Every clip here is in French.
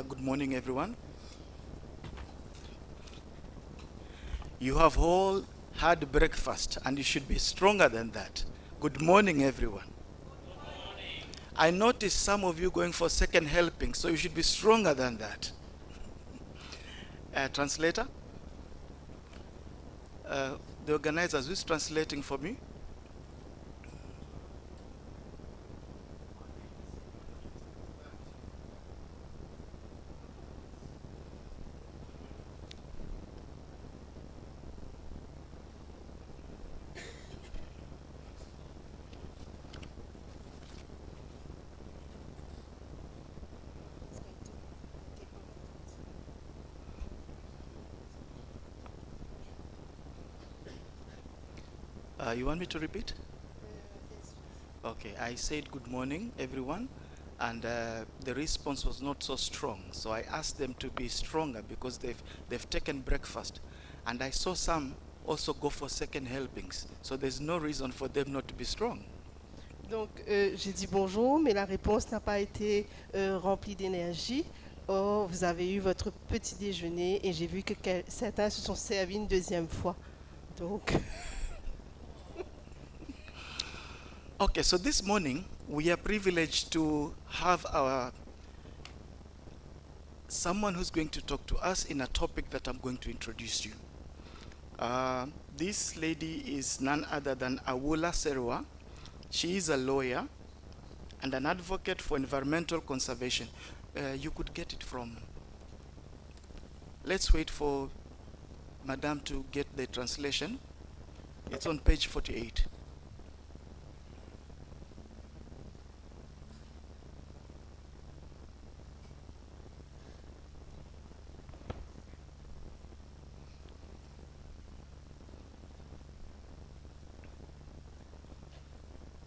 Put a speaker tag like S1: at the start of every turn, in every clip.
S1: Good morning, everyone. You have all had breakfast, and you should be stronger than that. Good morning, everyone. I noticed some of you going for second helping, so you should be stronger than that. Translator? The organizers, who's translating for me? You want me to repeat? Okay, I said good morning, everyone, and the response was not so strong. So I asked them to be stronger because they've taken breakfast, and I saw some also go for second helpings. So there's no reason for them not to be strong.
S2: Donc, j'ai dit bonjour, mais la réponse n'a pas été remplie d'énergie. Or, vous avez eu votre petit déjeuner et j'ai vu que certains se sont servis une deuxième fois. Donc,
S1: Okay, so this morning we are privileged to have someone who's going to talk to us in a topic that I'm going to introduce you. This lady is none other than Awula Serwa. She is a lawyer and an advocate for environmental conservation. You could get it from. Let's wait for Madame to get the translation. It's on page 48.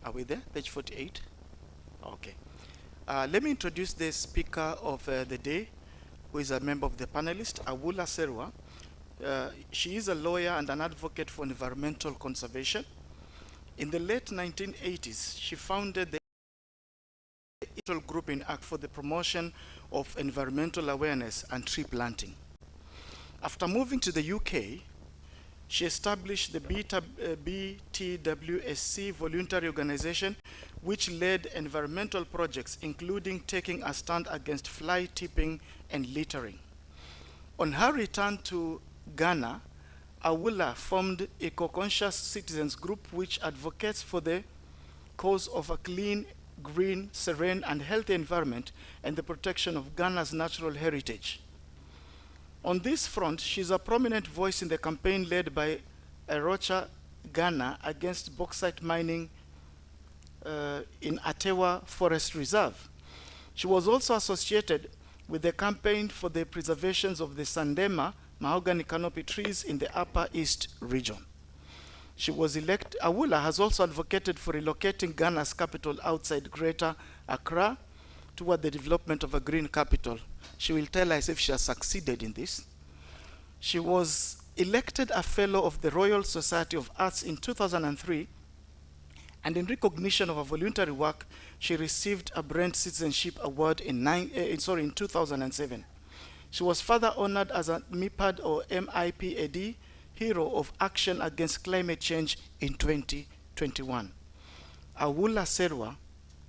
S1: Are we there? Page 48? Okay. Let me introduce the speaker of the day, who is a member of the panelists, Awula Serwa. She is a lawyer and an advocate for environmental conservation. In the late 1980s, she founded the group in Accra for the promotion of environmental awareness and tree planting. After moving to the UK, she established the BTWSC voluntary organization, which led environmental projects, including taking a stand against fly tipping and littering. On her return to Ghana, Awula formed Eco-Conscious Citizens Group, which advocates for the cause of a clean, green, serene, and healthy environment and the protection of Ghana's natural heritage. On this front, she's a prominent voice in the campaign led by Accra-Ghana against bauxite mining in Atewa Forest Reserve. She was also associated with the campaign for the preservation of the Sandema mahogany canopy trees in the Upper East region. Awula has also advocated for relocating Ghana's capital outside Greater Accra toward the development of a green capital. She will tell us if she has succeeded in this. She was elected a Fellow of the Royal Society of Arts in 2003, and in recognition of her voluntary work, she received a Brent Citizenship Award in 2007. She was further honored as a MIPAD or MIPAD Hero of Action Against Climate Change in 2021. Awula Serwa,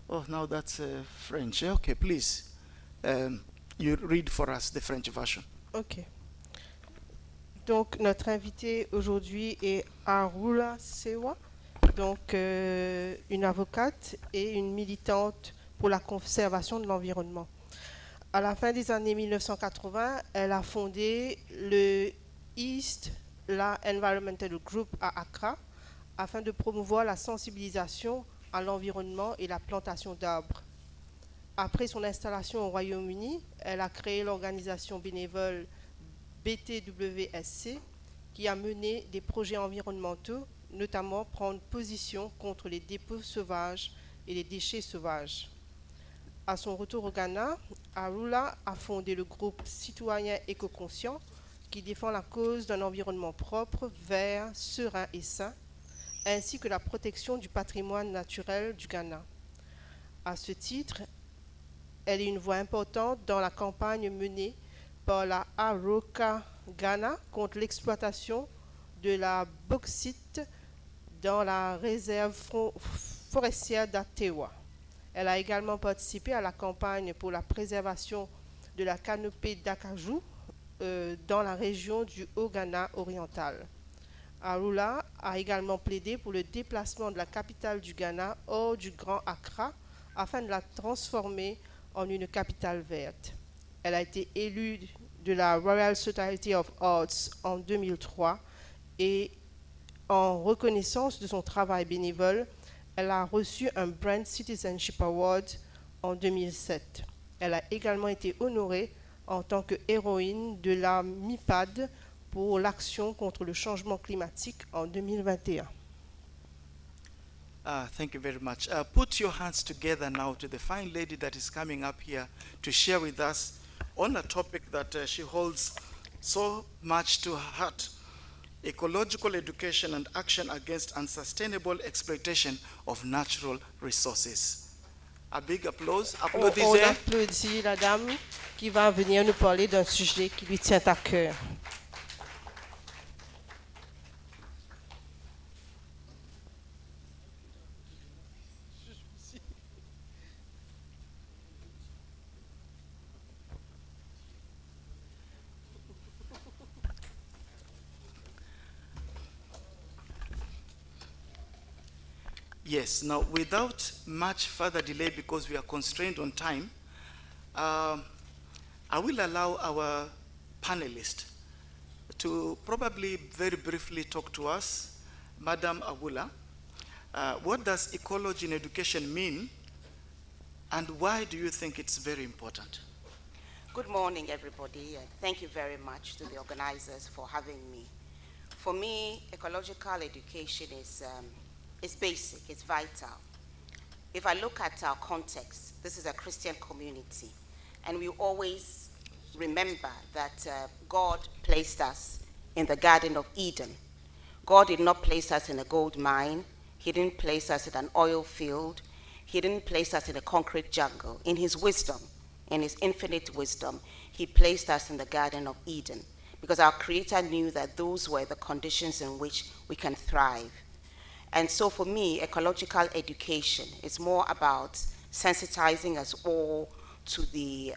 S1: oh, now that's French. Okay, please. You read for us the French version.
S2: ok. Donc, notre invitée aujourd'hui est Awula Serwa, donc une avocate et une militante pour la conservation de l'environnement. À la fin des années 1980, elle a fondé le East La Environmental Group à Accra afin de promouvoir la sensibilisation à l'environnement et la plantation d'arbres. Après son installation au Royaume-Uni, elle a créé l'organisation bénévole BTWSC qui a mené des projets environnementaux, notamment prendre position contre les dépôts sauvages et les déchets sauvages. À son retour au Ghana, Awula a fondé le groupe citoyen éco-conscient qui défend la cause d'un environnement propre, vert, serein et sain, ainsi que la protection du patrimoine naturel du Ghana. À ce titre, elle est une voix importante dans la campagne menée par la Accra-Ghana contre l'exploitation de la bauxite dans la réserve forestière d'Atewa. Elle a également participé à la campagne pour la préservation de la canopée d'acajou dans la région du Haut-Ghana oriental. Arula a également plaidé pour le déplacement de la capitale du Ghana hors du Grand Accra afin de la transformer en une capitale verte. Elle a été élue de la Royal Society of Arts en 2003 et en reconnaissance de son travail bénévole, elle a reçu un Brand Citizenship Award en 2007. Elle a également été honorée en tant que héroïne de la MIPAD pour l'action contre le changement climatique en 2021.
S1: Thank you very much. Put your hands together now to the fine lady that is coming up here to share with us on a topic that she holds so much to her heart: ecological education and action against unsustainable exploitation of natural resources. A big applause.
S2: On
S1: Applaudissez.
S2: applaudit la dame qui va venir nous parler d'un sujet qui lui tient à cœur.
S1: Yes, now without much further delay, because we are constrained on time, I will allow our panelists to probably very briefly talk to us. Madam Awula, what does ecology in education mean, and why do you think it's very important?
S3: Good morning, everybody, and thank you very much to the organizers for having me. For me, ecological education is basic, it's vital. If I look at our context, this is a Christian community, and we always remember that God placed us in the Garden of Eden. God did not place us in a gold mine. He didn't place us in an oil field. He didn't place us in a concrete jungle. In his wisdom, in his infinite wisdom, he placed us in the Garden of Eden, because our Creator knew that those were the conditions in which we can thrive. And so for me, ecological education is more about sensitizing us all to the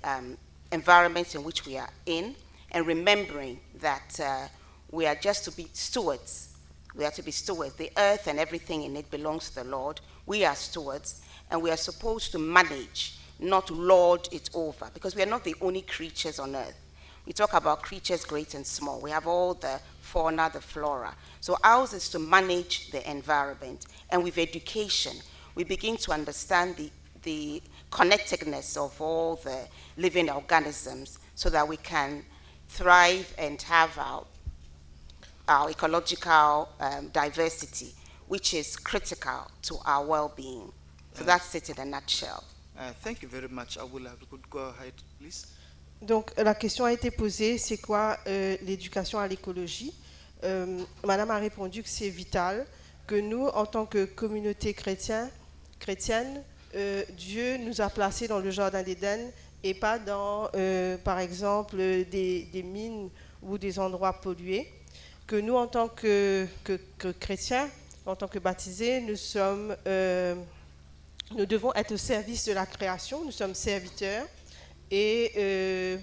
S3: environment in which we are in, and remembering that we are just to be stewards. We are to be stewards. The earth and everything in it belongs to the Lord. We are stewards, and we are supposed to manage, not lord it over, because we are not the only creatures on earth. We talk about creatures great and small. We have all the fauna, the flora. So ours is to manage the environment. And with education, we begin to understand the connectedness of all the living organisms so that we can thrive and have our ecological diversity, which is critical to our well-being. So that's it in a nutshell.
S1: Thank you very much, Awula. We could go ahead, please.
S2: Donc la question a été posée, c'est quoi l'éducation à l'écologie? Madame a répondu que c'est vital, que nous, en tant que communauté chrétienne, Dieu nous a placés dans le jardin d'Éden et pas dans, par exemple, des mines ou des endroits pollués. Que nous, en tant que chrétiens, en tant que baptisés, nous devons être au service de la création, nous sommes serviteurs. Et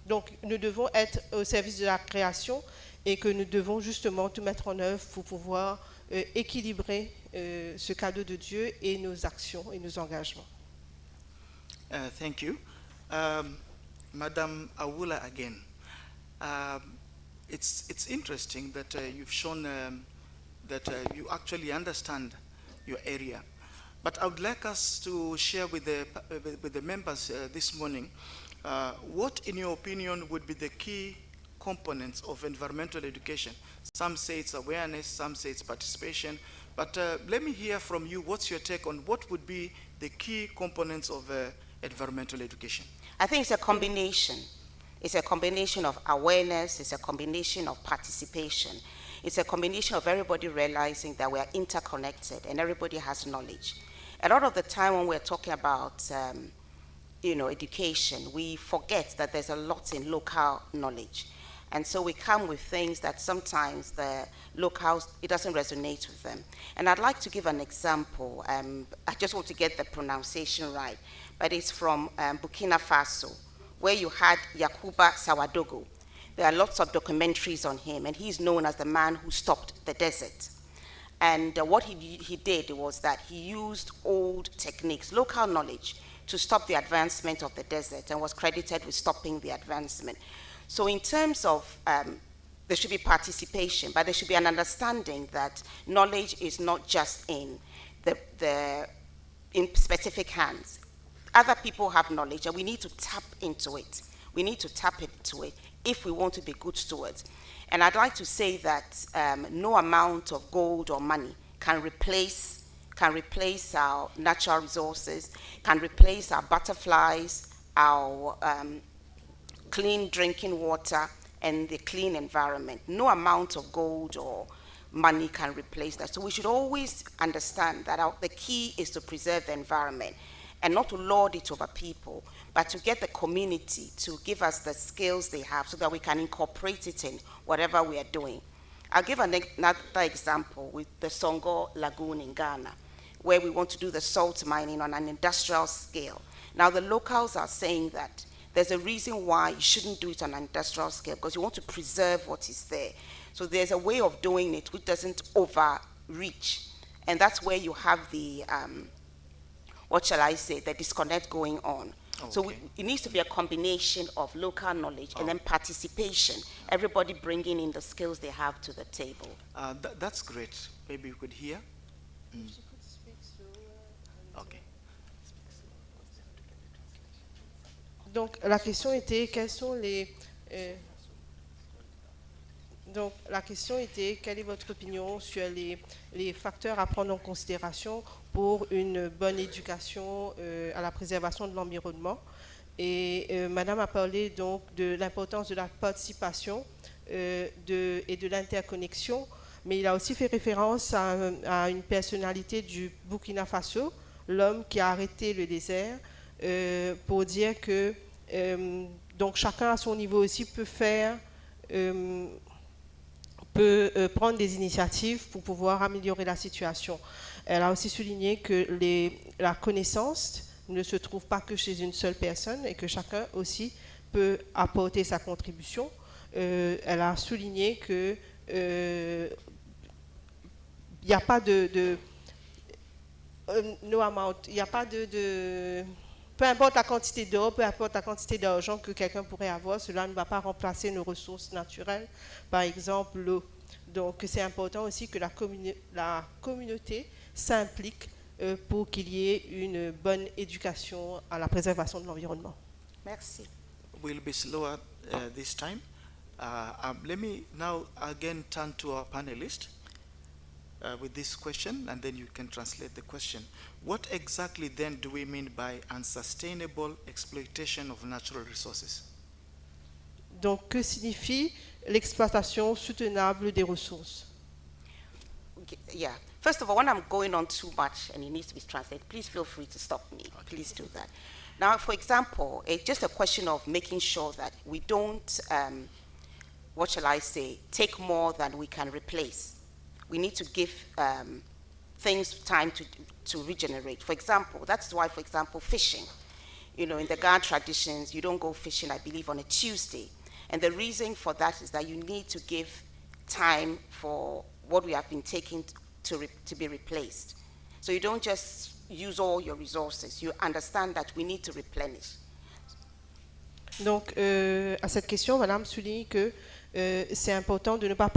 S2: donc, nous devons être au service de la création et que nous devons justement tout mettre en œuvre pour pouvoir équilibrer ce cadeau de Dieu et nos actions et nos engagements.
S1: Thank you. Madam Awula again. It's interesting that you've shown that you actually understand your area. But I would like us to share with the members this morning what, in your opinion, would be the key components of environmental education. Some say it's awareness, some say it's participation. But let me hear from you, what's your take on what would be the key components of environmental education?
S3: I think it's a combination. It's a combination of awareness, it's a combination of participation. It's a combination of everybody realizing that we are interconnected and everybody has knowledge. A lot of the time when we're talking about education, we forget that there's a lot in local knowledge. And so we come with things that sometimes the locals, it doesn't resonate with them. And I'd like to give an example. I just want to get the pronunciation right, but it's from Burkina Faso, where you had Yakuba Sawadogo. There are lots of documentaries on him, and he's known as the man who stopped the desert. And what he did was that he used old techniques, local knowledge, to stop the advancement of the desert, and was credited with stopping the advancement. So in terms of, there should be participation, but there should be an understanding that knowledge is not just in in specific hands. Other people have knowledge, and we need to tap into it. We need to tap into it if we want to be good stewards. And I'd like to say that no amount of gold or money can replace our natural resources, can replace our butterflies, our clean drinking water, and the clean environment. No amount of gold or money can replace that. So we should always understand that the key is to preserve the environment and not to lord it over people, but to get the community to give us the skills they have so that we can incorporate it in whatever we are doing. I'll give another example with the Songo Lagoon in Ghana, where we want to do the salt mining on an industrial scale. Now the locals are saying that there's a reason why you shouldn't do it on an industrial scale, because you want to preserve what is there. So there's a way of doing it which doesn't overreach. And that's where you have the, what shall I say, the disconnect going on. Okay. So it needs to be a combination of local knowledge and then participation, everybody bringing in the skills they have to the table.
S1: That's great. Maybe you could hear. Okay.
S2: Donc la question était quels sont les donc la question était quelle est votre opinion sur les facteurs à prendre en considération pour une bonne éducation à la préservation de l'environnement. Et Madame a parlé donc de l'importance de la participation et de l'interconnexion, mais il a aussi fait référence à une personnalité du Burkina Faso, l'homme qui a arrêté le désert, pour dire que donc chacun à son niveau aussi peut prendre des initiatives pour pouvoir améliorer la situation. Elle a aussi souligné que la connaissance ne se trouve pas que chez une seule personne et que chacun aussi peut apporter sa contribution. Elle a souligné que il n'y a pas peu importe la quantité d'or, peu importe la quantité d'argent que quelqu'un pourrait avoir, cela ne va pas remplacer nos ressources naturelles, par exemple l'eau. Donc c'est important aussi que la communauté s'implique pour qu'il y ait une bonne éducation à la préservation de l'environnement.
S3: Merci.
S1: We'll be slower this time. Let me now again turn to our panelists with this question, and then you can translate the question. What exactly then do we mean by unsustainable exploitation of natural resources?
S2: Donc, que signifie l'exploitation soutenable des ressources?
S3: Yeah. First of all, when I'm going on too much and it needs to be translated, please feel free to stop me. Okay. Please do that. Now, for example, it's just a question of making sure that we don't, what shall I say, take more than we can replace. We need to give things time to regenerate. For example, that's why, for example, fishing. You know, in the Ghana traditions, you don't go fishing, I believe, on a Tuesday. And the reason for that is that you need to give time for what we have been taking to be replaced. So you don't just use all your resources. You understand that we need to replenish.
S2: Donc, à cette question, Madame souligne que c'est important de ne pas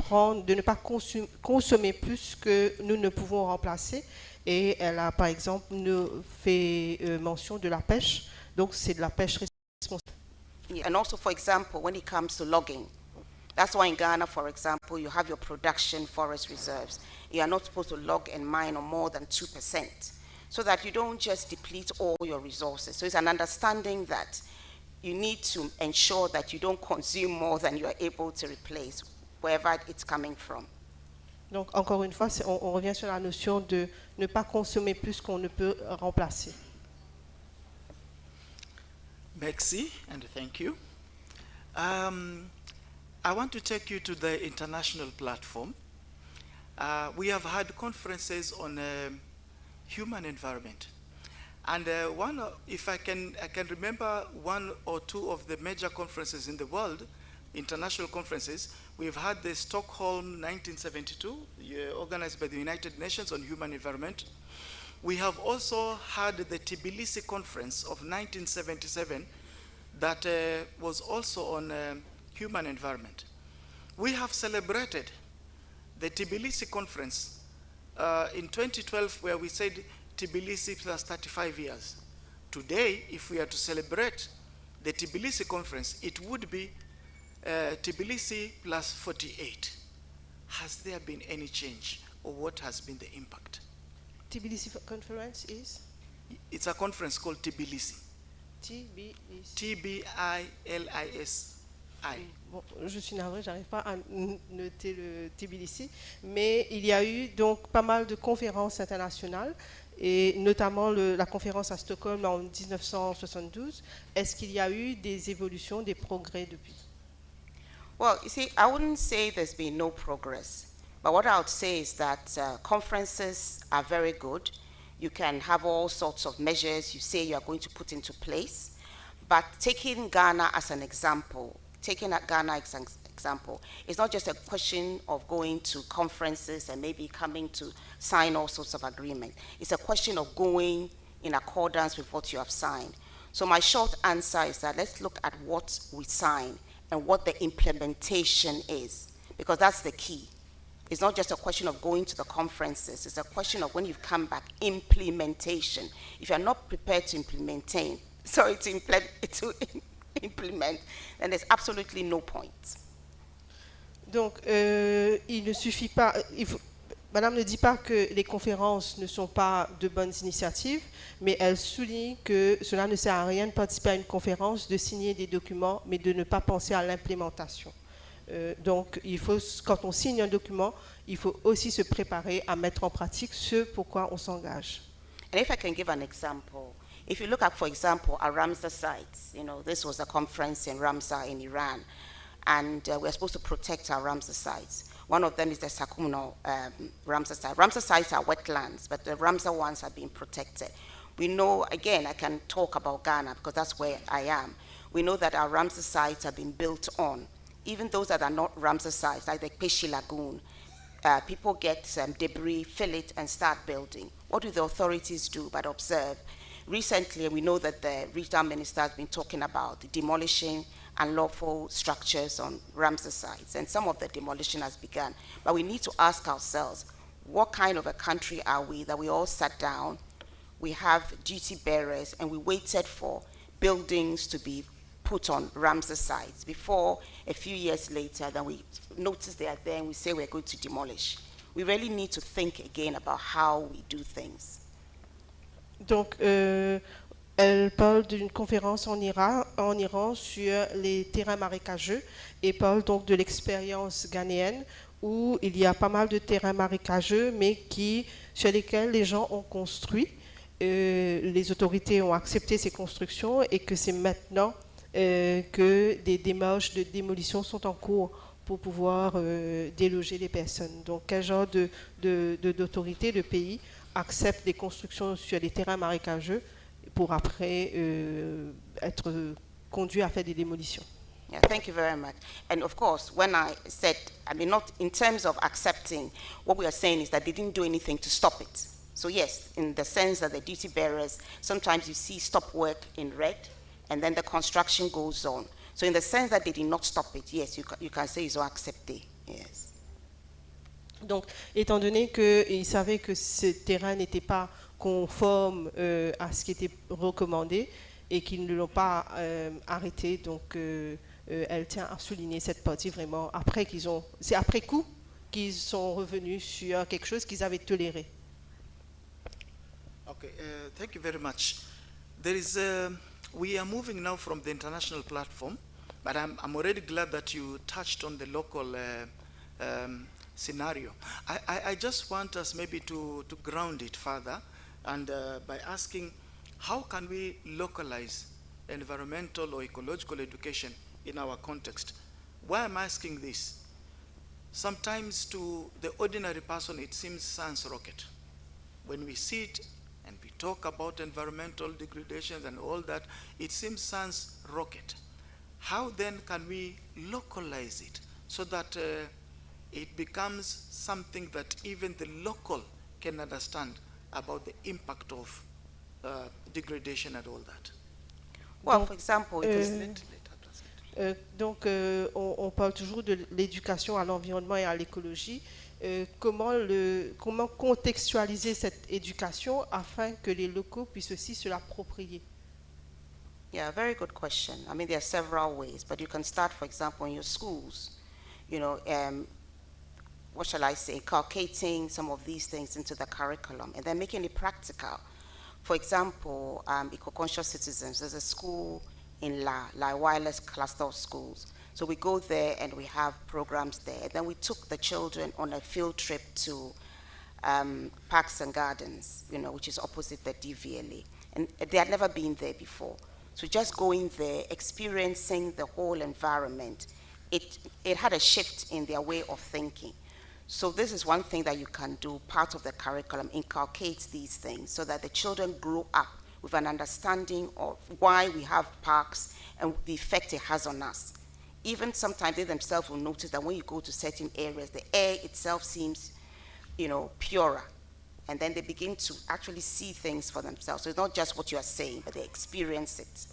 S2: consommer plus que nous ne pouvons remplacer. Et elle a, par exemple, fait mention de la pêche. Donc, c'est de la pêche responsable.
S3: Yeah, and also, for example, when it comes to logging, that's why in Ghana, for example, you have your production forest reserves. You are not supposed to log and mine on more than 2%, so that you don't just deplete all your resources. So it's an understanding that you need to ensure that you don't consume more than you are able to replace, wherever it's coming from.
S2: Donc, encore une fois, on revient sur la notion de ne pas consommer plus qu'on ne peut remplacer.
S1: Merci, and thank you. I want to take you to the international platform. We have had conferences on human environment. And if I can remember one or two of the major conferences in the world, international conferences. We've had the Stockholm 1972, organized by the United Nations on Human Environment. We have also had the Tbilisi Conference of 1977 that was also on human environment. We have celebrated the Tbilisi Conference in 2012, where we said Tbilisi plus 35 years. Today, if we are to celebrate the Tbilisi Conference, it would be Tbilisi plus 48. Has there been any change, or what has been the impact?
S2: Tbilisi conference is?
S1: It's a conference called Tbilisi.
S2: Tbilisi.
S1: T-B-I-L-I-S-I.
S2: Bon, je suis navrée, j'arrive pas à noter le Tbilisi, mais il y a eu donc pas mal de conférences internationales, et notamment la conférence à Stockholm en 1972. Est-ce qu'il y a eu des évolutions, des progrès depuis?
S3: Well, you see, I wouldn't say there's been no progress, but what I would say is that conferences are very good. You can have all sorts of measures you say you are going to put into place, but taking Ghana as an example, it's not just a question of going to conferences and maybe coming to sign all sorts of agreements. It's a question of going in accordance with what you have signed. So my short answer is that let's look at what we signed and what the implementation is, because that's the key. It's not just a question of going to the conferences, it's a question of when you come back, implementation. If you're not prepared to implement, then there's absolutely no point.
S2: Donc, il ne suffit pas, Madame ne dit pas que les conférences ne sont pas de bonnes initiatives, mais elle souligne que cela ne sert à rien de participer à une conférence, de signer des documents, mais de ne pas penser à l'implémentation. Donc, quand on signe un document, il faut aussi se préparer à mettre en pratique ce pourquoi on s'engage.
S3: And if I can give an example, if you look at, for example, our Ramsar sites, this was a conference in Ramsar in Iran, and we're supposed to protect our Ramsar sites. One of them is the Sakumno Ramsar site. Ramsar sites are wetlands, but the Ramsar ones are being protected. We know, again, I can talk about Ghana because that's where I am. We know that our Ramsar sites have been built on. Even those that are not Ramsar sites, like the Peshi Lagoon, people get debris, fill it, and start building. What do the authorities do but observe? Recently, we know that the regional minister has been talking about the demolishing unlawful structures on Ramsar sites, and some of the demolition has begun. But we need to ask ourselves, what kind of a country are we that we all sat down, we have duty bearers, and we waited for buildings to be put on Ramsar sites before a few years later, then we notice they are there and we say we're going to demolish. We really need to think again about how we do things.
S2: Donc, elle parle d'une conférence en Iran sur les terrains marécageux et parle donc de l'expérience ghanéenne où il y a pas mal de terrains marécageux mais sur lesquels les gens ont construit. Les autorités ont accepté ces constructions et que c'est maintenant que des démarches de démolition sont en cours pour pouvoir déloger les personnes. Donc, quel genre d'autorité, de pays acceptent des constructions sur les terrains marécageux pour après être conduits à faire des démolitions?
S3: Yeah, thank you very much. And of course, when I said, not in terms of accepting, what we are saying is that they didn't do anything to stop it. So yes, in the sense that the duty bearers, sometimes you see stop work in red, and then the construction goes on. So in the sense that they did not stop it, yes, you can say ils ont accepté, yes.
S2: Donc, étant donné qu'ils savaient que ce terrain n'était pas conforme à ce qui était recommandé et qu'ils ne l'ont pas arrêté, donc elle tient à souligner cette partie vraiment c'est après coup qu'ils sont revenus sur quelque chose qu'ils avaient toléré.
S1: Okay, thank you very much. We are moving now from the international platform, but I'm already glad that you touched on the local scenario. I just want us maybe to ground it further, and by asking, how can we localize environmental or ecological education in our context. Why I'm asking this? Sometimes to the ordinary person it seems sans rocket. When we sit and we talk about environmental degradations and all that, it seems sans rocket. How then can we localize it so that it becomes something that even the local can understand about the impact of degradation and all that?
S3: Well, for example,
S2: on parle toujours de l'éducation à l'environnement et à l'écologie. Comment contextualiser cette éducation afin que les locaux puissent aussi se l'approprier?
S3: Yeah, very good question. I mean, there are several ways, but you can start, for example, in your schools, you know, what shall I say, inculcating some of these things into the curriculum and then making it practical. For example, eco-conscious citizens, there's a school in La Wireless cluster of schools. So we go there and we have programs there. Then we took the children on a field trip to Parks and Gardens, you know, which is opposite the DVLA. And they had never been there before. So just going there, experiencing the whole environment, it had a shift in their way of thinking. So this is one thing that you can do, part of the curriculum, inculcate these things so that the children grow up with an understanding of why we have parks and the effect it has on us. Even sometimes they themselves will notice that when you go to certain areas, the air itself seems, you know, purer. And then they begin to actually see things for themselves. So it's not just what you are saying, but they experience it.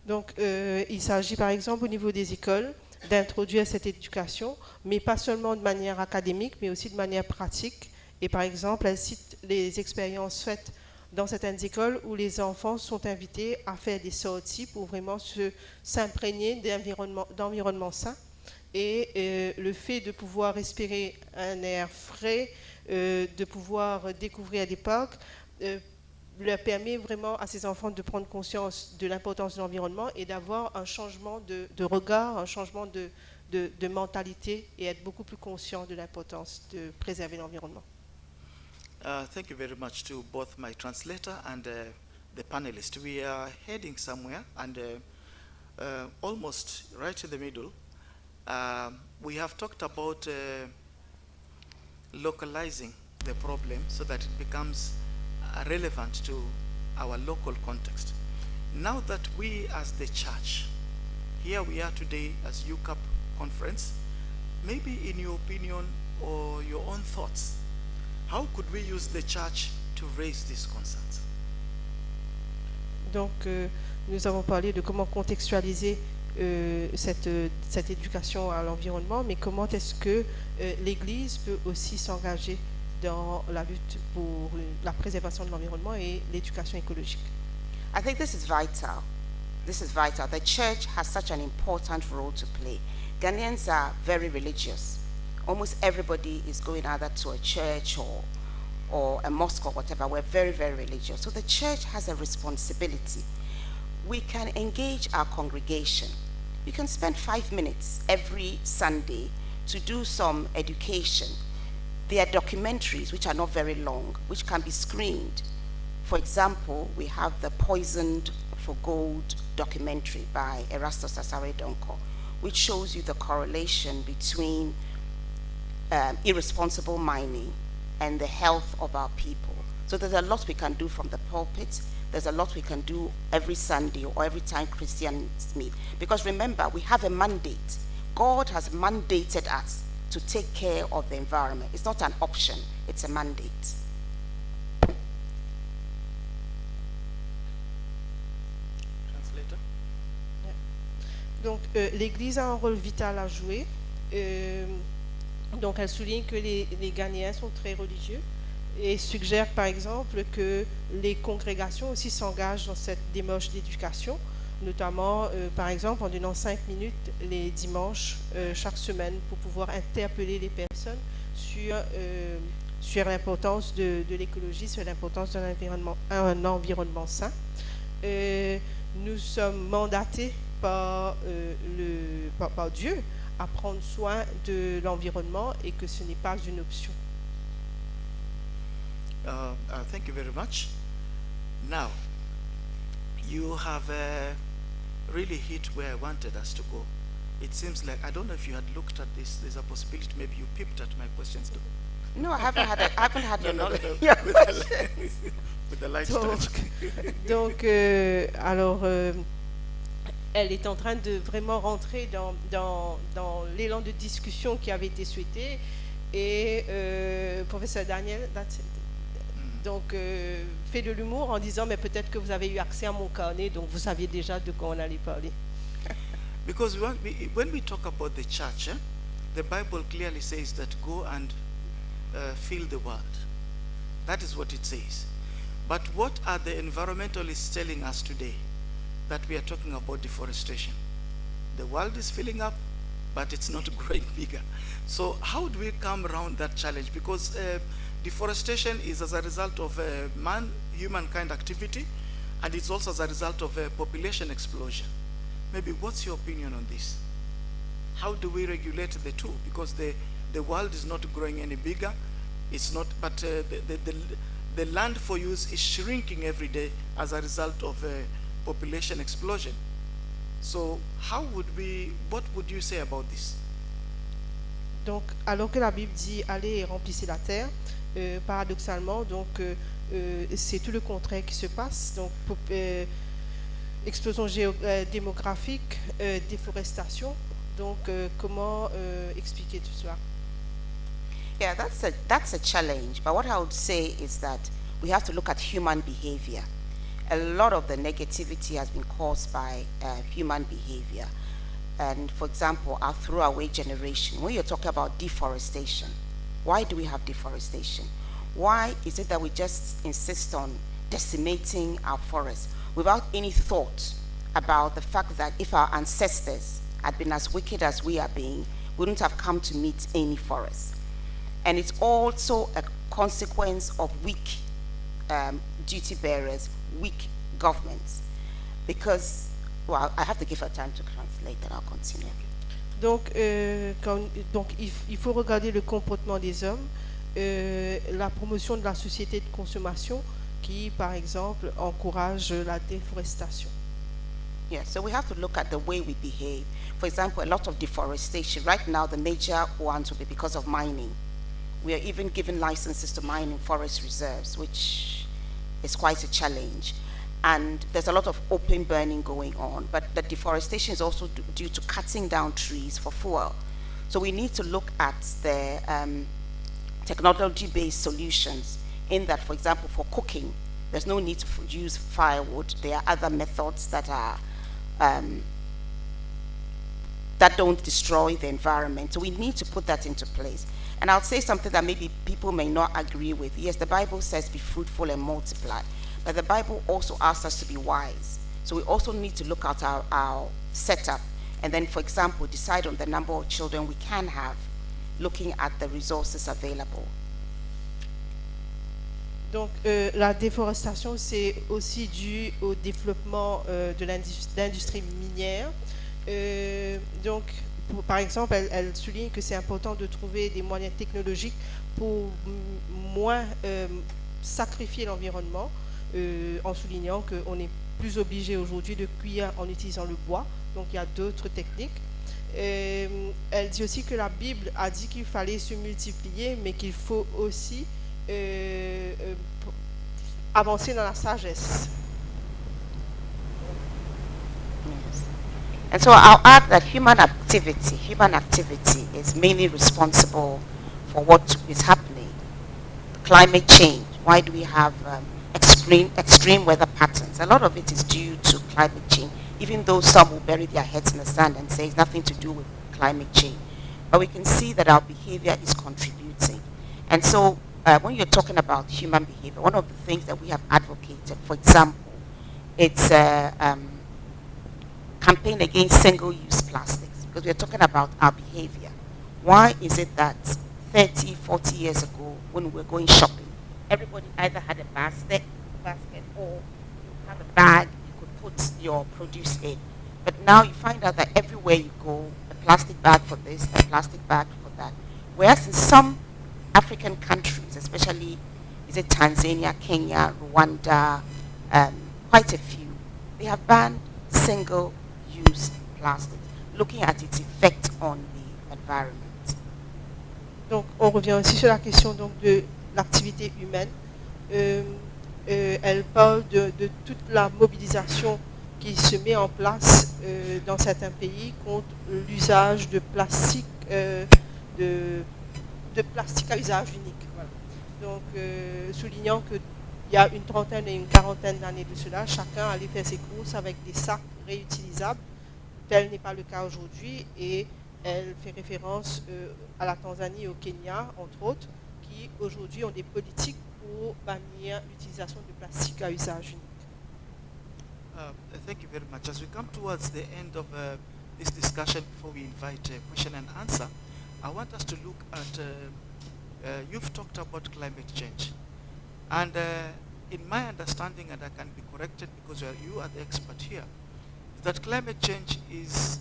S2: Donc, il s'agit par exemple au niveau des écoles d'introduire cette éducation, mais pas seulement de manière académique, mais aussi de manière pratique. Et par exemple, elle cite les expériences faites dans certaines écoles où les enfants sont invités à faire des sorties pour vraiment s'imprégner d'environnement sain. Et le fait de pouvoir respirer un air frais, de pouvoir découvrir des parcs, leur permet vraiment à ces enfants de prendre conscience de l'importance de l'environnement et d'avoir un changement de regard, un changement de mentalité et être beaucoup plus conscient de l'importance de préserver l'environnement.
S1: Thank you very much to both my translator and the panelists. We are heading somewhere and almost right in the middle. We have talked about localizing the problem so that it becomes relevant to our local context. Now that we as the church, here we are today as Ucap conference, maybe in your opinion or your own thoughts, how could we use the church to raise these concerns?
S2: Donc, nous avons parlé de comment contextualiser cette éducation à l'environnement, mais comment est-ce que l'Église peut aussi s'engager dans la lutte pour la préservation de l'environnement et l'éducation écologique?
S3: I think this is vital. This is vital. The church has such an important role to play. Ghanaians are very religious. Almost everybody is going either to a church or a mosque or whatever. We're very, very religious. So the church has a responsibility. We can engage our congregation. You can spend 5 minutes every Sunday to do some education. There are documentaries which are not very long, which can be screened. For example, we have the Poisoned for Gold documentary by Erastus Asare Donko, which shows you the correlation between irresponsible mining and the health of our people. So there's a lot we can do from the pulpit. There's a lot we can do every Sunday or every time Christians meet. Because remember, we have a mandate. God has mandated us to take care of the environment. It's not an option, it's a mandate.
S1: Translator?
S2: Donc, l'Église a un rôle vital à jouer. Donc, elle souligne que les Ghanéens sont très religieux et suggère par exemple que les congrégations aussi s'engagent dans cette démarche d'éducation, notamment par exemple en donnant 5 minutes les dimanches chaque semaine pour pouvoir interpeller les personnes sur l'importance de l'écologie, sur l'importance d'un environnement sain. Nous sommes mandatés par Dieu à prendre soin de l'environnement et que ce n'est pas une option.
S1: Thank you very much. Now, you have really hit where I wanted us to go. It seems like, I don't know if you had looked at this, there's a possibility maybe you peeped at my questions too.
S3: No, I haven't had your knowledge.
S1: With the light
S2: Donc,
S1: touch.
S2: alors, elle est en train de vraiment rentrer dans l'élan de discussion qui avait été souhaité. Et professeur Daniel, donc fait de l'humour en disant mais peut-être que vous avez eu accès à mon carnet, donc vous saviez déjà de quoi on allait parler.
S1: Because when we talk about the church, the Bible clearly says that go and fill the world. That is what it says. But what are the environmentalists telling us today? That we are talking about deforestation. The world is filling up, but it's not growing bigger. So how do we come around that challenge? Because deforestation is as a result of humankind activity, and it's also as a result of a population explosion. Maybe what's your opinion on this? How do we regulate the two? Because the world is not growing any bigger. It's not, but the land for use is shrinking every day as a result of population explosion. So what would you say about this?
S2: Donc, alors que la Bible dit allez et remplissez la terre, paradoxalement, donc c'est tout le contraire qui se passe. Donc, explosion démographique, déforestation. Donc, comment expliquer tout cela?
S3: Yeah, that's a challenge. But what I would say is that we have to look at human behavior. A lot of the negativity has been caused by human behavior. And for example, our throwaway generation, when you're talking about deforestation, why do we have deforestation? Why is it that we just insist on decimating our forests without any thought about the fact that if our ancestors had been as wicked as we are being, we wouldn't have come to meet any forests? And it's also a consequence of weak duty bearers, weak governments. Because, well, I have to give her time to translate and I'll continue.
S2: Donc, il faut regarder le comportement des hommes, la promotion de la société de consommation qui, par exemple, encourage la déforestation.
S3: Yeah, so we have to look at the way we behave. For example, a lot of deforestation. Right now, the major ones will be because of mining. We are even giving licenses to mine in forest reserves, which is quite a challenge. And there's a lot of open burning going on. But the deforestation is also due to cutting down trees for fuel. So we need to look at the technology-based solutions in that, for example, for cooking, there's no need to use firewood. There are other methods that are that don't destroy the environment. So we need to put that into place. And I'll say something that maybe people may not agree with. Yes, the Bible says be fruitful and multiply. But the Bible also asks us to be wise. So we also need to look at our setup and then, for example, decide on the number of children we can have, looking at the resources available.
S2: Donc, la déforestation, c'est aussi dû au développement de l'industrie minière. Donc, par exemple, elle souligne que c'est important de trouver des moyens technologiques pour moins sacrifier l'environnement, en soulignant qu'on est plus obligé aujourd'hui de cuire en utilisant le bois. Donc, il y a d'autres techniques. Elle dit aussi que la Bible a dit qu'il fallait se multiplier, mais qu'il faut aussi avancer dans la sagesse.
S3: Yes. And so I'll add that human activity is mainly responsible for what is happening. Climate change. Why do we have extreme weather patterns? A lot of it is due to climate change, even though some will bury their heads in the sand and say it's nothing to do with climate change. But we can see that our behavior is contributing. And so when you're talking about human behavior, one of the things that we have advocated, for example, it's a campaign against single-use plastics, because we're talking about our behavior. Why is it that 30, 40 years ago, when we were going shopping, everybody either had a basket or you have a bag you could put your produce in. But now you find out that everywhere you go, a plastic bag for this, a plastic bag for that. Whereas in some African countries, especially is it Tanzania, Kenya, Rwanda, quite a few, They have banned single-use plastic, looking at its effect on the environment.
S2: Donc, on revient aussi sur la question donc, de l'activité humaine. Elle parle de toute la mobilisation qui se met en place dans certains pays contre l'usage de plastique, de plastique à usage unique. Voilà. Donc, soulignant qu'il y a une trentaine et une quarantaine d'années de cela, chacun allait faire ses courses avec des sacs réutilisables. Tel n'est pas le cas aujourd'hui, et elle fait référence à la Tanzanie et au Kenya, entre autres, qui aujourd'hui ont des politiques pour bannir l'utilisation de plastique à usage unique.
S1: Thank you very much. As we come towards the end of this discussion, before we invite question and answer, I want us to look at, you've talked about climate change. And in my understanding, and I can be corrected because you are the expert here, is that climate change is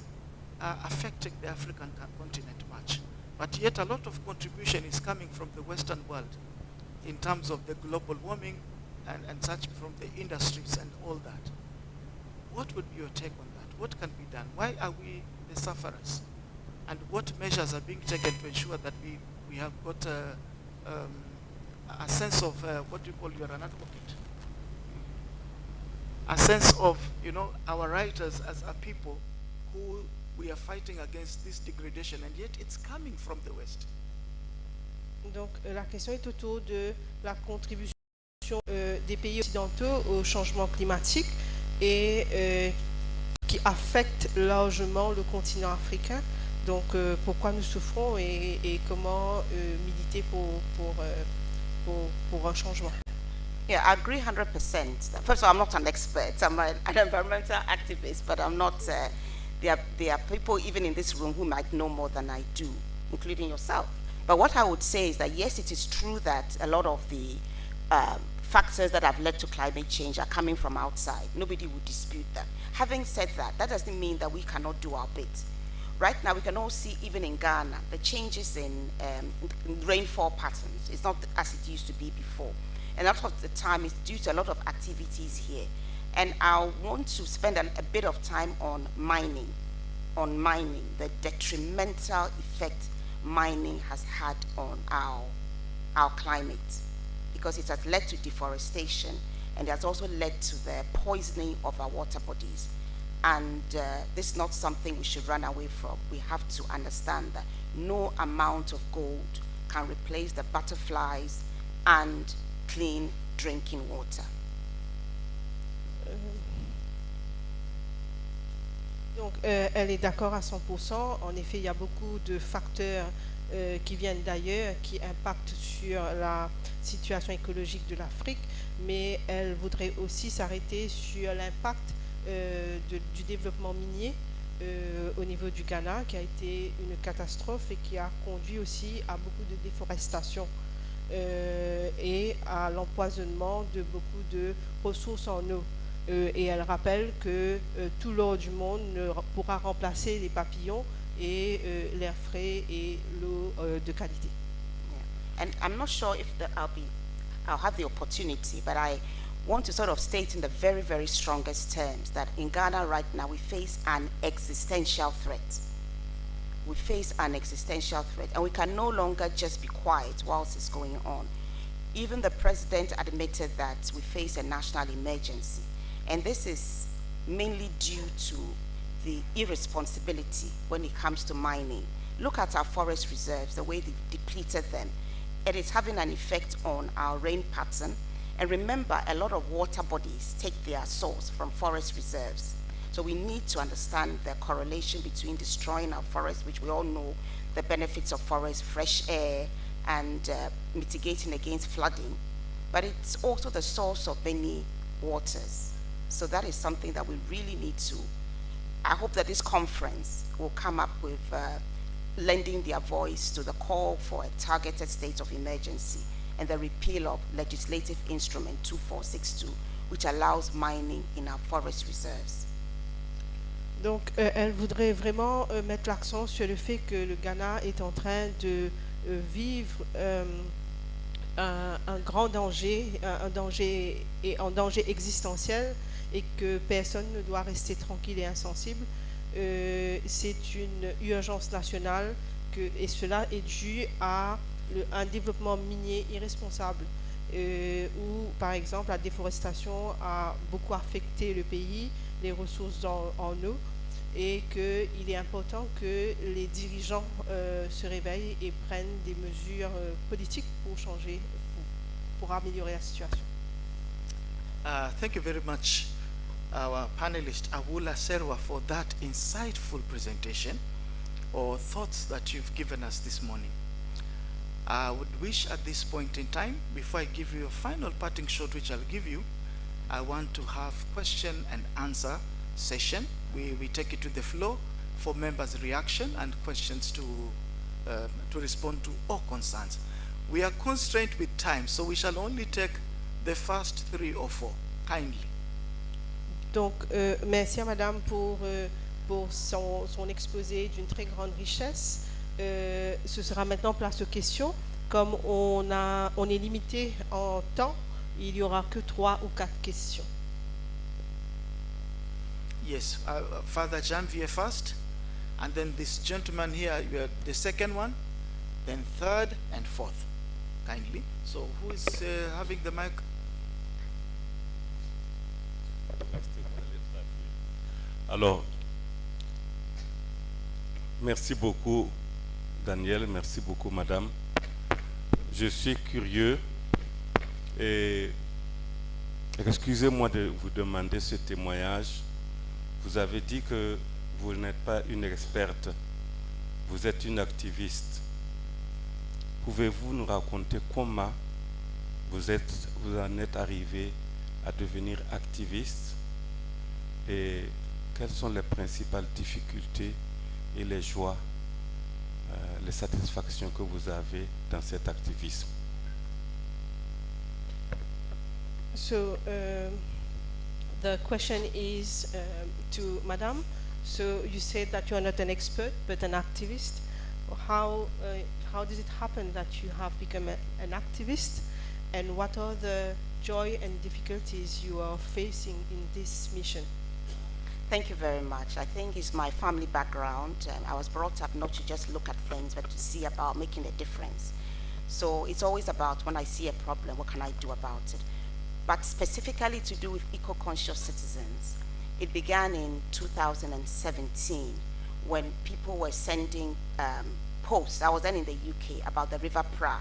S1: affecting the African continent much. But yet a lot of contribution is coming from the Western world in terms of the global warming and such, from the industries and all that. What would be your take on that? What can be done? Why are we the sufferers? And what measures are being taken to ensure that we have got a sense of what you call, you're an advocate, a sense of, you know, our rights as a people who we are fighting against this degradation, and yet it's coming from the West.
S2: Donc la question est autour de la contribution des pays occidentaux au changement climatique et qui affecte largement le continent africain. Donc pourquoi nous souffrons et comment militer pour un changement.
S3: Yeah, I agree 100%. First of all, I'm not an expert. I'm an environmental activist, but I'm not. There are people even in this room who might know more than I do, including yourself. But what I would say is that yes, it is true that a lot of the factors that have led to climate change are coming from outside. Nobody would dispute that. Having said that, that doesn't mean that we cannot do our bit. Right now, we can all see, even in Ghana, the changes in rainfall patterns. It's not as it used to be before. And a lot of the time is due to a lot of activities here. And I want to spend a bit of time on mining, the detrimental effect mining has had on our climate, because it has led to deforestation, and it has also led to the poisoning of our water bodies. And this is not something we should run away from. We have to understand that no amount of gold can replace the butterflies and clean drinking water.
S2: Donc, elle est d'accord à 100%. En effet, il y a beaucoup de facteurs qui viennent d'ailleurs, qui impactent sur la situation écologique de l'Afrique, mais elle voudrait aussi s'arrêter sur l'impact du développement minier au niveau du Ghana, qui a été une catastrophe et qui a conduit aussi à beaucoup de déforestation et à l'empoisonnement de beaucoup de ressources en eau. Et elle rappelle que tout l'eau du monde ne pourra remplacer les papillons et l'air frais et l'eau de qualité.
S3: Yeah. And I'm not sure if I'll have the opportunity, but I want to sort of state in the very, very strongest terms that in Ghana right now we face an existential threat. We face an existential threat, and we can no longer just be quiet whilst it's going on. Even the president admitted that we face a national emergency, and this is mainly due to the irresponsibility when it comes to mining. Look at our forest reserves, the way they've depleted them. It is having an effect on our rain pattern. And remember, a lot of water bodies take their source from forest reserves. So we need to understand the correlation between destroying our forests, which we all know the benefits of forests, fresh air, and mitigating against flooding. But it's also the source of many waters. So that is something that we really need to. I hope that this conference will come up with lending their voice to the call for a targeted state of emergency and the repeal of legislative instrument 2462, which allows mining in our forest reserves.
S2: Donc, elle voudrait vraiment mettre l'accent sur le fait que le Ghana est en train de vivre un grand danger, un danger existentiel, et que personne ne doit rester tranquille et insensible. C'est une urgence nationale et cela est dû à un développement minier irresponsable où, par exemple, la déforestation a beaucoup affecté le pays, les ressources en eau, et qu'il est important que les dirigeants se réveillent et prennent des mesures politiques pour changer, pour améliorer la situation.
S1: Thank you very much, our panelist Awula Serwa, for that insightful presentation or thoughts that you've given us this morning. I would wish at this point in time, before I give you a final parting shot which I'll give you, I want to have question and answer session. We take it to the floor for members' reaction and questions to respond to all concerns. We are constrained with time, so we shall only take the first 3 or 4. Kindly.
S2: Donc, merci à Madame pour son exposé d'une très grande richesse. Ce sera maintenant place aux questions. Comme on est limité en temps, il n'y aura que 3 ou 4 questions.
S1: Yes, Father Janvier first, and then this gentleman here, you are the second one, then third and fourth. Kindly. So who is having the mic?
S4: Alors, merci beaucoup Daniel, merci beaucoup Madame. Je suis curieux et excusez-moi de vous demander ce témoignage. Vous avez dit que vous n'êtes pas une experte, vous êtes une activiste. Pouvez-vous nous raconter comment vous en êtes arrivé à devenir activiste et quelles sont les principales difficultés et les joies, les satisfactions que vous avez dans cet activisme?
S2: So, the question is to Madame. So you said that you are not an expert but an activist. How does it happen that you have become an activist, and what are the joy and difficulties you are facing in this mission?
S3: Thank you very much. I think it's my family background. I was brought up not to just look at things, but to see about making a difference. So it's always about, when I see a problem, what can I do about it? But specifically to do with eco-conscious citizens, it began in 2017 when people were sending posts. I was then in the UK, about the River Pra,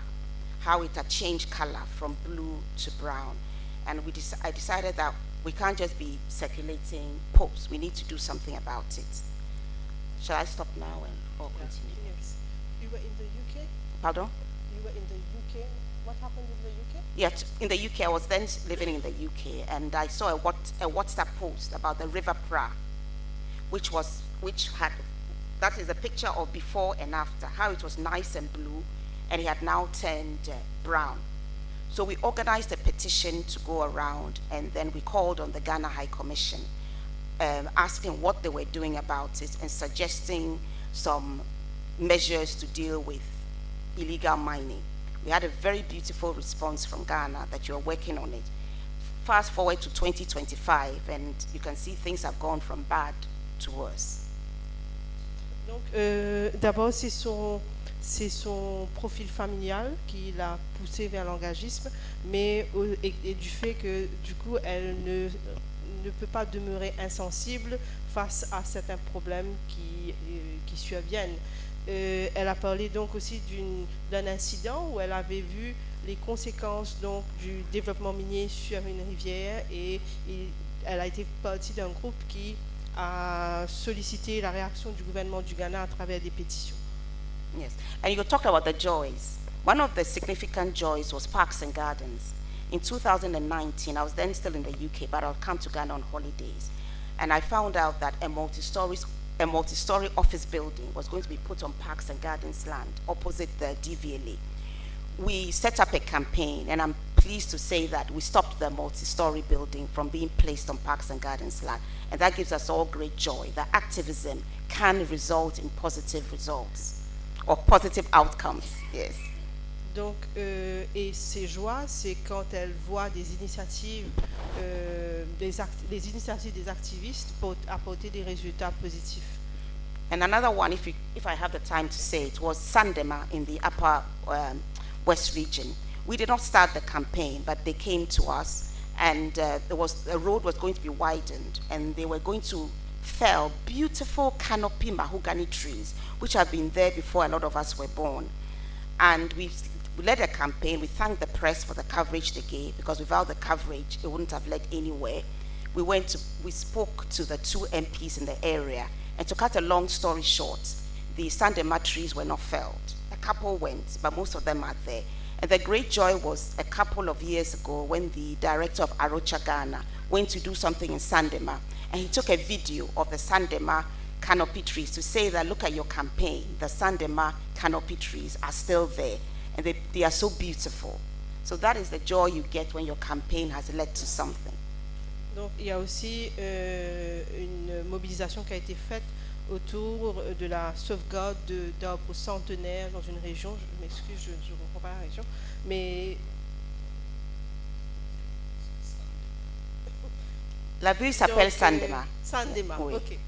S3: how it had changed color from blue to brown. And I decided that we can't just be circulating posts. We need to do something about it. Shall I stop now or continue?
S2: Yes. You were in the UK?
S3: Pardon?
S2: You were in the UK. What happened in the UK?
S3: Yes, in the UK. I was then living in the UK, and I saw a WhatsApp post about the River Pra, that is a picture of before and after, how it was nice and blue, and it had now turned brown. So we organized a petition to go around, and then we called on the Ghana High Commission, asking what they were doing about it and suggesting some measures to deal with illegal mining. We had a very beautiful response from Ghana that you're working on it. Fast forward to 2025, and you can see things have gone from bad to worse.
S2: Donc, d'abord, c'est son profil familial qui l'a poussé vers l'engagisme, mais et du fait que, du coup, elle ne peut pas demeurer insensible face à certains problèmes qui surviennent. Elle a parlé donc aussi d'un incident où elle avait vu les conséquences donc du développement minier sur une rivière, et elle a été partie d'un groupe qui a sollicité la réaction du gouvernement du Ghana à travers des pétitions.
S3: Yes, and you talked about the joys. One of the significant joys was parks and gardens. In 2019, I was then still in the UK, but I'll come to Ghana on holidays, and I found out that a multi-story office building was going to be put on Parks and Gardens land opposite the DVLA. We set up a campaign, and I'm pleased to say that we stopped the multi-story building from being placed on Parks and Gardens land, and that gives us all great joy that activism can result in positive results or positive outcomes. Yes.
S2: Donc, et ses joies, c'est quand elle voit des initiatives, des initiatives des activistes pour apporter des résultats positifs.
S3: And another one, if I have the time to say it, was Sandema in the upper West region. We did not start the campaign, but they came to us, and a road was going to be widened, and they were going to fell beautiful canopy mahogany trees, which have been there before a lot of us were born. And we led a campaign. We thanked the press for the coverage they gave, because without the coverage, it wouldn't have led anywhere. We spoke to the 2 MPs in the area, and to cut a long story short, the Sandema trees were not felled. A couple went, but most of them are there. And the great joy was a couple of years ago when the director of Accra-Ghana went to do something in Sandema, and he took a video of the Sandema canopy trees to say that, look at your campaign, the Sandema canopy trees are still there, and they are so beautiful. So that is the joy you get when your campaign has led to something.
S2: Donc il y a aussi une mobilisation qui a été faite autour de la sauvegarde d'arbres centenaires dans une région. Je m'excuse, je ne comprends pas la région, mais
S3: la ville s'appelle Sandema.
S2: Sandema,
S3: oui.
S2: ok.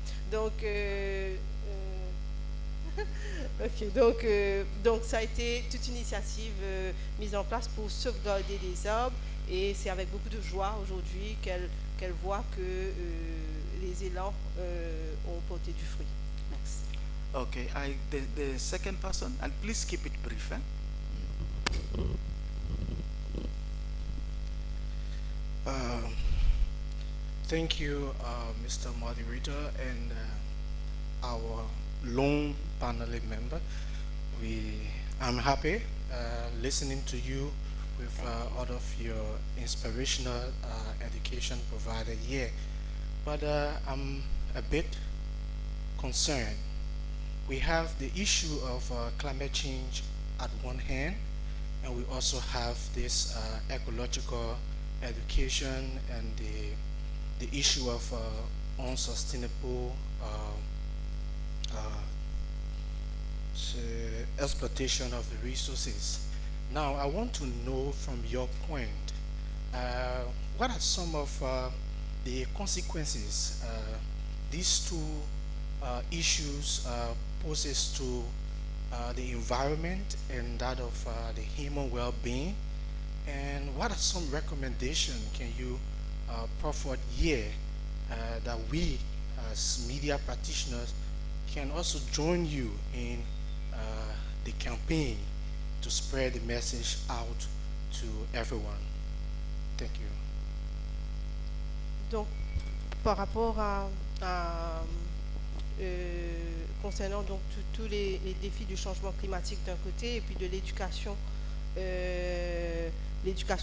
S2: Donc ça a été toute une initiative mise en place pour sauvegarder les arbres, et c'est avec beaucoup de joie aujourd'hui qu'elle voit que les élans ont porté du fruit.
S3: Merci.
S1: Okay, the second person, and please keep it brief.
S5: Thank you, Mr. Moderator, and our lone panel member. I'm happy listening to you with all of your inspirational education provided here. But I'm a bit concerned. We have the issue of climate change at one hand, and we also have this ecological education and the issue of unsustainable exploitation of the resources. Now, I want to know from your point, what are some of the consequences these two issues poses to the environment and that of the human well-being? And what are some recommendations can you put forward here that we as media practitioners can also join you in the campaign to spread the message out to everyone? Thank you.
S2: Donc, par rapport concernant donc tous les défis du changement climatique d'un côté, et puis de l'éducation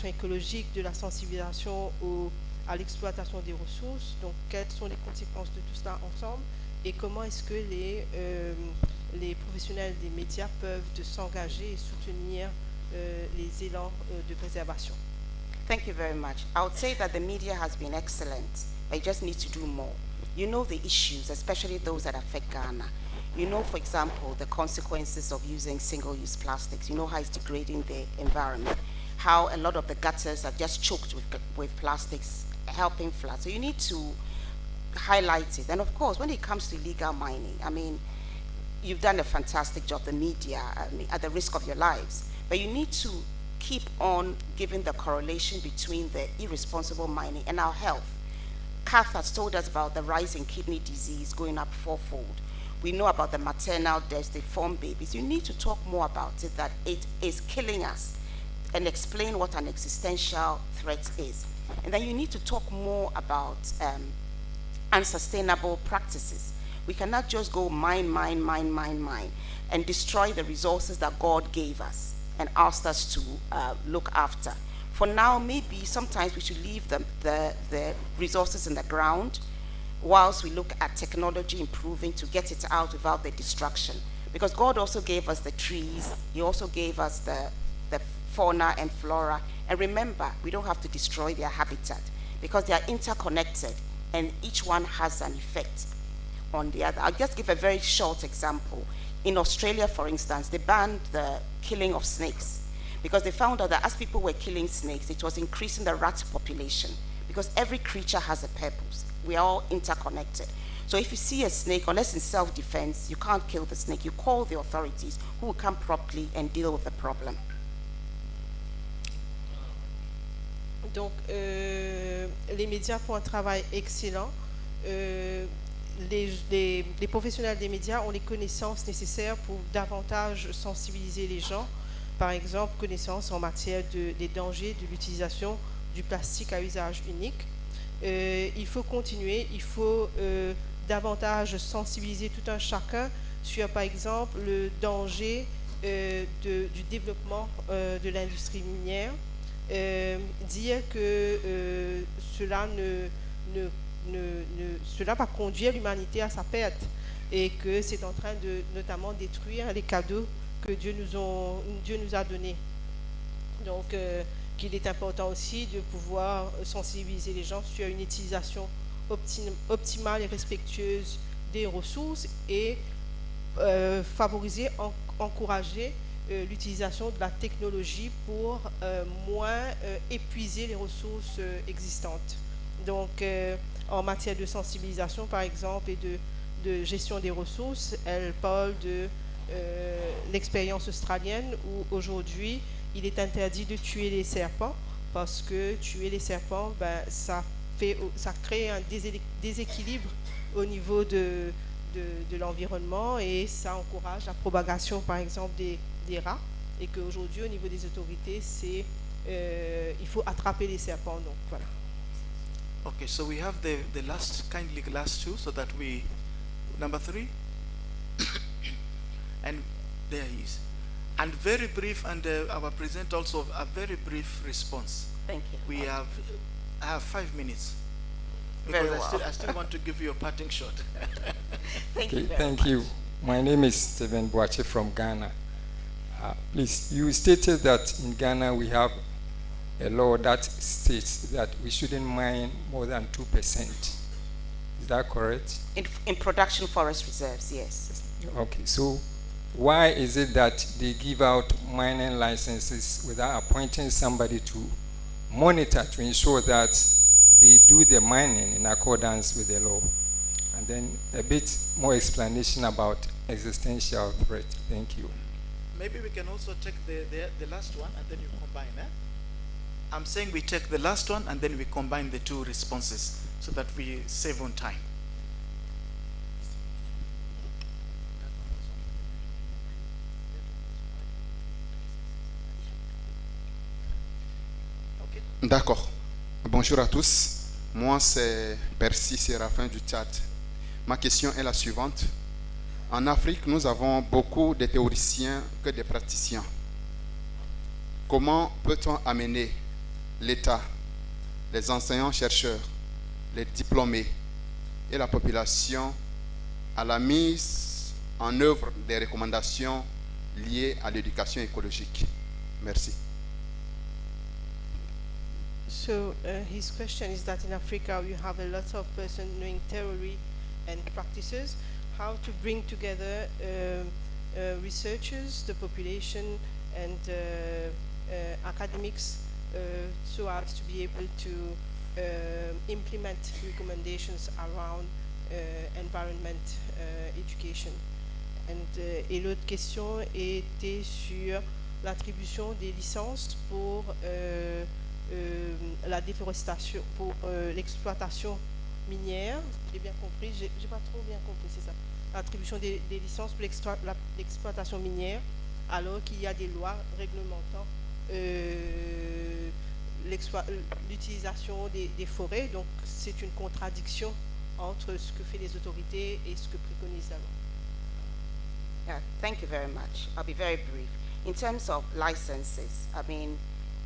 S2: écologique, de la sensibilisation à l'exploitation des ressources. Donc, quelles sont les conséquences de tout cela ensemble, et comment est-ce que les professionnels des médias peuvent s'engager et soutenir les élans de préservation?
S3: Thank you very much. I would say that the media has been excellent, but it just needs to do more. You know the issues, especially those that affect Ghana. You know, for example, the consequences of using single-use plastics. You know how it's degrading the environment, how a lot of the gutters are just choked with plastics, helping floods. So you need to highlight it. And of course, when it comes to illegal mining, I mean, you've done a fantastic job, the media, I mean, at the risk of your lives. But you need to keep on giving the correlation between the irresponsible mining and our health. Kath has told us about the rise in kidney disease going up 4-fold. We know about the maternal deaths, they form babies. You need to talk more about it, that it is killing us, and explain what an existential threat is. And then you need to talk more about unsustainable practices. We cannot just go mine, and destroy the resources that God gave us and asked us to look after. For now, maybe sometimes we should leave the resources in the ground whilst we look at technology improving to get it out without the destruction. Because God also gave us the trees, He also gave us the fauna and flora. And remember, we don't have to destroy their habitat because they are interconnected and each one has an effect on the other. I'll just give a very short example. In Australia, for instance, they banned the killing of snakes. because they found out that as people were killing snakes, it was increasing the rat population, because every creature has a purpose. We are all interconnected. So if you see a snake, unless in self-defense, you can't kill the snake. You call the authorities who will come properly and deal with the problem.
S2: Donc, les médias font un travail excellent. Les professionnels des médias ont les connaissances nécessaires pour davantage sensibiliser les gens. Par exemple, connaissances en matière des dangers de l'utilisation du plastique à usage unique. Il faut continuer, il faut davantage sensibiliser tout un chacun sur, par exemple, le danger du développement de l'industrie minière. Dire que cela cela va conduire l'humanité à sa perte et que c'est en train de notamment détruire les cadeaux que Dieu nous a donnés. Donc, qu'il est important aussi de pouvoir sensibiliser les gens sur une utilisation optimale et respectueuse des ressources et favoriser, encourager l'utilisation de la technologie pour moins épuiser les ressources existantes. Donc, en matière de sensibilisation, par exemple, et de gestion des ressources, elle parle de l'expérience australienne où aujourd'hui, il est interdit de tuer les serpents parce que tuer les serpents, ben, ça crée un déséquilibre au niveau de l'environnement et ça encourage la propagation, par exemple, des rats, et qu'aujourd'hui, au niveau des autorités, il faut attraper les serpents. Donc, voilà.
S1: Okay, so we have the last two, so that we, number 3, and there he is. And very brief, and our presenter also a very brief response.
S3: Thank you.
S1: I have 5 minutes.
S3: Very
S1: Because
S3: well.
S1: I still want to give you a parting shot.
S3: Thank you. Very
S6: Thank
S3: much.
S6: you. My name is Stephen Boache from Ghana. Please, you stated that in Ghana we have a law that states that we shouldn't mine more than 2%. Is that correct?
S3: In production forest reserves, yes.
S6: Okay, so why is it that they give out mining licenses without appointing somebody to monitor to ensure that they do the mining in accordance with the law? And then a bit more explanation about existential threat. Thank you.
S1: Maybe we can also take the last one and then you combine, eh? I'm saying we take the last one and then we combine the two responses so that we save on time. Okay.
S7: D'accord. Bonjour à tous. Moi, c'est Percy Séraphin du Tchad. Ma question est la suivante. En Afrique, nous avons beaucoup de théoriciens que des praticiens. Comment peut-on amener l'État, les enseignants-chercheurs, les diplômés et la population à la mise en œuvre des recommandations liées à l'éducation écologique? Merci.
S2: So his question is that in Africa you have a lot of persons knowing theory and practices, how to bring together researchers, the population, and academics so as to be able to implement recommendations around environment education. Et l'autre question était sur l'attribution des licences pour la déforestation, pour l'exploitation minière. J'ai bien compris, j'ai pas trop bien compris, c'est ça. L'attribution des licences pour l'exploitation minière, alors qu'il y a des lois réglementant l'utilisation des forêts. Donc c'est une contradiction entre ce que fait les autorités et ce que préconise la loi.
S3: Yeah, thank you very much. I'll be very brief. In terms of licenses, I mean,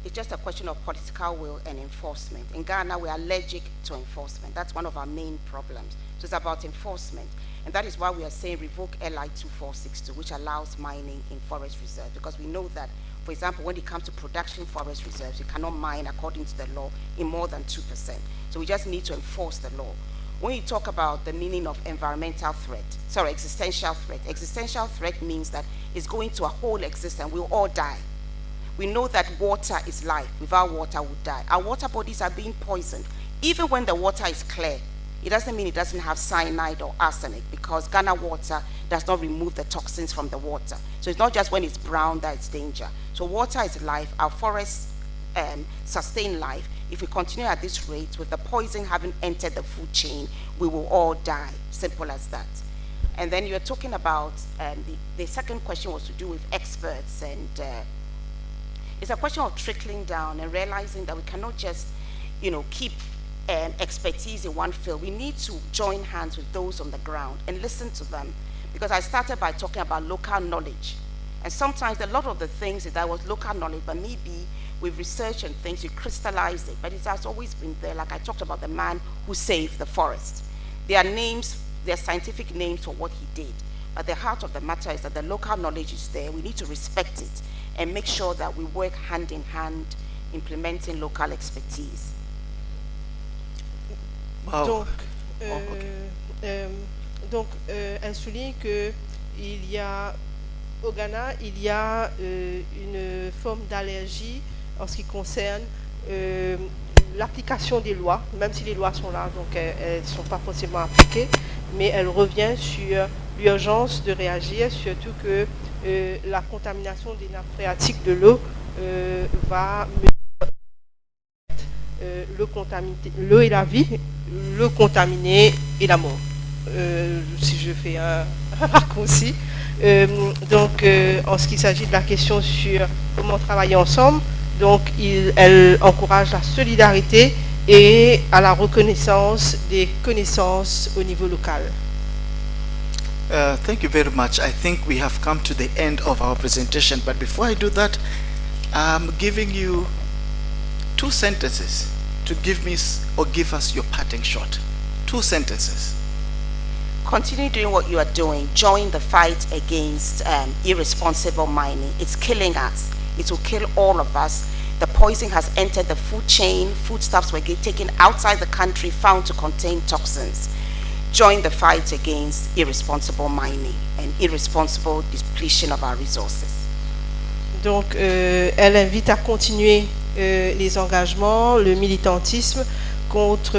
S3: it's just a question of political will and enforcement. In Ghana, we are allergic to enforcement. That's one of our main problems. So it's about enforcement. And that is why we are saying revoke LI 2462, which allows mining in forest reserve, because we know that, for example, when it comes to production forest reserves, you cannot mine according to the law in more than 2%. So we just need to enforce the law. When you talk about the meaning of existential threat means that it's going to a whole existence. We'll all die. We know that water is life. Without water, we die. Our water bodies are being poisoned. Even when the water is clear, it doesn't mean it doesn't have cyanide or arsenic, because Ghana water does not remove the toxins from the water. So it's not just when it's brown that it's danger. So water is life. Our forests sustain life. If we continue at this rate, with the poison having entered the food chain, we will all die. Simple as that. And then you're talking about, the second question was to do with experts, and it's a question of trickling down and realizing that we cannot just, keep expertise in one field. We need to join hands with those on the ground and listen to them, because I started by talking about local knowledge. And sometimes a lot of the things that was local knowledge, but maybe with research and things, you crystallize it, but it has always been there. Like I talked about the man who saved the forest. There are names, there are scientific names for what he did, but the heart of the matter is that the local knowledge is there. We need to respect it and make sure that we work hand in hand implementing local expertise.
S1: Wow.
S2: Donc, elle souligne que au Ghana, il y a une forme d'allergie en ce qui concerne l'application des lois, même si les lois sont là, donc elles ne sont pas forcément appliquées, mais elle revient sur l'urgence de réagir, surtout que la contamination des nappes phréatiques de l'eau va l'eau et la vie, le contaminer et la mort. Si je fais un raccourci. Donc, en ce qui s'agit de la question sur comment travailler ensemble, donc elle encourage la solidarité et à la reconnaissance des connaissances au niveau local.
S1: Thank you very much. I think we have come to the end of our presentation, but before I do that, I'm giving you 2 sentences to give me or give us your parting shot. 2 sentences.
S3: Continue doing what you are doing. Join the fight against irresponsible mining. It's killing us. It will kill all of us. The poison has entered the food chain. Foodstuffs were taken outside the country, found to contain toxins. Join the fight against irresponsible mining and irresponsible depletion of our resources.
S2: Donc, elle invite à continuer les engagements, le militantisme contre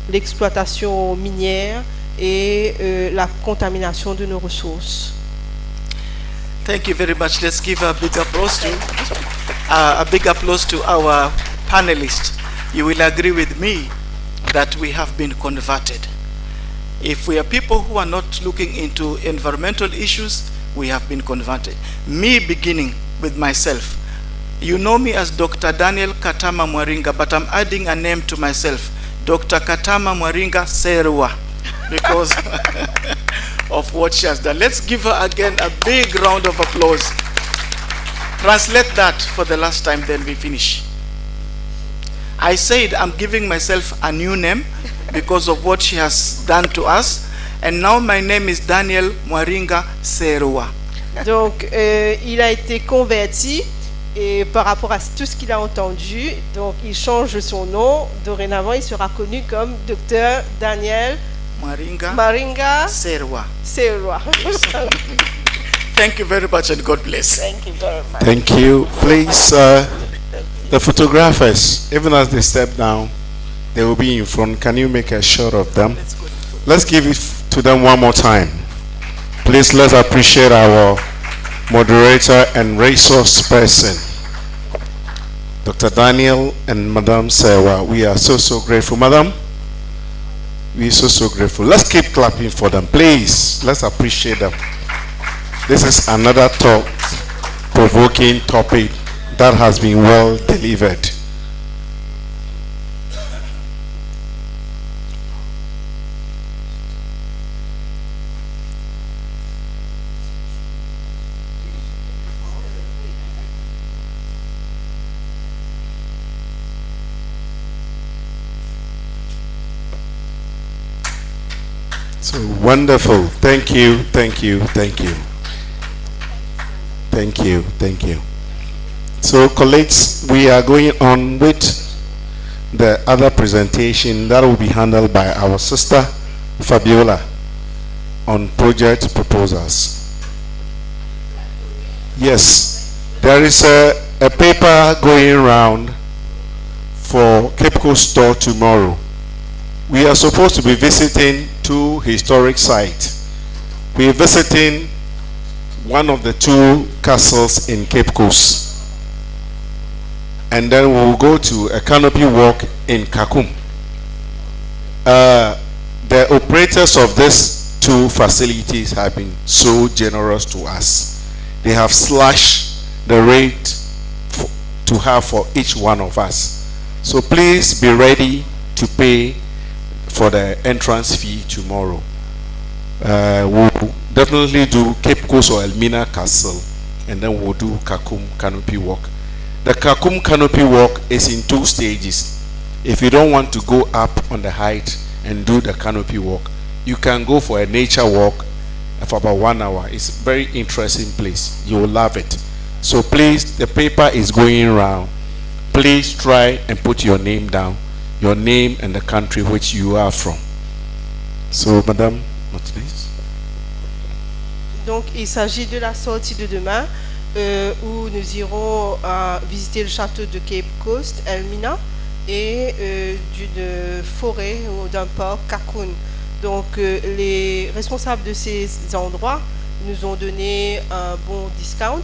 S2: l'exploitation minière et la contamination de nos ressources.
S1: Thank you very much. Let's give a big applause to our panelists. You will agree with me that we have been converted. If we are people who are not looking into environmental issues, we have been converted. Me beginning with myself. You know me as Dr. Daniel Katama Mwaringa, but I'm adding a name to myself, Dr. Katama Mwaringa Serwa, because of what she has done. Let's give her again a big round of applause. Translate that for the last time, then we finish. I said I'm giving myself a new name because of what she has done to us, and now my name is Daniel Mwaringa Serwa.
S2: Donc, il a été converti. Et par rapport à tout ce qu'il a entendu, donc il change son nom. Dorénavant, il sera connu comme Dr. Daniel Mwaringa
S1: Serwa.
S2: Thank
S1: you very much and God bless.
S3: Thank you very much.
S8: Thank you. Please, the photographers, even as they step down, they will be in front. Can you make a shot of them? Let's give it to them one more time. Please, let's appreciate our moderator and resource person, Dr. Daniel and Madam Sewa. We are so grateful. Madam, we are so grateful. Let's keep clapping for them, please. Let's appreciate them. This is another thought-provoking topic that has been well delivered. So wonderful. Thank you. So colleagues, we are going on with the other presentation that will be handled by our sister Fabiola on project proposals. Yes, there is a paper going around for Cape Coast store tomorrow. We are supposed to be visiting two historic sites. We are visiting one of the two castles in Cape Coast. And then we'll go to a canopy walk in Kakum. The operators of these two facilities have been so generous to us. They have slashed the rate to have for each one of us. So please be ready to pay for the entrance fee tomorrow. We'll definitely do Cape Coast or Elmina Castle, and then we'll do Kakum Canopy Walk. The Kakum Canopy Walk is in 2 stages. If you don't want to go up on the height and do the canopy walk, you can go for a nature walk for about 1 hour. It's a very interesting place. You will love it. So please, the paper is going around. Please try and put your name down, your name and the country which you are from. So, Madame Martinez.
S2: Donc, il s'agit de la sortie de demain où nous irons visiter le château de Cape Coast, Elmina, et d'une forêt ou d'un parc, Kakun. Donc, les responsables de ces endroits nous ont donné un bon discount.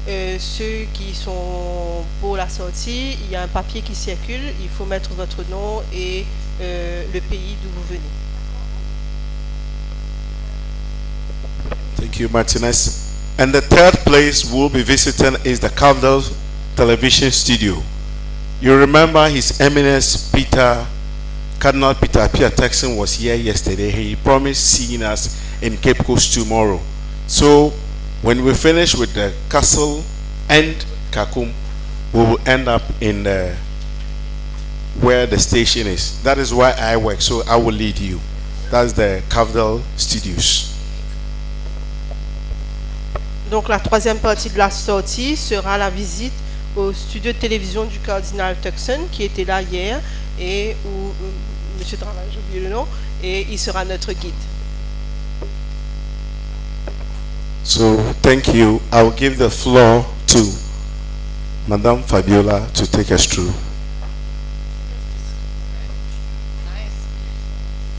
S2: Ceux qui sont pour la sortie, il y a un papier qui circule, il faut mettre votre nom et le pays d'où vous venez.
S8: Thank you, Martinez. And the third place we'll be visiting is the Cardinal Television Studio. You remember His Eminence Cardinal Peter Texan was here yesterday. He promised seeing us in Cape Coast tomorrow. So when we finish with the castle and Kakum, we will end up in where the station is. That is why I work, so I will lead you. That's the Cardinal Studios.
S2: Donc la troisième partie de la sortie sera la visite au studio de télévision du cardinal Tuxon qui était là hier et où Monsieur Travail, j'ai oublié le nom, et il sera notre guide.
S8: So thank you. I will give the floor to Madame Fabiola to take us through.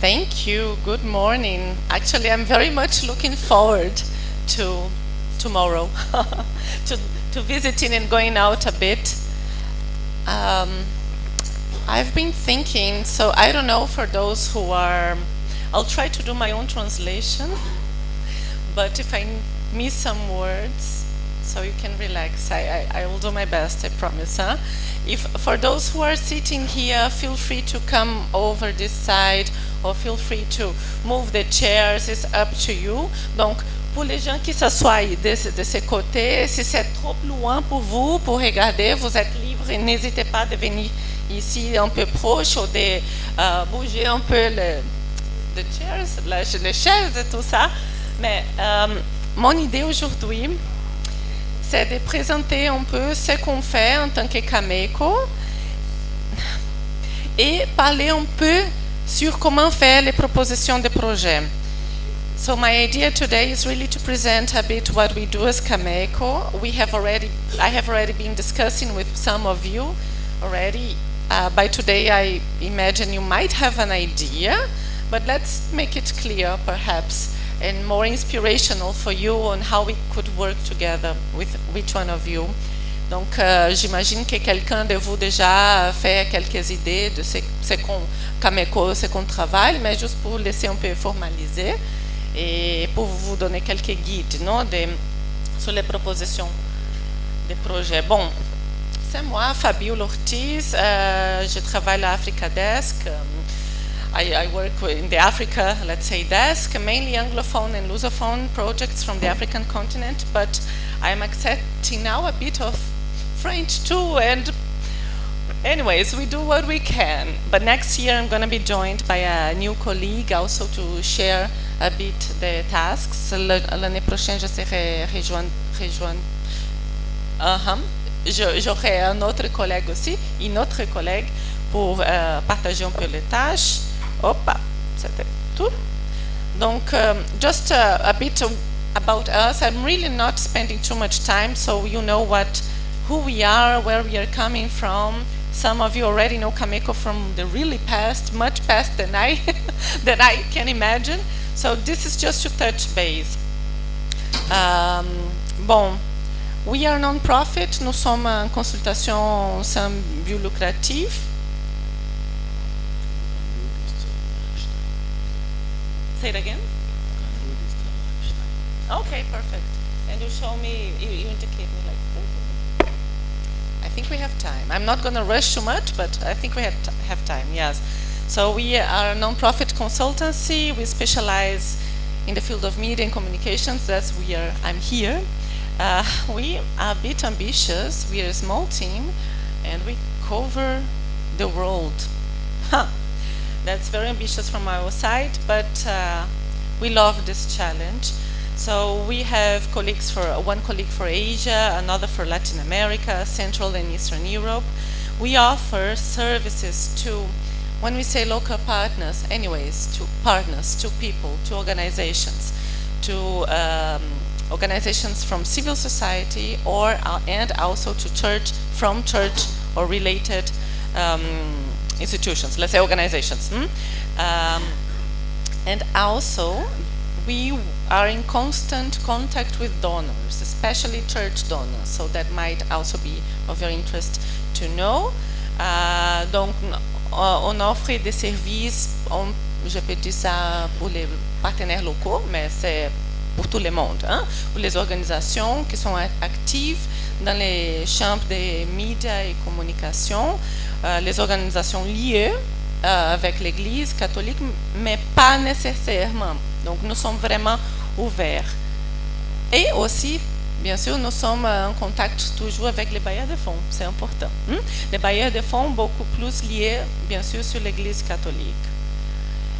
S9: Thank you. Good morning. Actually, I'm very much looking forward to tomorrow, to visiting and going out a bit. I've been thinking, so I don't know for those who are, I'll try to do my own translation, but if I miss some words, so you can relax, I will do my best, I promise. Huh? If for those who are sitting here, feel free to come over this side, or feel free to move the chairs, it's up to you. Donc, pour les gens qui s'assoient de ce côté, si c'est trop loin pour vous, pour regarder, vous êtes libre, n'hésitez pas de venir ici un peu proche ou de bouger un peu les chaises et tout ça. Mais mon idée aujourd'hui, c'est de présenter un peu ce qu'on fait en tant que Cameco et parler un peu sur comment faire les propositions de projets. So my idea today is really to present a bit what we do as Cameco. I have already been discussing with some of you already. By today, I imagine you might have an idea, but let's make it clear, perhaps, and more inspirational for you on how we could work together with each one of you. Donc, j'imagine que quelqu'un de vous déjà fait quelques idées de ce qu'on Cameco, ce qu'on travaille, mais juste pour laisser un peu formaliser. Et pour vous donner quelques guides, non, sur les propositions des projets. Bon, c'est moi, Fabiola Ortiz, je travaille à Africa Desk. I work in the Africa, let's say, desk, mainly Anglophone and Lusophone projects from the African continent, but I'm accepting now a bit of French too, and anyways, we do what we can. But next year I'm going to be joined by a new colleague also to share a bit the tasks. L'année prochaine, je serai j'aurai un autre collègue aussi, une autre collègue pour partager un peu les tâches. Hop, c'était tout. Donc, just a bit about us. I'm really not spending too much time, so you know who we are, where we are coming from. Some of you already know Cameco from the really past, much past than I than I can imagine. So this is just to touch base. Bon, we are non-profit. Nous sommes une consultation sans but lucratif. Say it again. Okay, perfect. And you show me, you indicate me like this. I think we have time. I'm not going to rush too much, but I think we have time, yes. So we are a non-profit consultancy. We specialize in the field of media and communications. I'm here. We are a bit ambitious. We are a small team, and we cover the world. That's very ambitious from our side, but we love this challenge. So we have one colleague for Asia, another for Latin America, Central and Eastern Europe. We offer services to, when we say local partners, anyways, to partners, to people, to organizations, organizations from civil society and also to church or related institutions, let's say organizations. And also, we are in constant contact with donors, especially church donors, so that might also be of your interest to know. Donc, on offre des services, je peux dire ça pour les partenaires locaux, mais c'est pour tout le monde, hein, pour les organisations qui sont actives dans les champs des médias et communications, les organisations liées avec l'Église catholique, mais pas nécessairement. Donc, nous sommes vraiment ouverts. Et aussi, bien sûr, nous sommes en contact toujours avec les bailleurs de fonds, c'est important. Les bailleurs de fonds beaucoup plus liés, bien sûr, sur l'Église catholique.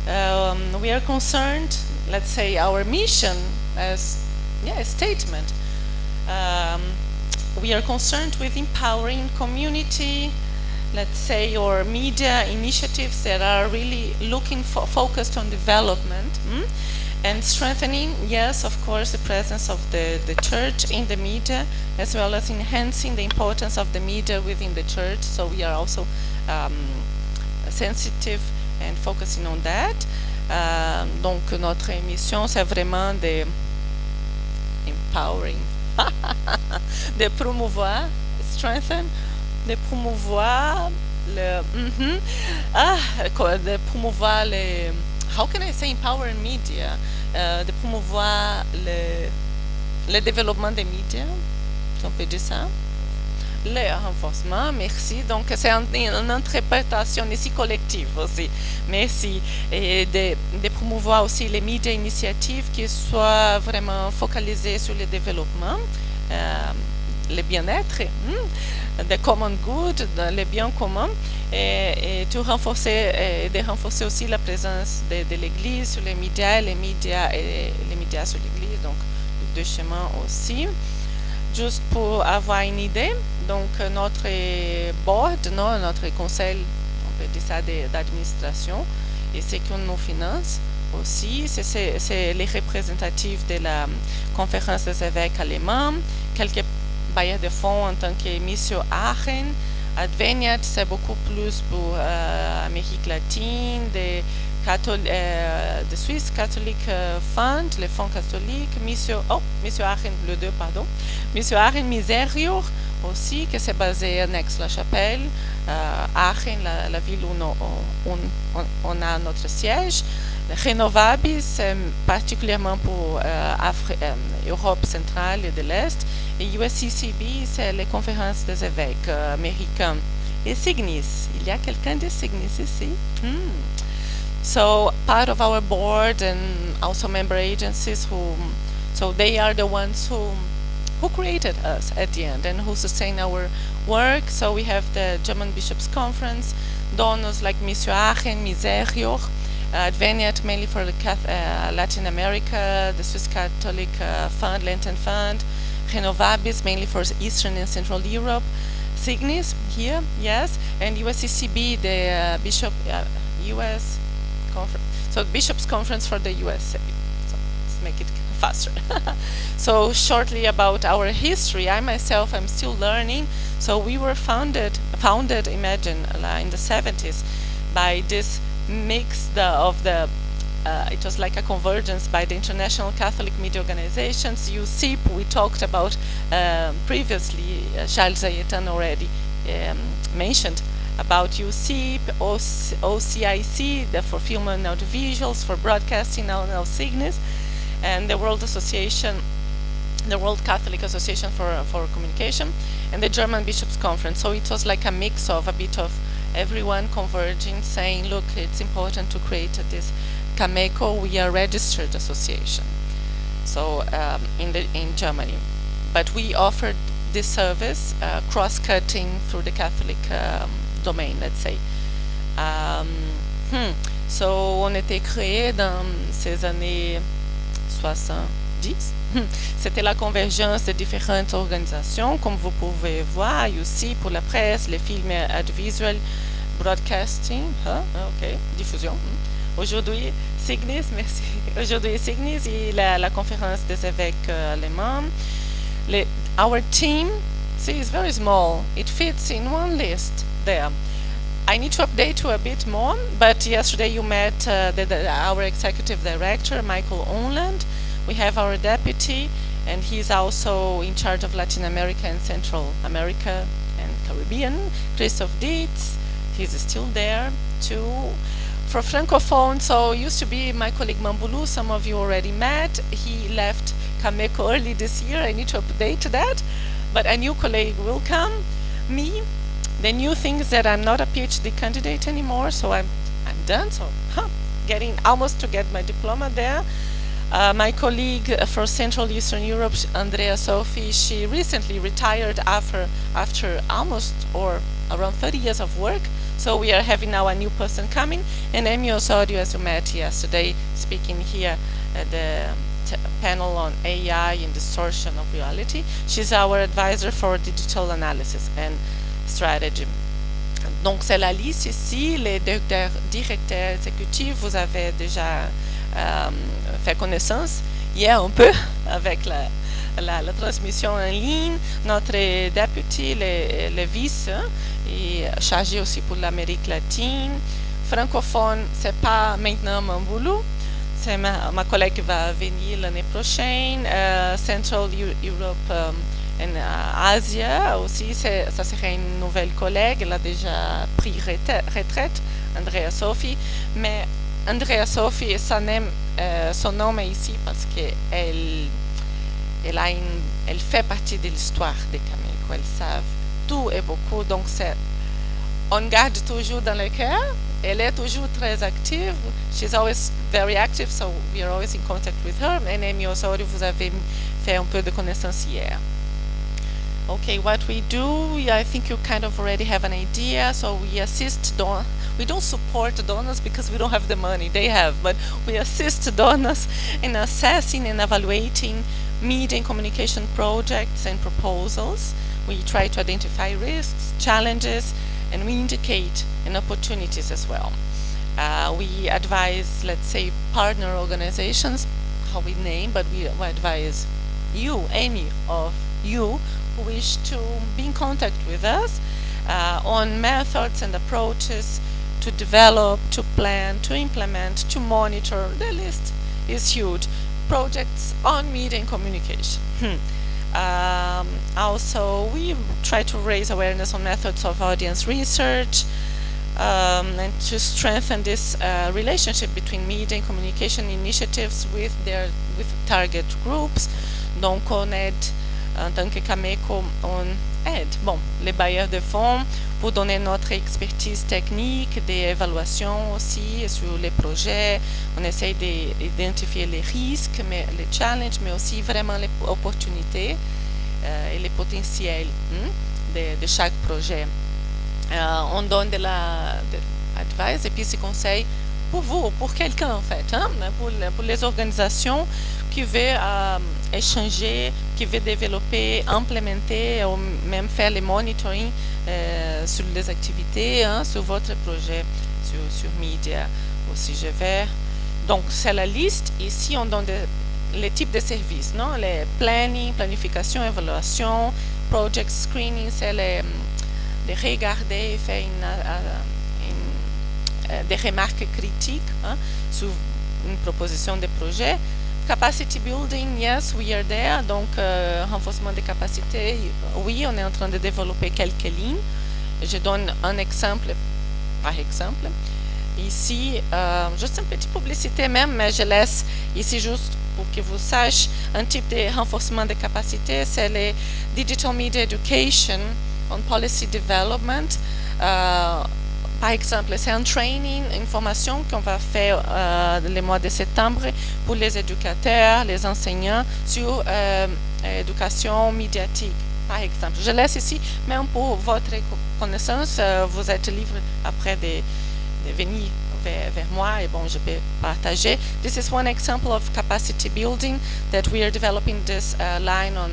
S9: We are concerned, let's say, our mission as a statement. We are concerned with empowering community, let's say, or media initiatives that are really focused on development and strengthening, yes, of course, the presence of the church in the media, as well as enhancing the importance of the media within the church. So we are also sensitive and focusing on that. Donc notre mission, c'est vraiment de empowering, de promouvoir, strengthen, de promouvoir de promouvoir les, how can I say empower media, de promouvoir le développement des médias, si on peut dire ça, le renforcement, merci. Donc c'est une interprétation ici collective aussi, merci. Et de promouvoir aussi les médias initiatives qui soient vraiment focalisées sur le développement, le bien-être, the common good, le bien commun, et de renforcer aussi la présence de l'Église sur les médias et les médias sur l'Église, donc les deux chemins aussi. Juste pour avoir une idée, donc notre board, notre conseil, on peut dire ça, d'administration, et ce qui nous finance aussi, c'est les représentatifs de la conférence des évêques allemands, quelques bailleurs de fonds en tant que Mission Aachen, Adveniat, c'est beaucoup plus pour Amérique latine, de Swiss Catholic Fund, les fonds catholiques, Mission Aachen, le 2, pardon, Mission Aachen Miserior aussi, qui s'est basé à Aix-la-Chapelle, Aachen, la ville où on a notre siège. Renovabis, particulièrement pour Europe centrale et de l'Est, et USCCB, c'est les conférences des évêques américains. Et Signis, il y a quelqu'un de Signis ici. So part of our board and also member agencies so they are the ones who created us at the end and who sustain our work. So we have the German Bishops' Conference, donors like Mission Aachen, Miserior, Adveniat mainly for the Latin America, the Swiss Catholic Fund, Lenten Fund, Renovabis mainly for Eastern and Central Europe, Signis here, yes, and USCCB, the Bishop US Conference. So Bishops' Conference for the USA. So let's make it faster. So shortly about our history, I myself am still learning. So we were founded, imagine, in the 70s by this mix it was like a convergence by the International Catholic Media Organizations, UCIP, we talked about previously, Charles Ayetan already mentioned about UCIP, OCIC, for film and audiovisuals, for broadcasting, now Cygnus, and the World Catholic Association for Communication, and the German Bishops' Conference. So it was like a mix of a bit of everyone converging, saying, look, it's important to create this Cameco. We are a registered association, so in Germany. But we offered this service cross-cutting through the Catholic domain, let's say. So on était créé dans ces années 70. C'était la convergence de différentes organisations, comme vous pouvez voir ici, pour la presse, les films audiovisuels, broadcasting, diffusion. Aujourd'hui, Cygnus, merci. Aujourd'hui, Cygnus et la conférence des évêques allemands. Our team, see, is very small. It fits in one list there. I need to update you a bit more, but yesterday you met our executive director, Michael Onland. We have our deputy, and he's also in charge of Latin America and Central America and Caribbean, Christoph Dietz. He's still there too. For Francophone, so used to be my colleague Mambulu, some of you already met. He left Cameco early this year. I need to update that, but a new colleague will come. Me, the new thing is that I'm not a PhD candidate anymore, so I'm done. So getting almost to get my diploma there. My colleague for Central Eastern Europe, Andrea Sophie, she recently retired after almost or around 30 years of work. So we are having now a new person coming, and Amy Osorio, as you met yesterday, speaking here at the panel on AI and distortion of reality. She's our advisor for digital analysis and strategy. Donc c'est la liste ici, les directeurs exécutifs, vous avez déjà fait connaissance hier un peu avec la transmission en ligne. Notre député, le vice, est chargé aussi pour l'Amérique latine. Francophone, c'est pas maintenant mon boulot, c'est ma collègue qui va venir l'année prochaine. Central Europe et Asia aussi, ça serait une nouvelle collègue, elle a déjà pris retraite, Andrea Sophie, mais Andrea Sophie, son nom est ici parce qu'elle fait partie de l'histoire de Cameco, elle savent tout et beaucoup, donc on garde toujours dans le cœur, elle est toujours très active, she's always very active, so we are always in contact with her, and Amy Osorio, vous avez fait un peu de connaissance hier. Okay, what we do, I think you kind of already have an idea. So we assist we don't support donors because we don't have the money, they have, but we assist donors in assessing and evaluating media and communication projects and proposals. We try to identify risks, challenges, and we indicate opportunities as well. We advise, let's say, partner organizations, how we name, but we advise you, any of you, who wish to be in contact with us on methods and approaches to develop, to plan, to implement, to monitor. The list is huge. Projects on media and communication. Also, we try to raise awareness on methods of audience research and to strengthen this relationship between media and communication initiatives with target groups. Donc, on aide en tant que Cameco, on aide les bailleurs de fonds pour donner notre expertise technique, des évaluations aussi sur les projets. On essaye d'identifier les risques, les challenges, mais aussi vraiment les opportunités et les potentiels de chaque projet. On donne de l'advice et puis ce conseil pour vous, pour quelqu'un en fait, pour les organisations qui veulent échanger, qui veulent développer, implémenter ou même faire le monitoring sur les activités, sur votre projet, sur média aussi. Donc c'est la liste. Ici on donne les types de services, non? Les planning, planification, évaluation, project screening, c'est de regarder, faire des remarques critiques, hein, sur une proposition de projet. Capacity building, yes, we are there. Donc, renforcement des capacités, oui, on est en train de développer quelques lignes. Je donne un exemple, par exemple. Ici, juste une petite publicité même, mais je laisse ici juste pour que vous sachiez un type de renforcement des capacités, c'est le Digital Media Education on Policy Development. Par exemple, c'est un training, une formation qu'on va faire le mois de septembre pour les éducateurs, les enseignants sur éducation médiatique, par exemple. Je laisse ici, même pour votre connaissance, vous êtes libre après de venir vers moi et bon, je peux partager. This is one example of capacity building that we are developing this line on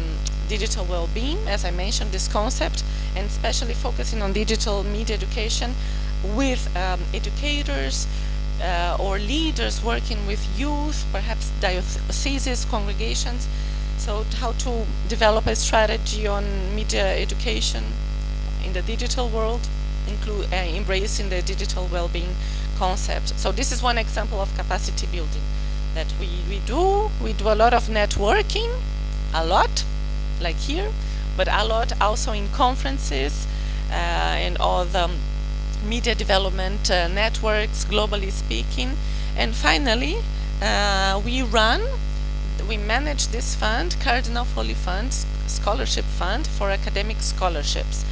S9: digital well-being, as I mentioned, this concept, and especially focusing on digital media education with educators or leaders working with youth, perhaps dioceses, congregations. So how to develop a strategy on media education in the digital world, embracing the digital well-being concept. So this is one example of capacity building that we do. We do a lot of networking, a lot, like here, but a lot also in conferences and all the media development networks, globally speaking. And finally, we manage this fund, Cardinal Foley Fund, scholarship fund for academic scholarships.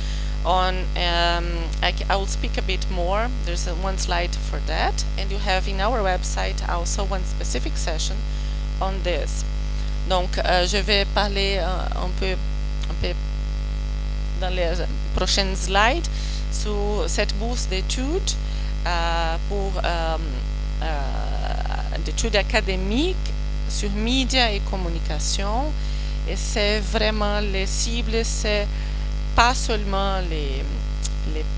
S9: I will speak a bit more. There's one slide for that, and you have in our website also one specific session on this. Donc, je vais parler un peu dans les prochaines slides sur cette bourse d'études pour d'études académiques sur médias et communication. Et c'est vraiment les cibles, c'est pas seulement les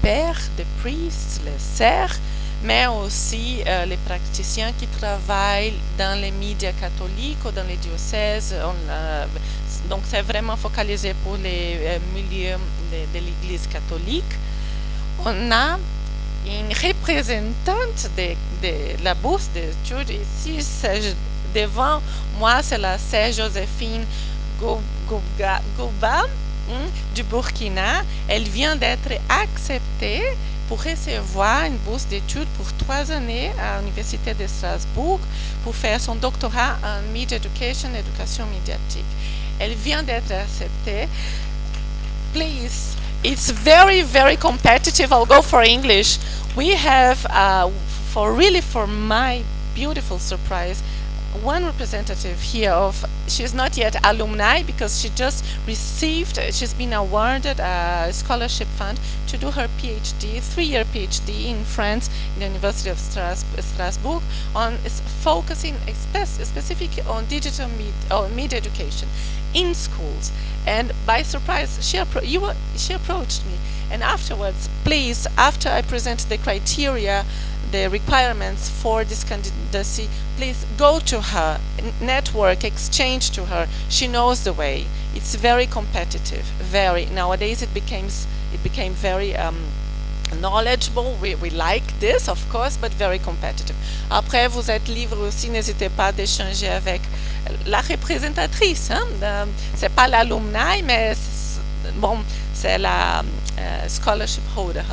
S9: pères, les priests, les sœurs, mais aussi les praticiens qui travaillent dans les médias catholiques ou dans les diocèses. Donc c'est vraiment focalisé pour les milieux de l'Église catholique. On a une représentante de la bourse d'études ici, devant moi, c'est la sœur Joséphine Gouba du Burkina. Elle vient d'être acceptée pour recevoir une bourse d'études pour 3 années à l'Université de Strasbourg pour faire son doctorat en Media Education, éducation médiatique. Elle vient d'être acceptée. Please, it's very, very competitive. I'll go for English. We have, for my beautiful surprise, one representative here she's not yet alumni because she just received, she's been awarded a scholarship fund to do her PhD, 3-year PhD in France, in the University of Strasbourg, on focusing specifically on digital media education in schools. And by surprise, she approached me, and afterwards, please, after I present the criteria, the requirements for this candidacy, please go to her, network, exchange to her. She knows the way. It's very competitive, very. Nowadays it became very knowledgeable. We like this, of course, but very competitive. Après, vous êtes libre aussi, n'hésitez pas d'échanger avec la représentatrice. Hein? C'est pas l'alumni, mais bon, c'est la scholarship holder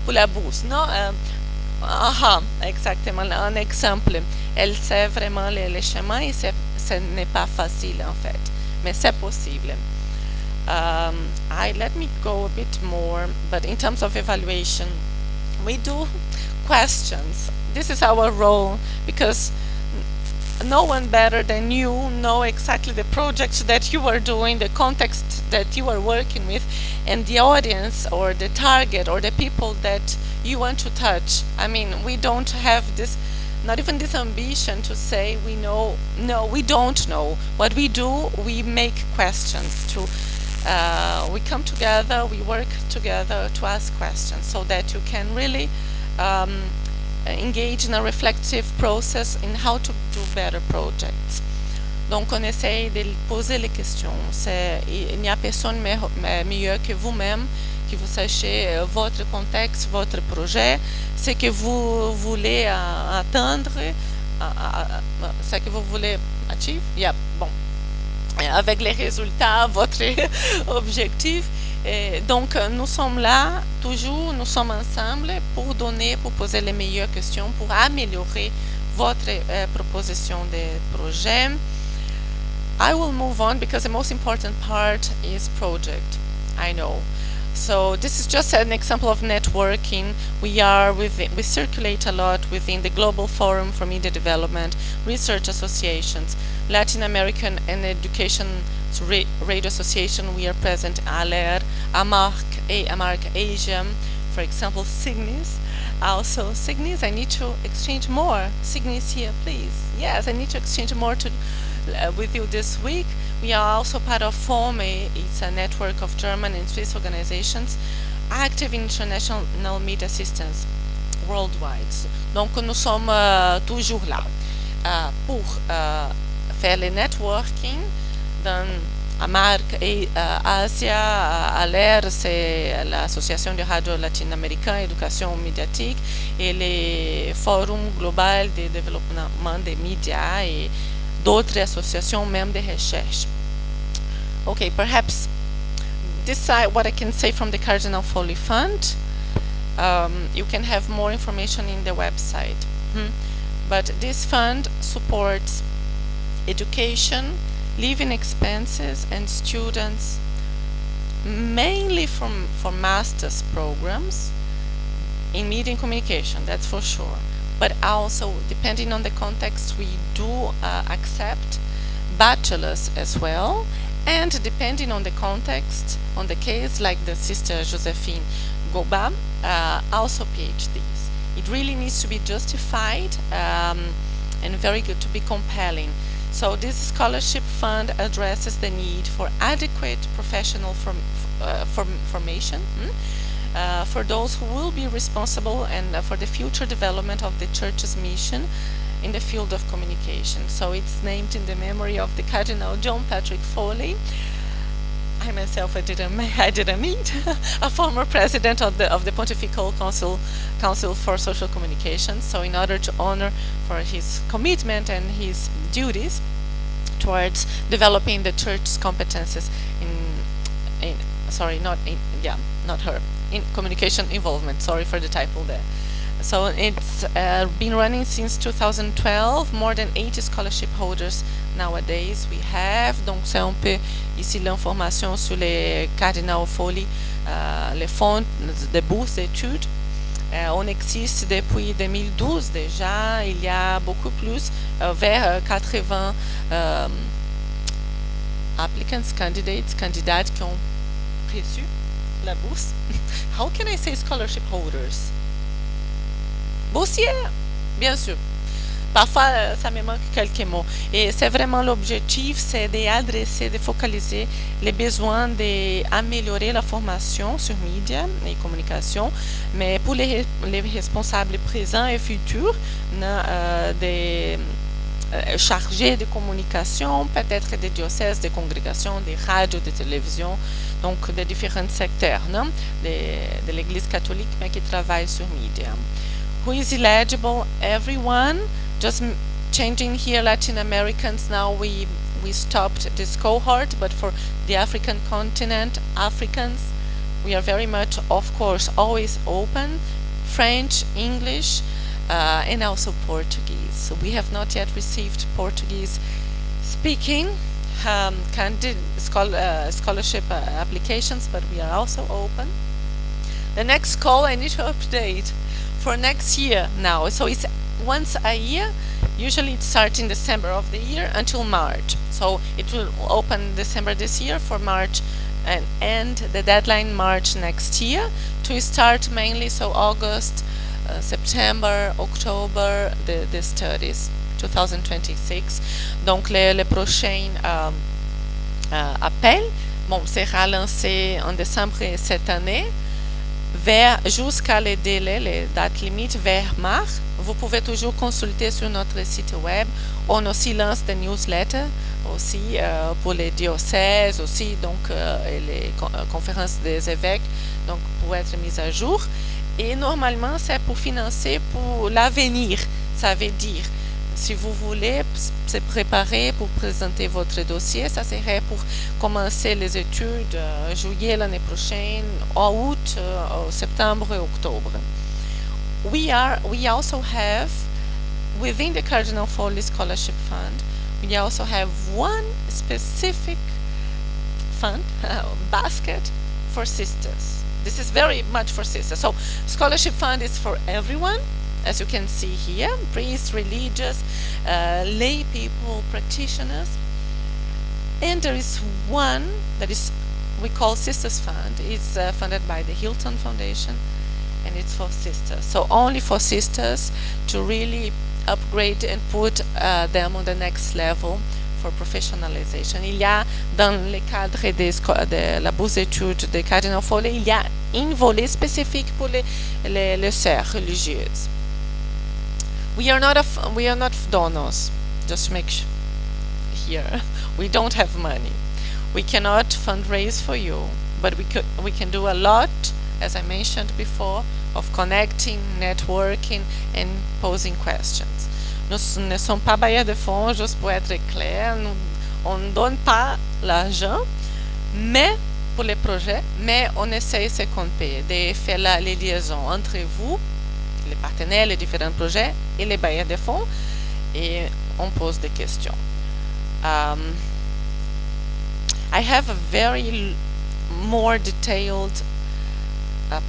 S9: pour la bourse, non? Exactement, un exemple. Elle sait vraiment les chemins et ce n'est pas facile en fait, mais c'est possible. Let me go a bit more, but in terms of evaluation, we do questions. This is our role because no one better than you know exactly the projects that you are doing, the context that you are working with, and the audience or the target or the people that you want to touch. I mean, we don't have this, not even this ambition to say we know. No, we don't know. What we do, we make questions to, we come together, we work together to ask questions so that you can really engage in a reflective process in how to do better projects. Donc, on essaye de poser les questions. Il n'y a personne mieux que vous-même qui vous sachez votre contexte, votre projet, ce que vous voulez atteindre, ce que vous voulez achieve. Yeah, bon. Avec les résultats, votre objectif. Et donc, nous sommes là, toujours, nous sommes ensemble pour poser les meilleures questions, pour améliorer votre proposition de projet. I will move on because the most important part is project, I know. So this is just an example of networking. We circulate a lot within the Global Forum for Media Development, research associations, Latin American and Education Radio Association. We are present in ALER, AMARC Asia, for example, Signis. Also, Signis, I need to exchange more. Signis here, please. Yes, I need to exchange more with you this week. We are also part of FOME. It's a network of German and Swiss organizations active in international media assistance worldwide. Donc, nous sommes toujours là pour faire le networking dans AMARC et Asia. ALER, c'est l'association de radio latino-américain, éducation médiatique, et les forums global de développement des médias et d'autres associations même de recherche. Okay, perhaps this is what I can say from the Cardinal Foley Fund. You can have more information in the website. But this fund supports education, living expenses, and students, mainly for master's programs in media and communication, that's for sure. But also, depending on the context, we do accept bachelors as well, and depending on the context, on the case, like the sister Josephine Goba, also PhDs. It really needs to be justified and very good to be compelling. So this scholarship fund addresses the need for adequate professional formation for those who will be responsible and for the future development of the church's mission in the field of communication. So it's named in the memory of the Cardinal John Patrick Foley. I myself, I didn't meet a former president of the Pontifical Council for Social Communication. So in order to honor for his commitment and his duties towards developing the church's competences in communication involvement. Sorry for the typo there. So it's been running since 2012, more than 80 scholarship holders nowadays we have. Donc c'est un peu ici l'information sur les Cardinal Foley, les fonds de bourses d'études. On existe depuis 2012 déjà, il y a beaucoup plus, vers 80 candidats qui ont reçu la bourse. How can I say scholarship holders? Boursière, bien sûr. Parfois, ça me manque quelques mots. Et c'est vraiment l'objectif, c'est d'adresser, de focaliser les besoins d'améliorer la formation sur médias et communication, mais pour les responsables présents et futurs, des chargés de communication, peut-être des diocèses, des congrégations, des radios, des télévisions, donc de différents secteurs de l'Église catholique, mais qui travaillent sur médias. Who is eligible? Everyone. Just changing here, Latin Americans, now we stopped this cohort, but for the African continent, Africans, we are very much, of course, always open. French, English, and also Portuguese. So we have not yet received Portuguese speaking scholarship applications, but we are also open. The next call I need to update for next year now. So it's once a year. Usually it starts in December of the year until March. So it will open December this year for March and end the deadline March next year to start mainly so August, September, October, the studies 2026. Donc le prochain appel sera lancé en décembre cette année jusqu'à les délais, les dates limites vers vous pouvez toujours consulter sur notre site web. On aussi lance des newsletters aussi pour les diocèses aussi, donc et les conférences des évêques, donc pour être mis à jour. Et normalement, c'est pour financer pour l'avenir. Ça veut dire, si vous voulez se préparer pour présenter votre dossier, ça serait pour commencer les études juillet l'année prochaine, en août, septembre et octobre. We also have, within the Cardinal Foley Scholarship Fund, we also have one specific fund, basket for sisters. This is very much for sisters. So scholarship fund is for everyone, as you can see here, priests, religious, lay people, practitioners. And there is one that is, we call Sisters Fund. It's funded by the Hilton Foundation, and it's for sisters. So only for sisters to really upgrade and put them on the next level for professionalization. Il y a, dans le cadre de la bourse d'études de Cardinal Foley, il y a un volet spécifique pour les sœurs religieuses. We are not donors, just to make here. We don't have money. We cannot fundraise for you, but we can do a lot, as I mentioned before, of connecting, networking, and posing questions. Nous ne sommes pas bailleurs de fonds, juste pour être clair. On ne donne pas l'argent, mais pour les projets, mais on essaie ce qu'on peut, de faire les liaisons entre vous, les partenaires, les différents projets, et les bailleurs de fonds, et on pose des questions. I have a very more detailed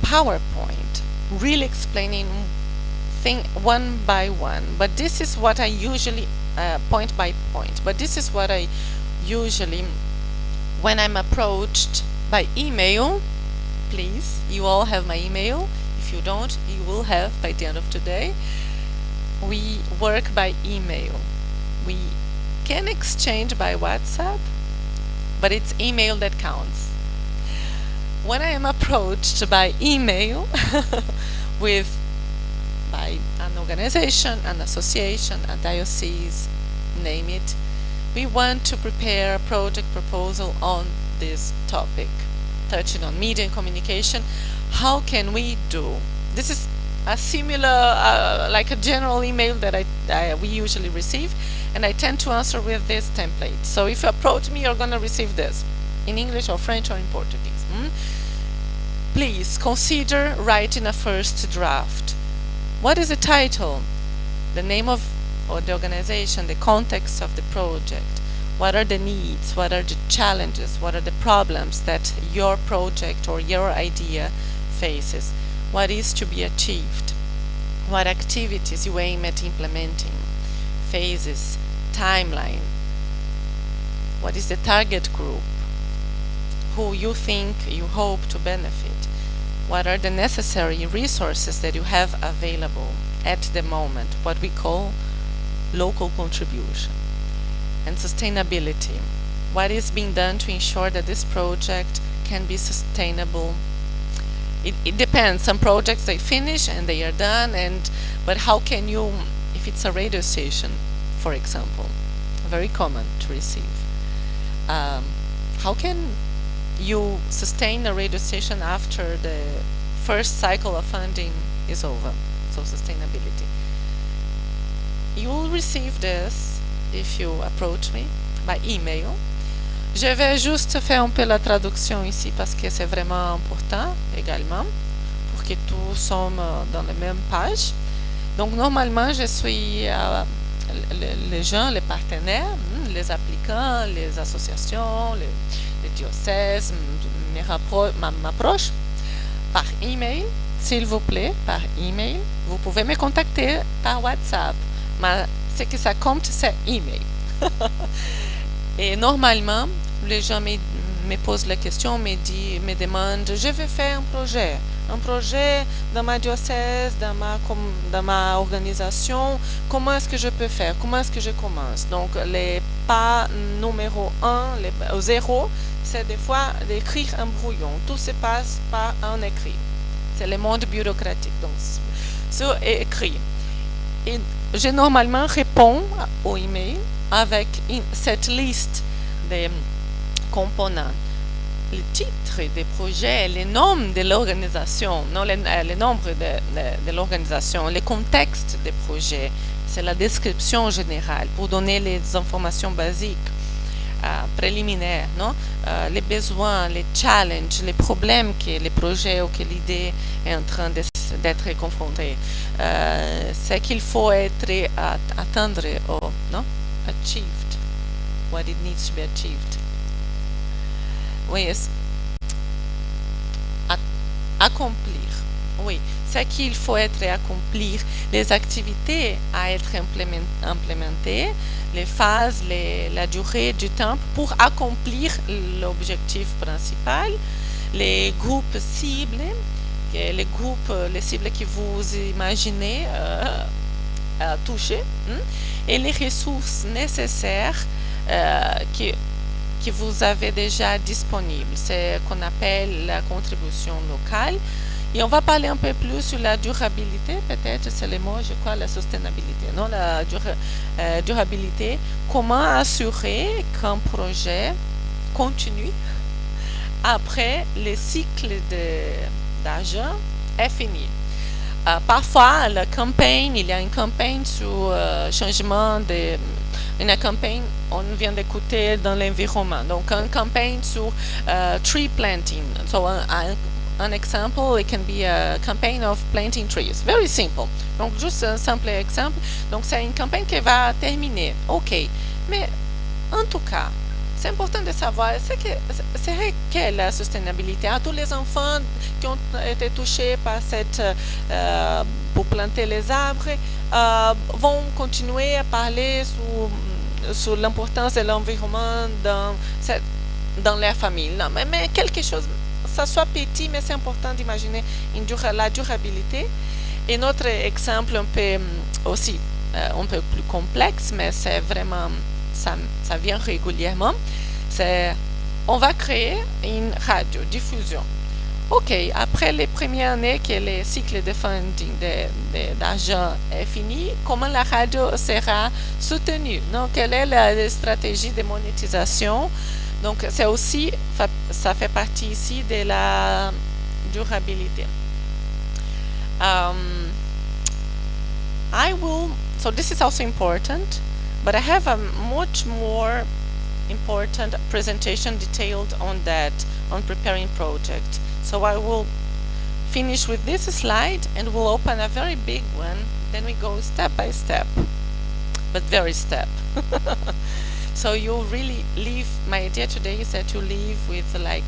S9: PowerPoint, really explaining thing one by one. But this is what I usually, point by point, but this is what I usually, when I'm approached by email, please, you all have my email. If you don't, you will have by the end of today. We work by email. We can exchange by WhatsApp, but it's email that counts. When I am approached by email by an organization, an association, a diocese, name it, we want to prepare a project proposal on this topic, touching on media and communication. How can we do? This is a similar, like a general email that we usually receive, and I tend to answer with this template. So if you approach me, you're going to receive this in English or French or in Portuguese. Please consider writing a first draft. What is the title? The name of or the organization, the context of the project. What are the needs? What are the challenges? What are the problems that your project or your idea faces? What is to be achieved? What activities you aim at implementing? Phases, timeline. What is the target group? Who you think you hope to benefit? What are the necessary resources that you have available at the moment? What we call local contribution. And sustainability. What is being done to ensure that this project can be sustainable? It depends. Some projects they finish and they are done, but how can you, if it's a radio station, for example, very common to receive, how can you sustain a radio station after the first cycle of funding is over? So sustainability. You will receive this if you approach me by email. Je vais juste faire un peu la traduction ici parce que c'est vraiment important également pour que tous sommes dans la même page. Donc normalement je suis les gens, les partenaires, les applicants, les associations, les diocèses m'approchent par email, s'il vous plaît, par email. Vous pouvez me contacter par WhatsApp, mais ce que ça compte, c'est email. Et normalement, les gens me posent la question, me demandent, je vais faire un projet dans ma diocèse, dans ma organisation, comment est-ce que je peux faire, comment est-ce que je commence? Donc, les pas numéro 1, 0, c'est des fois d'écrire un brouillon. Tout se passe par un écrit. C'est le monde bureaucratique. Donc, sur écrit. Et je normalement réponds aux emails avec cette liste de components. Le titre des projets, les noms de l'organisation, non le nombre de l'organisation, le contexte des projets, c'est la description générale pour donner les informations basiques, préliminaires, non? Les besoins, les challenges, les problèmes que le projet ou que l'idée est en train d'être confronté, ce qu'il faut atteindre, non? Achieved, what it needs to be achieved. Oui, accomplir. Oui, ce qu'il faut accomplir, les activités à être implémentées, les phases, la durée du temps pour accomplir l'objectif principal, les groupes cibles, les cibles que vous imaginez toucher, et les ressources nécessaires que vous avez déjà disponibles. C'est ce qu'on appelle la contribution locale. Et on va parler un peu plus sur la durabilité, peut-être c'est le mot, je crois, la sustainabilité, non? La durabilité, comment assurer qu'un projet continue après le cycle d'argent est fini. Parfois, il y a une campagne sur changement de... Une campagne, on vient d'écouter dans l'environnement. Donc, une campagne sur tree planting. So, an example, it can be a campaign of planting trees. Very simple. Donc, juste un simple exemple. Donc, c'est une campagne qui va terminer. OK. Mais, en tout cas, c'est important de savoir c'est quelle la sustainabilité. Tous les enfants qui ont été touchés par pour planter les arbres vont continuer à parler sur l'importance de l'environnement dans leur famille. Non, mais quelque chose, ça soit petit, mais c'est important d'imaginer la durabilité. Et notre exemple un peu aussi un peu plus complexe, mais c'est vraiment ça vient régulièrement, c'est on va créer une radiodiffusion. OK, après les premières années que le cycle de funding d'argent est fini, comment la radio sera soutenue? Donc, quelle est la stratégie de monétisation? Donc, c'est aussi, ça fait partie ici de la durabilité. So this is also important, but I have a much more important presentation detailed on that, on preparing project. So I will finish with this slide and we'll open a very big one. Then we go step by step, but very step. So you really leave, my idea today is that you leave with like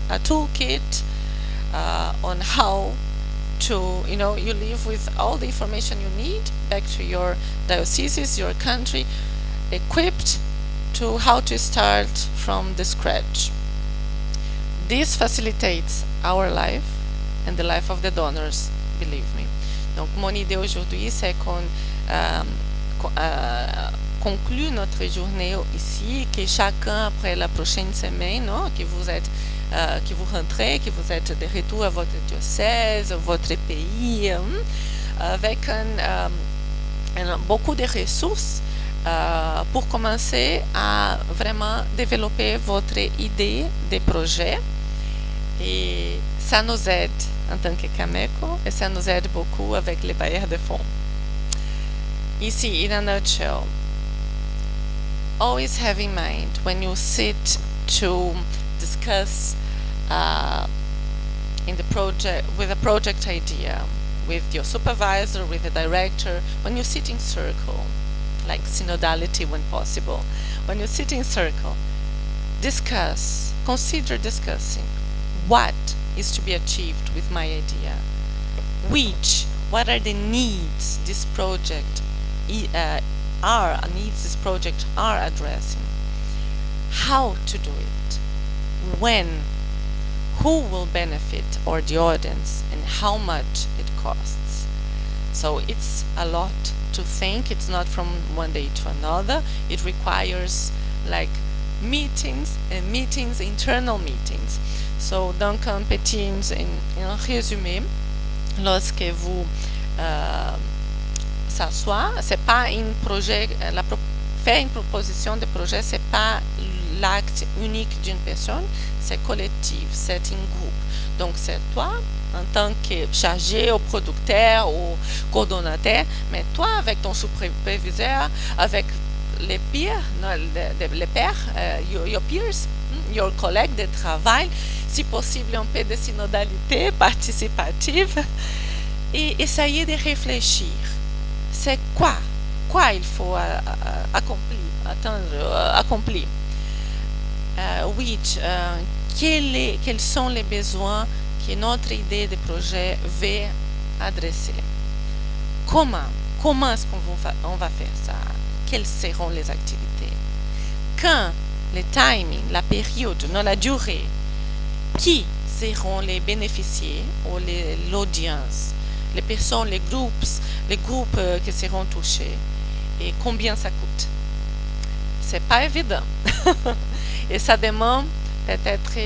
S9: a toolkit on how to, you leave with all the information you need back to your diocese, your country, equipped to how to start from the scratch. This facilitates our life and the life of the donors, believe me. Donc, mon idée aujourd'hui, c'est qu'on conclut notre journée ici, que chacun, après la prochaine semaine, que vous rentrez, que vous êtes de retour à votre diocèse, votre pays, avec beaucoup de ressources pour commencer à vraiment développer votre idée de projet. Et ça nous aide en tant que Cameco et ça nous aide beaucoup avec les bailleurs de fonds. Ici, in a nutshell, always have in mind when you sit to discuss in the project with a project idea, with your supervisor, with the director, when you sit in circle, like synodality when possible, when you sit in circle, consider discussing what is to be achieved with my idea, what are the needs this project are addressing, how to do it, when, who will benefit, or the audience, and how much it costs. So it's a lot to think. It's not from one day to another. It requires like meetings and meetings, internal meetings. So, donc un petit résumé, lorsque vous s'assoit, c'est pas un projet, faire une proposition de projet, c'est pas l'acte unique d'une personne, c'est collectif, c'est un groupe. Donc c'est toi, en tant que chargé ou producteur ou coordonnateur, mais toi avec ton superviseur, avec les peers, les pairs, your peers, your collègues de travail, si possible un peu de synodalité participative, et essayer de réfléchir. C'est quoi il faut accomplir. Quels sont les besoins que notre idée de projet veut adresser? Comment est-ce qu'on va faire ça? Quelles seront les activités? Quand, le timing, la période, la durée, qui seront les bénéficiaires ou l'audience, les personnes, les groupes qui seront touchés, et combien ça coûte? C'est pas évident. Et ça demande peut-être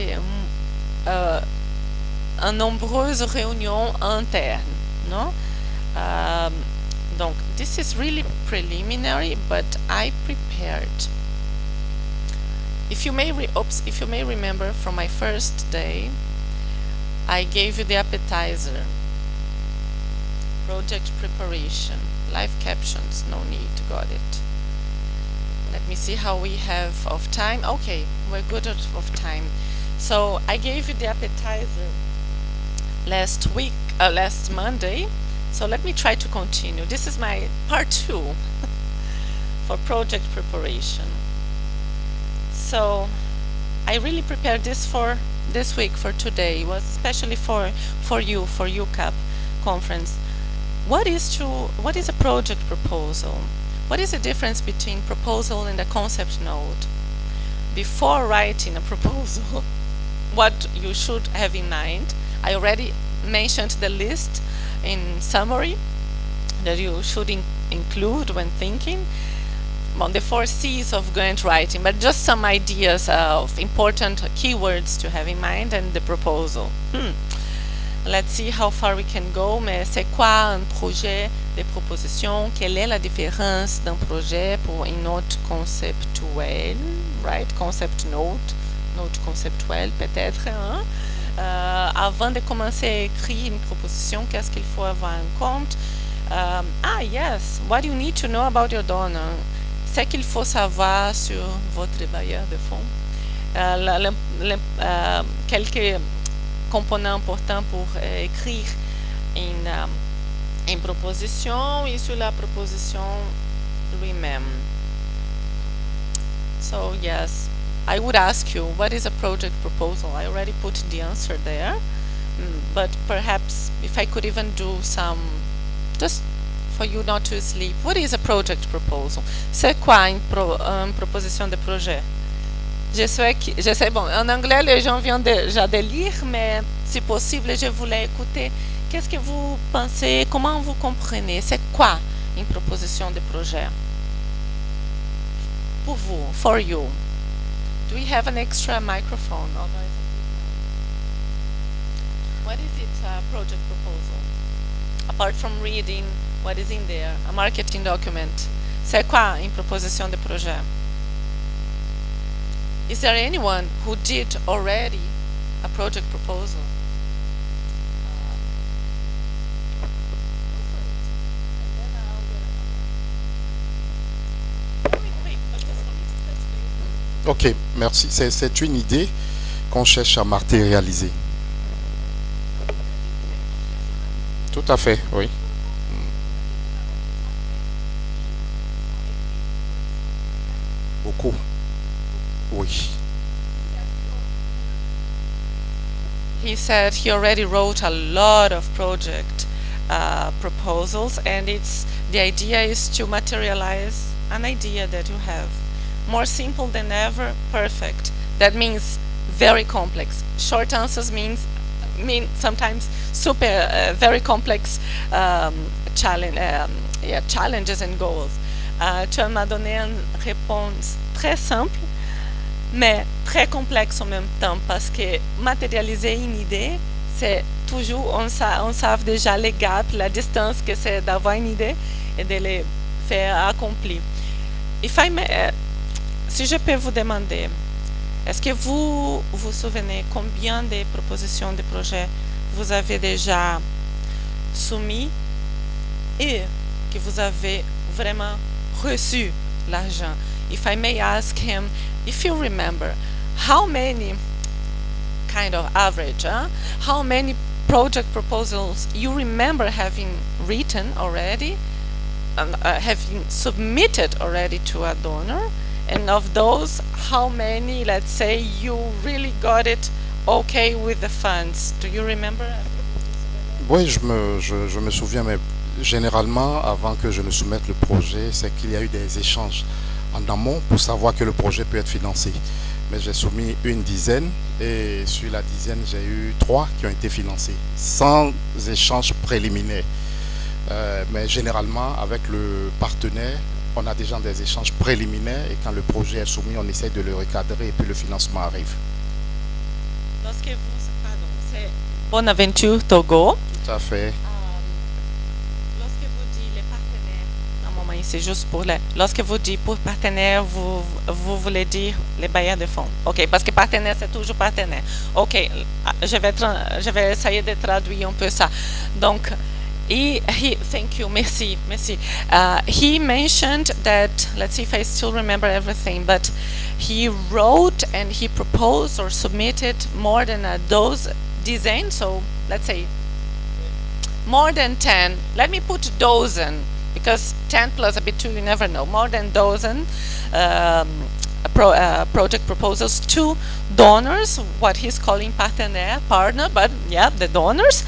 S9: nombreuses réunions internes, non? Donc, this is really preliminary, but I prepared. If you may remember from my first day, I gave you the appetizer, project preparation, live captions, no need, got it. Let me see how we have of time. Okay, we're good of time. So I gave you the appetizer last Monday. So let me try to continue. This is my part 2 for project preparation. So I really prepared this for this week, for today. It was especially for you, for Ucap conference. What is a project proposal? What is the difference between proposal and a concept note? Before writing a proposal, what you should have in mind, I already mentioned the list in summary that you should include when thinking on the 4 C's of grant writing, but just some ideas of important keywords to have in mind and the proposal. Let's see how far we can go, mais c'est quoi un projet de proposition? Quelle est la différence d'un projet pour une note conceptuelle, right? Concept note conceptuelle peut-être, hein? Avant de commencer à écrire une proposition, qu'est-ce qu'il faut avoir en compte? Yes, what you need to know about your donor. Ce qu'il faut savoir sur votre bailleur de fonds. Quelques components importants pour écrire une proposition et sur la proposition lui-même. So yes, I would ask you, what is a project proposal? I already put the answer there, but perhaps if I could even do some, just for you not to sleep, what is a project proposal? C'est quoi une proposition de projet? Je sais, bon, en anglais, les gens viennent déjà de lire, mais si possible, je voulais écouter. Qu'est-ce que vous pensez? Comment vous comprenez? C'est quoi une proposition de projet? Pour vous, for you. Do we have an extra microphone? What is it, a project proposal? Apart from reading what is in there, a marketing document. C'est quoi une proposition de projet? Is there anyone who did already a project proposal?
S10: Ok, merci. C'est une idée qu'on cherche à matérialiser. Tout à fait, oui. Beaucoup. Oui.
S9: He said he already wrote a lot of project proposals, and the idea is to materialize an idea that you have. More simple than ever, perfect. That means very complex. Short answers mean sometimes super very complex challenges and goals. Tu m'as donné une réponse très simple, mais très complexe en même temps, parce que matérialiser une idée, c'est toujours, on sait déjà les gaps, la distance que c'est d'avoir une idée et de les faire accomplir. Si je peux vous demander, est-ce que vous vous souvenez combien de propositions de projets vous avez déjà soumis et que vous avez vraiment reçu l'argent? If I may ask him, if you remember, how many, kind of average, how many project proposals you remember having written already, having submitted already to a donor, and of those, how many, let's say, you really got it okay with the funds? Do you remember?
S10: Oui, je me souviens, mais généralement, avant que je ne soumette le projet, c'est qu'il y a eu des échanges en amont pour savoir que le projet peut être financé. Mais j'ai soumis une dizaine et sur la dizaine, j'ai eu 3 qui ont été financés, sans échange préliminaire. Mais généralement, avec le partenaire, on a déjà des échanges préliminaires et quand le projet est soumis, on essaie de le recadrer et puis le financement arrive.
S9: Lorsque vous, pardon, c'est Bonaventure Togo.
S10: Tout à fait.
S9: Lorsque vous dites les partenaires, un moment ici, juste pour les. Lorsque vous dites pour partenaire, vous voulez dire les bailleurs de fonds. Ok, parce que partenaire, c'est toujours partenaire. Ok, je vais essayer de traduire un peu ça. Donc, thank you, merci. He mentioned that, let's see if I still remember everything, but he wrote and he proposed or submitted more than a dozen designs, so let's say more than 10. Let me put dozen, because 10 plus a bit 2, you never know. More than dozen project proposals to donors, what he's calling partner, but yeah, the donors.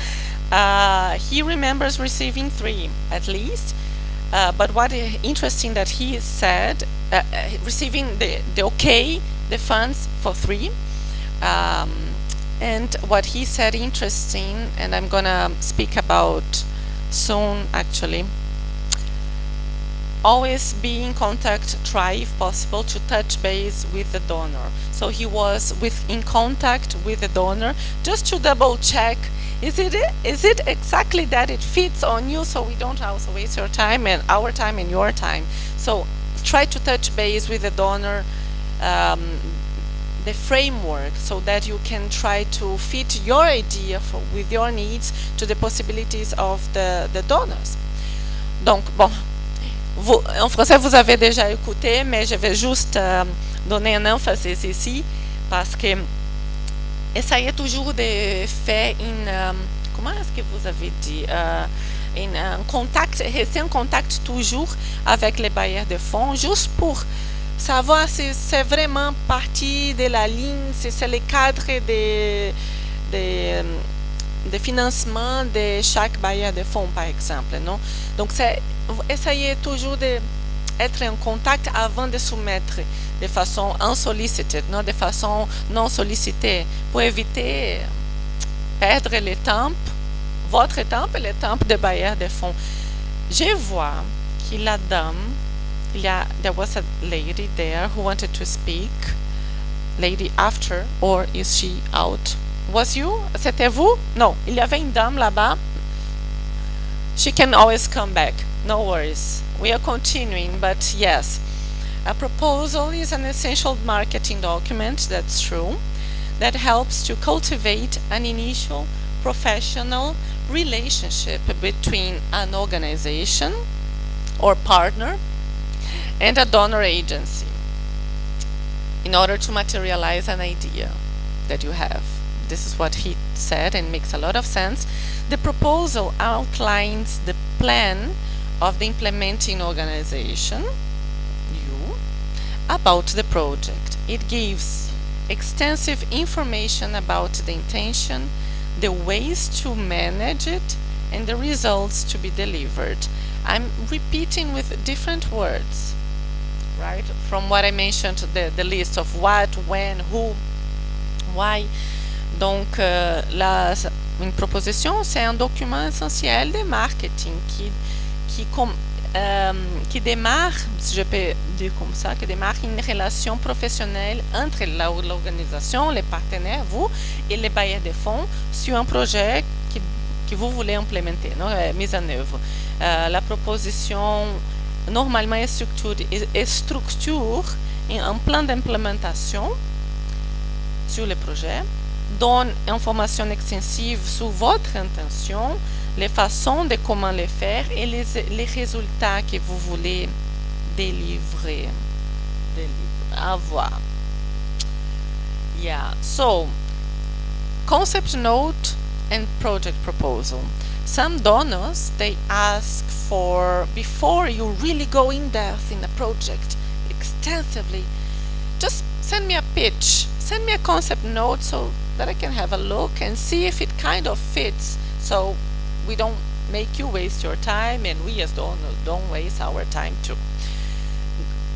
S9: He remembers receiving 3 at least, but what is interesting that he said, receiving the funds for 3, and what he said interesting, and I'm gonna speak about soon actually. Always be in contact, try if possible to touch base with the donor. So he was in contact with the donor just to double check, is it exactly that it fits on you, so we don't also waste your time and our time and your time. So try to touch base with the donor, the framework, so that you can try to fit your idea with your needs to the possibilities of the donors. Donc, bon, en français, vous avez déjà écouté, mais je vais juste donner un emphasis ici, parce que essayez toujours de faire comment est-ce que vous avez dit, rester en contact toujours avec les bailleurs de fonds, juste pour savoir si c'est vraiment partie de la ligne, si c'est le cadre de financement de chaque bailleur de fonds, par exemple, non? Donc, essayez toujours d'être en contact avant de soumettre de façon unsolicited, non, de façon non sollicitée, pour éviter perdre le temps, votre temps et le temps de bailleur de fonds. Je vois que la dame, there was a lady there who wanted to speak. Lady after, or is she out? Was you? C'était vous? No, il y avait une dame là-bas. She can always come back. No worries. We are continuing, but yes. A proposal is an essential marketing document, that's true, that helps to cultivate an initial professional relationship between an organization or partner and a donor agency in order to materialize an idea that you have. This is what he said and makes a lot of sense. The proposal outlines the plan of the implementing organization, you, about the project. It gives extensive information about the intention, the ways to manage it, and the results to be delivered. I'm repeating with different words, right? From what I mentioned, the list of what, when, who, why. Donc, une proposition, c'est un document essentiel de marketing qui démarre, si je peux dire comme ça, qui démarre une relation professionnelle entre l'organisation, les partenaires, vous, et les bailleurs de fonds sur un projet que vous voulez implémenter, non, mise en œuvre. La proposition, normalement, structure un plan d'implémentation sur le projet, donne information extensive sur votre intention, les façons de comment le faire et les résultats que vous voulez avoir. Yeah, so concept note and project proposal. Some donors, they ask for, before you really go in depth in a project extensively, just send me a pitch, send me a concept note so that I can have a look and see if it kind of fits, so we don't make you waste your time and we as donors don't waste our time too.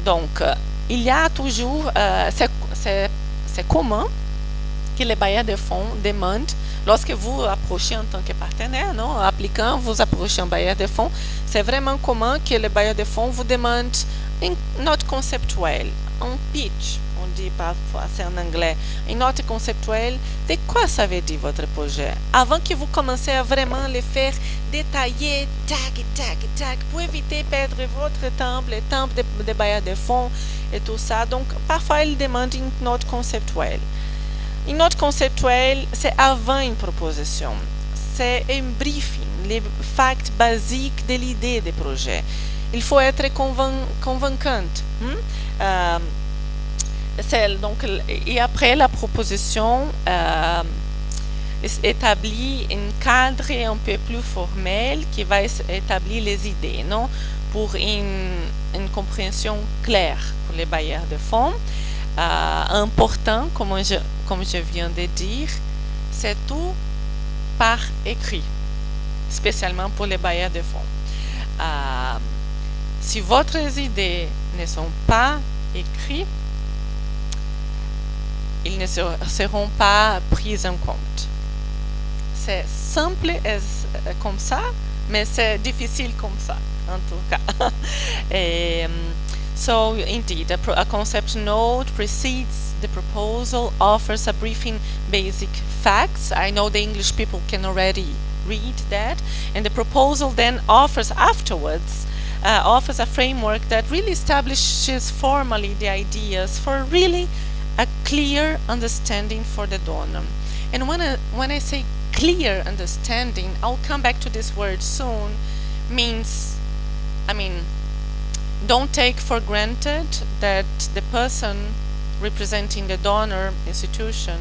S9: Donc, il y a toujours, c'est commun que les bailleurs de fonds demandent, lorsque vous approchez en tant que partenaire, non, applicant, vous approchez un bailleur de fonds, c'est vraiment commun que les bailleurs de fonds vous demandent une note conceptuelle, un pitch, on dit parfois, c'est en anglais, une note conceptuelle de quoi ça veut dire votre projet, avant que vous commencez à vraiment le faire détailler, tac, pour éviter de perdre votre temps, le temps des bailleurs de fonds et tout ça. Donc, parfois, ils demandent une note conceptuelle. Une note conceptuelle, c'est avant une proposition. C'est un briefing, les facts basiques de l'idée du projet. Il faut être convaincante. Donc, et après la proposition, établit un cadre un peu plus formel qui va établir les idées, non, pour une compréhension claire pour les bailleurs de fonds. Important, comme je viens de dire, c'est tout par écrit, spécialement pour les bailleurs de fonds. Si votre idées ne sont pas écrites, ils ne seront pas pris en compte. C'est simple comme ça, mais c'est difficile comme ça, en tout cas. So, indeed, a concept note precedes the proposal, offers a briefing basic facts. I know the English people can already read that. And the proposal then offers afterwards, offers a framework that really establishes formally the ideas for really a clear understanding for the donor. And when I say clear understanding, I'll come back to this word soon, don't take for granted that the person representing the donor institution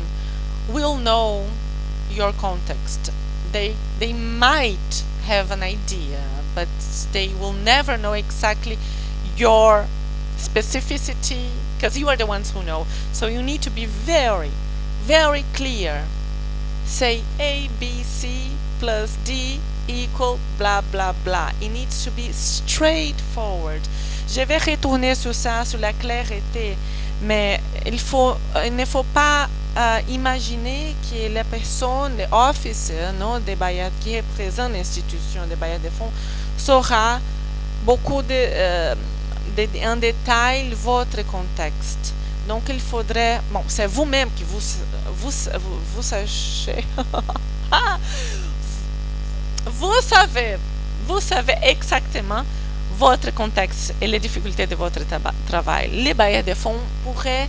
S9: will know your context. They might have an idea, but they will never know exactly your specificity, because you are the ones who know. So you need to be very, very clear. Say A, B, C plus D equal blah, blah, blah. It needs to be straightforward. Je vais retourner sur ça, sur la clarté, mais il ne faut pas imaginer que la personne, l'officer, non, des bailleurs qui représente l'institution des bailleurs de fonds, saura beaucoup en détail votre contexte. Donc il faudrait, c'est vous-même qui vous sachez, vous savez exactement votre contexte et les difficultés de votre travail. Les bailleurs de fonds pourraient,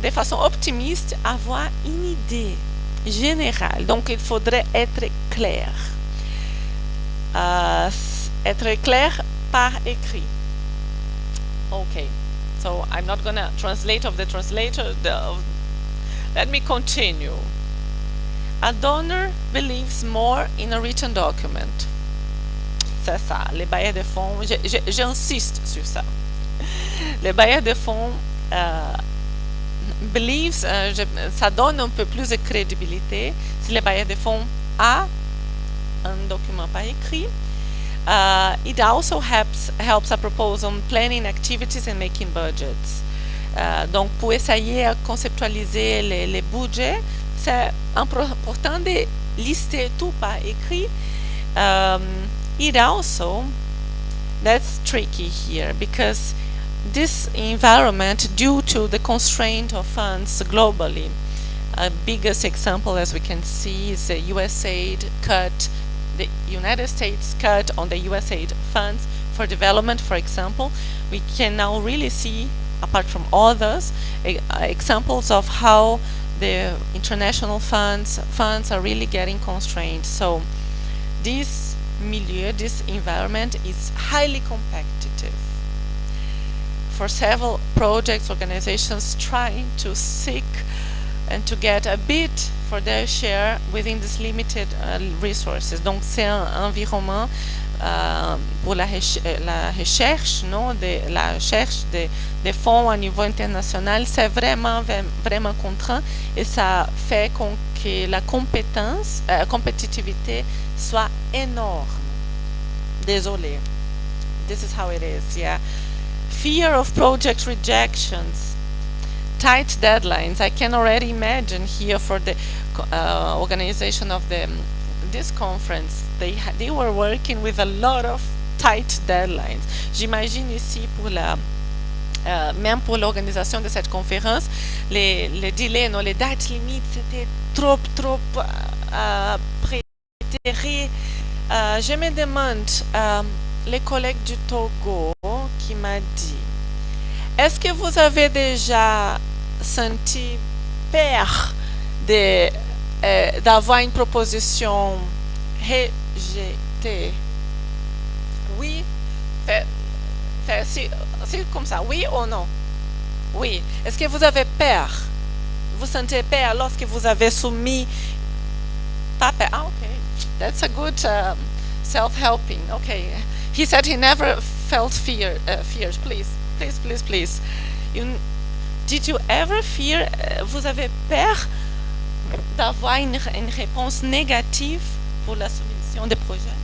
S9: de façon optimiste, avoir une idée générale. Donc, il faudrait être clair. Être clair par écrit. Okay. So, I'm not going to translate of the translator. Let me continue. A donor believes more in a written document. C'est ça, les bailleurs de fonds, j'insiste sur ça. Les bailleurs de fonds ça donne un peu plus de crédibilité si les bailleurs de fonds a un document par écrit. It also helps a proposal on planning activities and making budgets. Donc, pour essayer de conceptualiser les budgets, c'est important de lister tout par écrit. It also, that's tricky here, because this environment, due to the constraint of funds globally, biggest example, as we can see, is the USAID cut, the United States cut on the USAID funds for development, for example. We can now really see, apart from others, examples of how the international funds are really getting constrained. So this milieu, this environment is highly competitive. For several projects, organizations trying to seek and to get a bit for their share within these limited resources. Donc c'est un environnement pour la recherche, non, la recherche des fonds à niveau international, c'est vraiment contraint, et ça fait que la compétitivité soit énorme. Désolé. This is how it is, yeah. Fear of project rejections, tight deadlines. I can already imagine here for the organization of this conference, they were working with a lot of tight deadlines. J'imagine ici pour même pour l'organisation de cette conférence, les délais, non, les dates limites, c'était trop préterré. Je me demande, les collègues du Togo qui m'a dit, est-ce que vous avez déjà senti peur d'avoir une proposition rejetée? Oui, c'est comme ça, oui ou non? Oui. Est-ce que vous avez peur? Vous sentez peur lorsque vous avez soumis? Pas peur. Ah, ok. That's a good self-helping. Okay. He said he never felt fears. Please. Did you ever fear? Vous avez peur d'avoir une réponse négative pour la soumission des projets?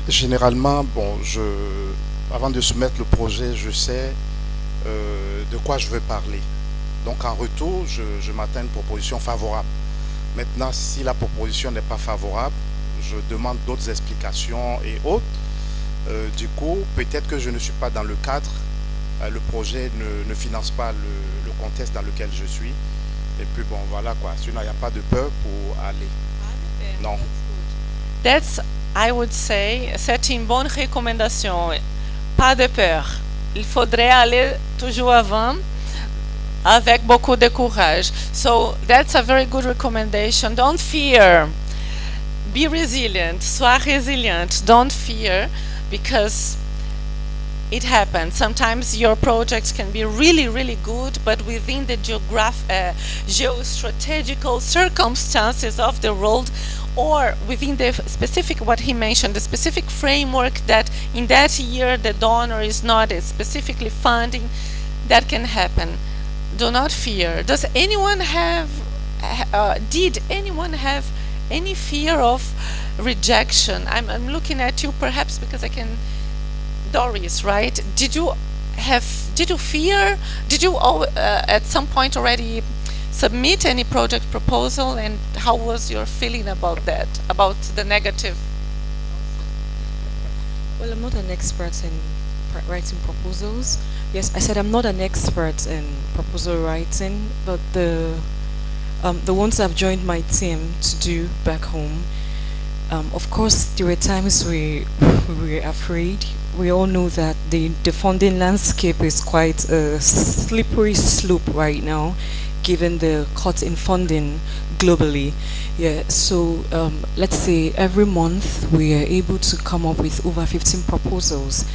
S10: Généralement, bon, avant de soumettre le projet, je sais de quoi je veux parler. Donc en retour, je m'attends à une proposition favorable. Maintenant, si la proposition n'est pas favorable, je demande d'autres explications et autres. Du coup, peut-être que je ne suis pas dans le cadre, le projet ne finance pas le contexte dans lequel je suis. Et puis bon, voilà quoi. Sinon, il n'y a pas de peur pour aller. Non.
S9: That's, I would say, c'est une bonne recommandation. Pas de peur. Il faudrait aller toujours avant avec beaucoup de courage. So that's a very good recommendation. Don't fear. Be resilient. Sois résilient. Don't fear, because it happens. Sometimes your projects can be really, really good, but within the geostrategical circumstances of the world, or within the specific, what he mentioned, the specific framework that in that year the donor is not specifically funding, that can happen. Do not fear. Does anyone have, did anyone have any fear of rejection? I'm looking at you perhaps because I can, Doris, right? Did you fear, did you at some point already submit any project proposal, and how was your feeling about that, about the negative?
S11: Well, I'm not an expert in writing proposals. Yes, I said I'm not an expert in proposal writing, but the ones I've joined my team to do back home, of course, there were times we were afraid. We all know that the funding landscape is quite a slippery slope right now, given the cut in funding globally. Yeah, so let's say every month we are able to come up with over 15 proposals.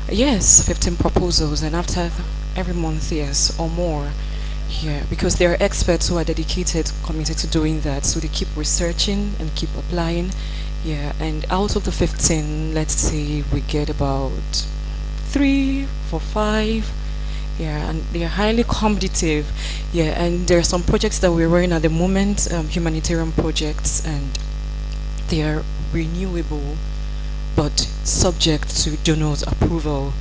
S11: Yes, 15 proposals, and after every month, yes, or more. Yeah, because there are experts who are dedicated, committed to doing that, so they keep researching and keep applying. Yeah, and out of the 15, let's say we get about 3 or 5. Yeah, and they are highly competitive. Yeah, and there are some projects that we're running at the moment, humanitarian projects, and they are renewable, but subject to donors' approval.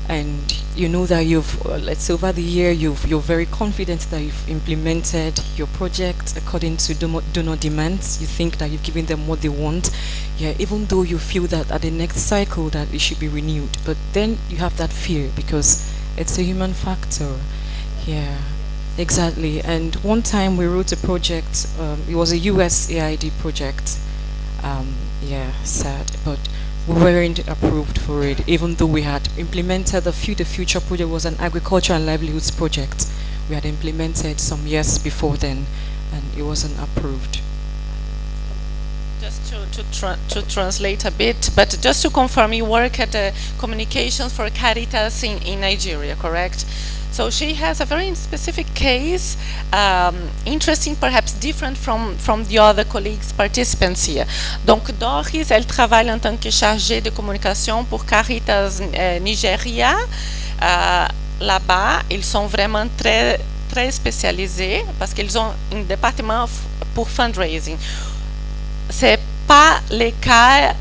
S11: And you know that you've, let's say over the year, you're very confident that you've implemented your project according to donor demands. You think that you've given them what they want. Yeah, even though you feel that at the next cycle that it should be renewed. But then you have that fear because it's a human factor. Yeah. Exactly. And one time we wrote a project, it was a USAID project. Yeah, sad, but we weren't approved for it, even though we had implemented the Future project was an agriculture and livelihoods project. We had implemented some years before then, and it wasn't approved.
S9: Just to translate a bit, but just to confirm, you work at communications for Caritas in Nigeria, correct? So she has a very specific case, interesting, perhaps different from the other colleagues, participants here. Donc Doris, elle travaille en tant que chargée de communication pour Caritas Nigeria. Là-bas, ils sont vraiment très spécialisés parce qu'ils ont un département pour fundraising. C'est pas le cas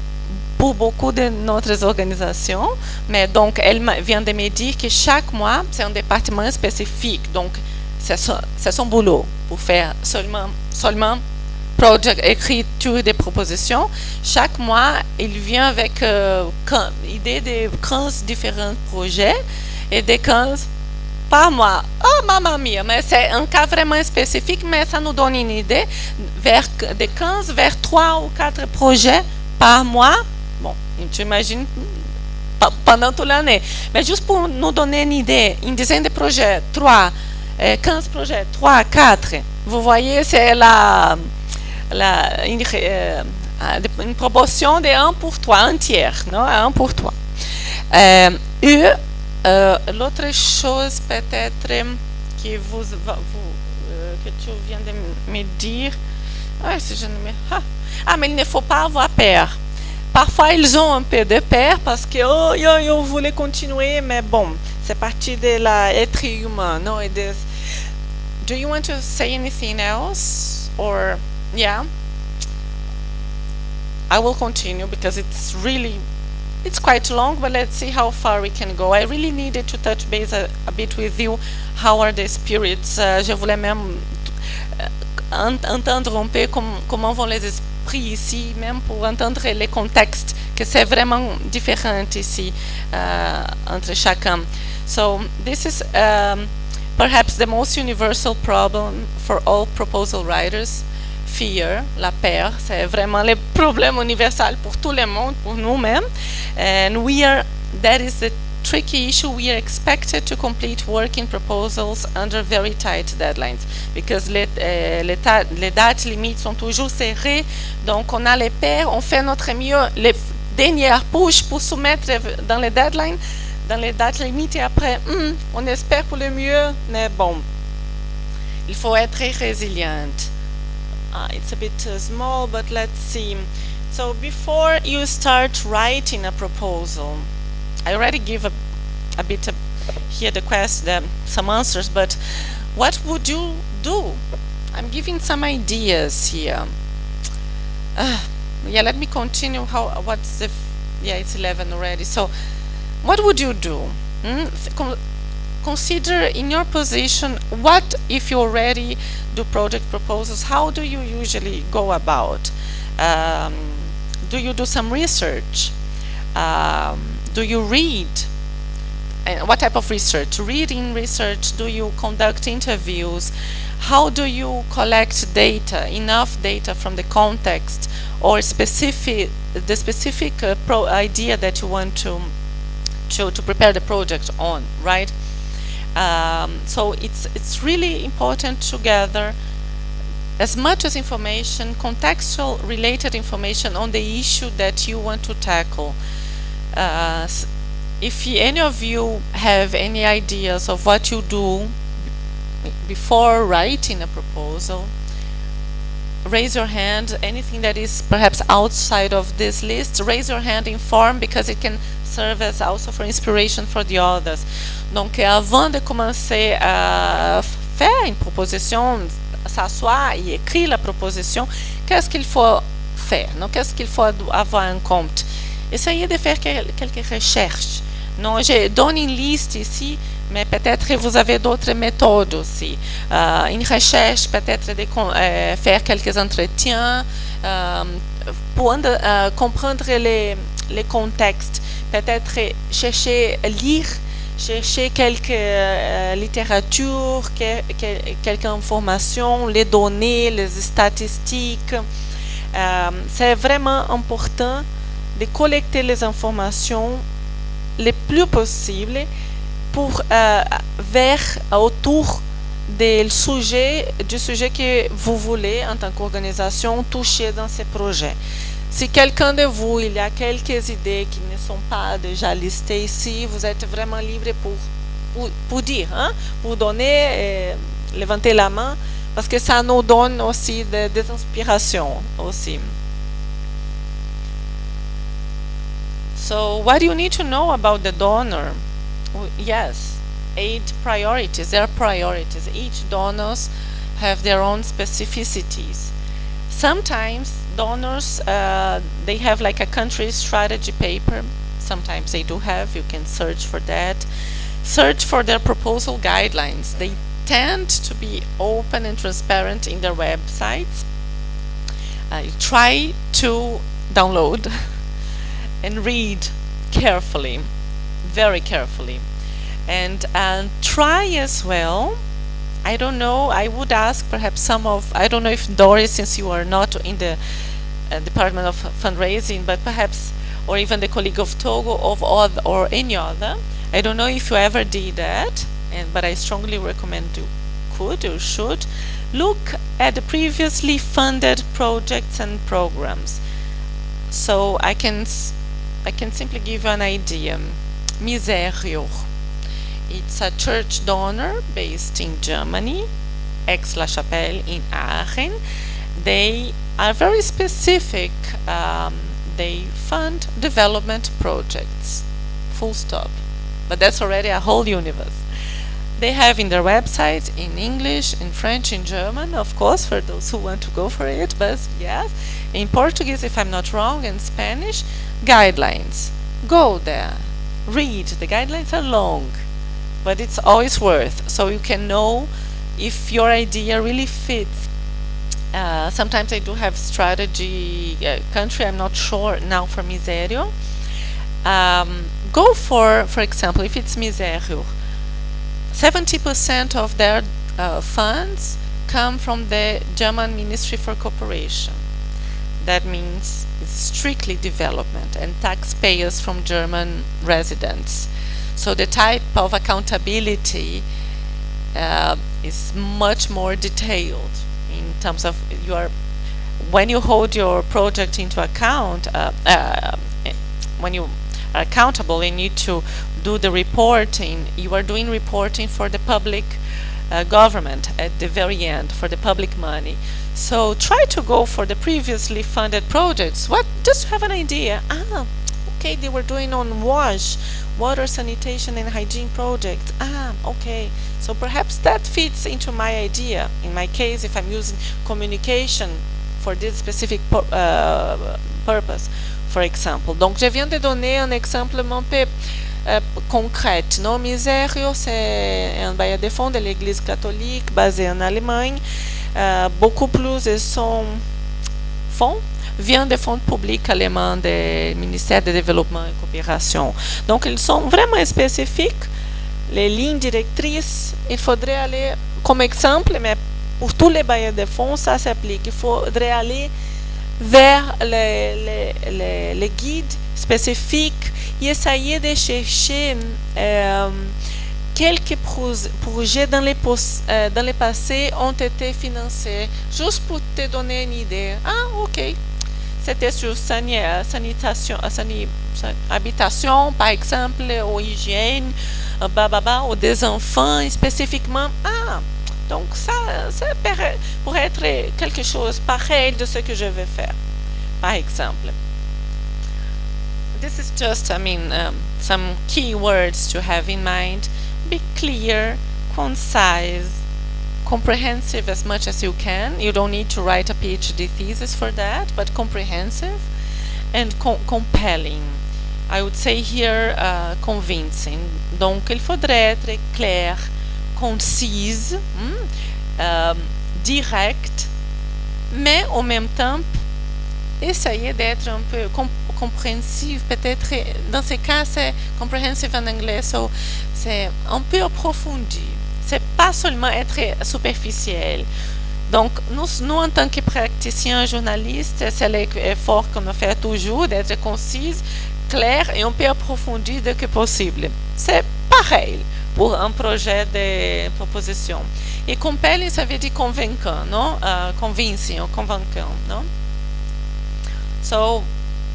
S9: pour beaucoup de notre organisation, mais donc elle vient de me dire que chaque mois c'est un département spécifique, donc c'est son boulot pour faire seulement project, écriture des propositions. Chaque mois il vient avec idée de 15 différents projets et de 15 par mois. Oh mamma mia, mais c'est un cas vraiment spécifique, mais ça nous donne une idée de 15 vers 3 ou 4 projets par mois. Bon, tu imagines pendant toute l'année. Mais juste pour nous donner une idée, une dizaine de projets, 15 projets, 3, 4. Vous voyez, c'est une proportion de 1 pour 3, un tiers, non? 1 pour 3. L'autre chose peut-être que que tu viens de me dire, mais il ne faut pas avoir peur. Parfois ils ont un peu de peur parce que yo voulais continuer, mais bon, c'est partie de l'être humain, non? Do you want to say anything else, or yeah? I will continue because it's quite long, but let's see how far we can go. I really needed to touch base a bit with you. How are the spirits? Je voulais même entendre un peu comment vont les esprits ici, même pour entendre les contextes, que c'est vraiment différent ici entre chacun. So this is perhaps the most universal problem for all proposal writers. Fear, la peur, c'est vraiment le problème universel pour tout le monde, pour nous-mêmes. And that is the tricky issue. We are expected to complete working proposals under very tight deadlines because les dates limites sont toujours serrées. Donc on a les peurs, on fait notre mieux, les dernières push pour soumettre dans les deadlines, dans les dates limites, et après on espère pour le mieux, mais bon, il faut être résilient. It's a bit small, but let's see. So before you start writing a proposal, I already give a bit here some answers, but what would you do? I'm giving some ideas here. Yeah, let me continue. It's 11 already. So what would you do? Consider in your position, what if you already do project proposals, how do you usually go about? Do you do some research? Do you read? And what type of research? Reading research? Do you conduct interviews? How do you collect data, enough data from the context or the specific idea that you want to prepare the project on, right? So it's really important to gather as much as information, contextual related information on the issue that you want to tackle. If any of you have any ideas of what you do before writing a proposal, raise your hand. Anything that is perhaps outside of this list, raise your hand in form, because it can serve as also for inspiration for the others. Donc avant de commencer à faire une proposition, s'asseoir et écrire la proposition, qu'est-ce qu'il faut faire, non? Qu'est-ce qu'il faut avoir en compte? Essayez de faire quelques recherches. Non, je donne une liste ici, mais peut-être vous avez d'autres méthodes aussi. Une recherche, peut-être de faire quelques entretiens pour comprendre les contextes. Peut-être chercher, lire chercher quelques littératures, quelques informations, les données, les statistiques. C'est vraiment important de collecter les informations les plus possibles pour autour du sujet que vous voulez en tant qu'organisation toucher dans ces projets. Si quelqu'un de vous, il y a quelques idées qui ne sont pas déjà listées ici, vous êtes vraiment libre pour dire, hein, pour donner, levanter la main, parce que ça nous donne aussi des inspirations aussi. So what do you need to know about the donor? Yes, 8 priorities. There are priorities. Each donors have their own specificities. Sometimes donors, they have like a country strategy paper. Sometimes they do have. You can search for that. Search for their proposal guidelines. They tend to be open and transparent in their websites. Try to download and read carefully, very carefully, and try as well. I don't know, I would ask perhaps I don't know if Doris, since you are not in the Department of Fundraising, but perhaps, or even the colleague of Togo or any other, I don't know if you ever did that, but I strongly recommend you could or should look at the previously funded projects and programs. So I can simply give you an idea. Miserio. It's a church donor based in Germany, Aix-la Chapelle in Aachen. They are very specific. They fund development projects. Full stop. But that's already a whole universe. They have in their website in English, in French, in German, of course, for those who want to go for it, but yes, in Portuguese, if I'm not wrong, and Spanish, guidelines. Go there, read. The guidelines are long, but it's always worth, so you can know if your idea really fits. Sometimes I do have strategy country, I'm not sure now for Miserio. Go for example, if it's Miserio, 70% of their funds come from the German Ministry for Cooperation. That means it's strictly development and taxpayers from German residents. So the type of accountability is much more detailed in terms of when you hold your project into account, when you are accountable, you need to do the reporting. You are doing reporting for the public government at the very end, for the public money. So try to go for the previously funded projects. Just to have an idea. Okay, they were doing on water sanitation and hygiene projects. Okay, so perhaps that fits into my idea. In my case, if I'm using communication for this specific purpose, for example. Donc, je viens de donner un exemple un peu concret. Non, Miserio, c'est un bailleur de fonds de l'Église catholique basé en Allemagne. Beaucoup plus de son fonds vient des fonds publics allemands du ministère de Développement et Coopération. Donc, ils sont vraiment spécifiques. Les lignes directrices, il faudrait aller, comme exemple, mais pour tous les bailleurs de fonds, ça s'applique. Il faudrait aller vers les guides spécifiques et essayer de chercher quelques projets dans le passé ont été financés, juste pour te donner une idée. Ok, c'était sur sanitation, habitation, par exemple, ou hygiène, ou des enfants spécifiquement. Donc ça pourrait être quelque chose pareil de ce que je vais faire, par exemple. This is just, some key words to have in mind. Be clear, concise, comprehensive as much as you can. You don't need to write a PhD thesis for that, but comprehensive and compelling. I would say here convincing. Donc il faudrait être clair, concise, direct, mais en même temps essayez d'être un peu compréhensive, peut-être, dans ce cas, c'est comprehensive en anglais, so, c'est un peu approfondi. C'est pas seulement être superficiel. Donc, nous en tant que praticiens journalistes, c'est l'effort qu'on fait toujours d'être concise, clair et un peu approfondi dès que possible. C'est pareil pour un projet de proposition. Et compelling, ça veut dire convaincant, non? Convincing, convaincant, non? So,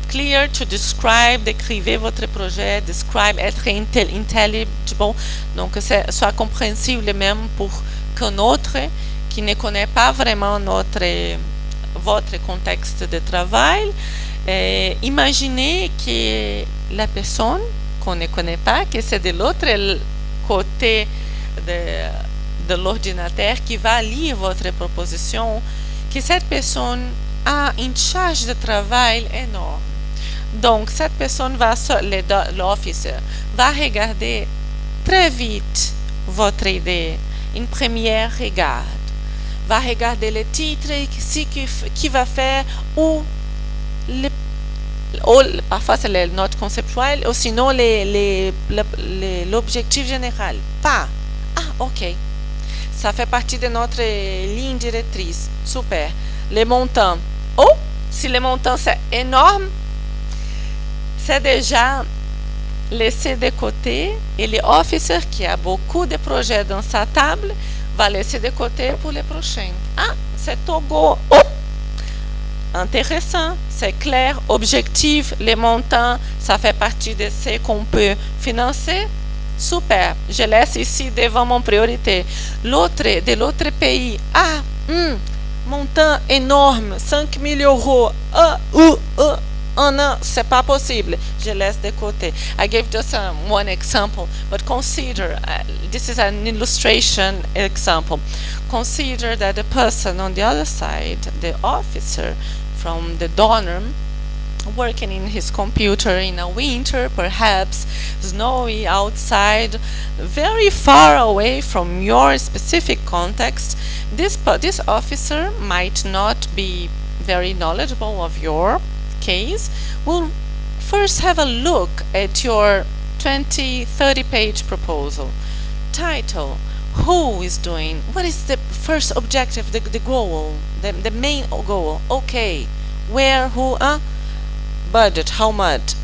S9: clear to describe, décrivez votre projet, describe, être intelligible, donc soit compréhensible même pour qu'un autre qui ne connaît pas vraiment votre contexte de travail, imaginez que la personne qu'on ne connaît pas, que c'est de l'autre côté de l'ordinateur qui va lire votre proposition, que cette personne a une charge de travail énorme. Donc, cette personne l'officer va regarder très vite votre idée, une première regarde, va regarder les titres, qui va faire, ou parfois c'est les notes conceptuelles, ou sinon l'objectif général. Pas. Ah, ok. Ça fait partie de notre ligne directrice. Super. Les montants. Oh, si les montants c'est énorme, c'est déjà laissé de côté, et l'officer qui a beaucoup de projets dans sa table va laisser de côté pour les prochains. Ah, c'est Togo. Oh, intéressant, c'est clair, objectif, les montants, ça fait partie de ce qu'on peut financer. Super, je laisse ici devant mon priorité. De l'autre pays, ah, montant énorme, 5 000 euros. Oh non, c'est pas possible. Je laisse de côté. I gave just one example, but consider, this is an illustration example. Consider that the person on the other side, the officer from the donor, working in his computer in a winter, perhaps snowy outside, very far away from your specific context, this officer might not be very knowledgeable of your case, will first have a look at your 20-30 page proposal. Title, who is doing, what is the first objective, the goal, the main goal, okay, where, who, budget, how much,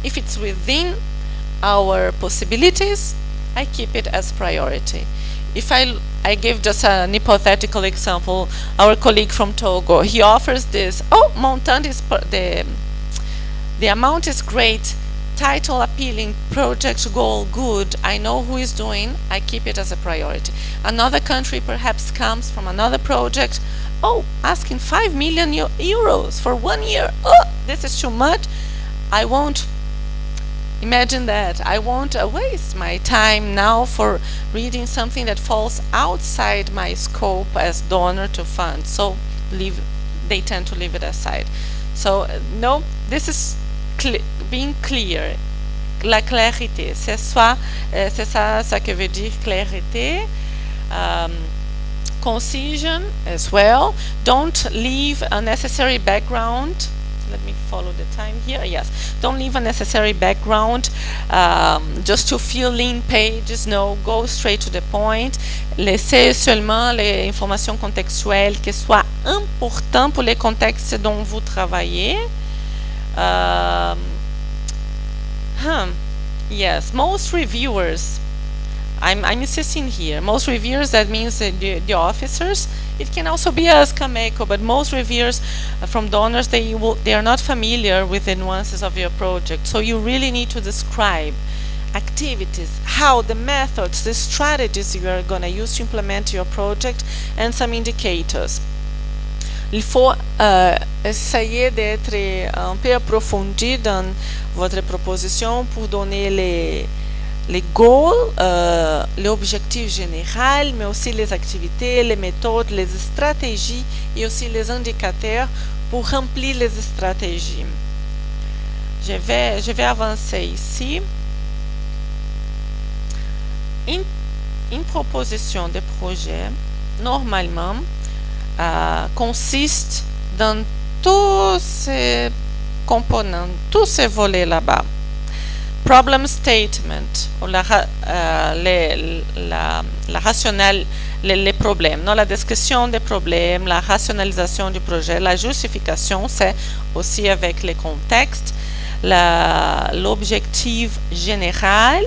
S9: if it's within our possibilities, I keep it as priority. If I give just an hypothetical example, our colleague from Togo, he offers this, montant is, the amount is great, title appealing, project goal good, I know who is doing, I keep it as a priority. Another country perhaps comes from another project, asking 5 million euros for 1 year, this is too much, I won't, imagine that, I won't waste my time now for reading something that falls outside my scope as donor to fund, so they tend to leave it aside. So, no, this is being clear, la clarité, c'est ça que veut dire clarité, concision as well, don't leave unnecessary background. Let me follow the time here. Yes, don't leave unnecessary background just to fill in pages. No, go straight to the point. Laissez seulement les informations contextuelles qui soient importantes pour les contextes dont vous travaillez. Yes, most reviewers, I'm insisting here, most reviewers, that means the officers, it can also be us, Cameco, but most reviewers from donors, they are not familiar with the nuances of your project, so you really need to describe activities, how, the methods, the strategies you are going to use to implement your project, and some indicators. Il faut essayer d'être un peu approfondi dans votre proposition pour donner les goals, l'objectif général, mais aussi les activités, les méthodes, les stratégies et aussi les indicateurs pour remplir les stratégies. Je vais avancer ici. Une proposition de projet, normalement, consiste dans tous ces composants, tous ces volets là-bas. Problem statement, ou les problèmes, non? La description des problèmes, la rationalisation du projet, la justification, c'est aussi avec les contextes, l'objectif général,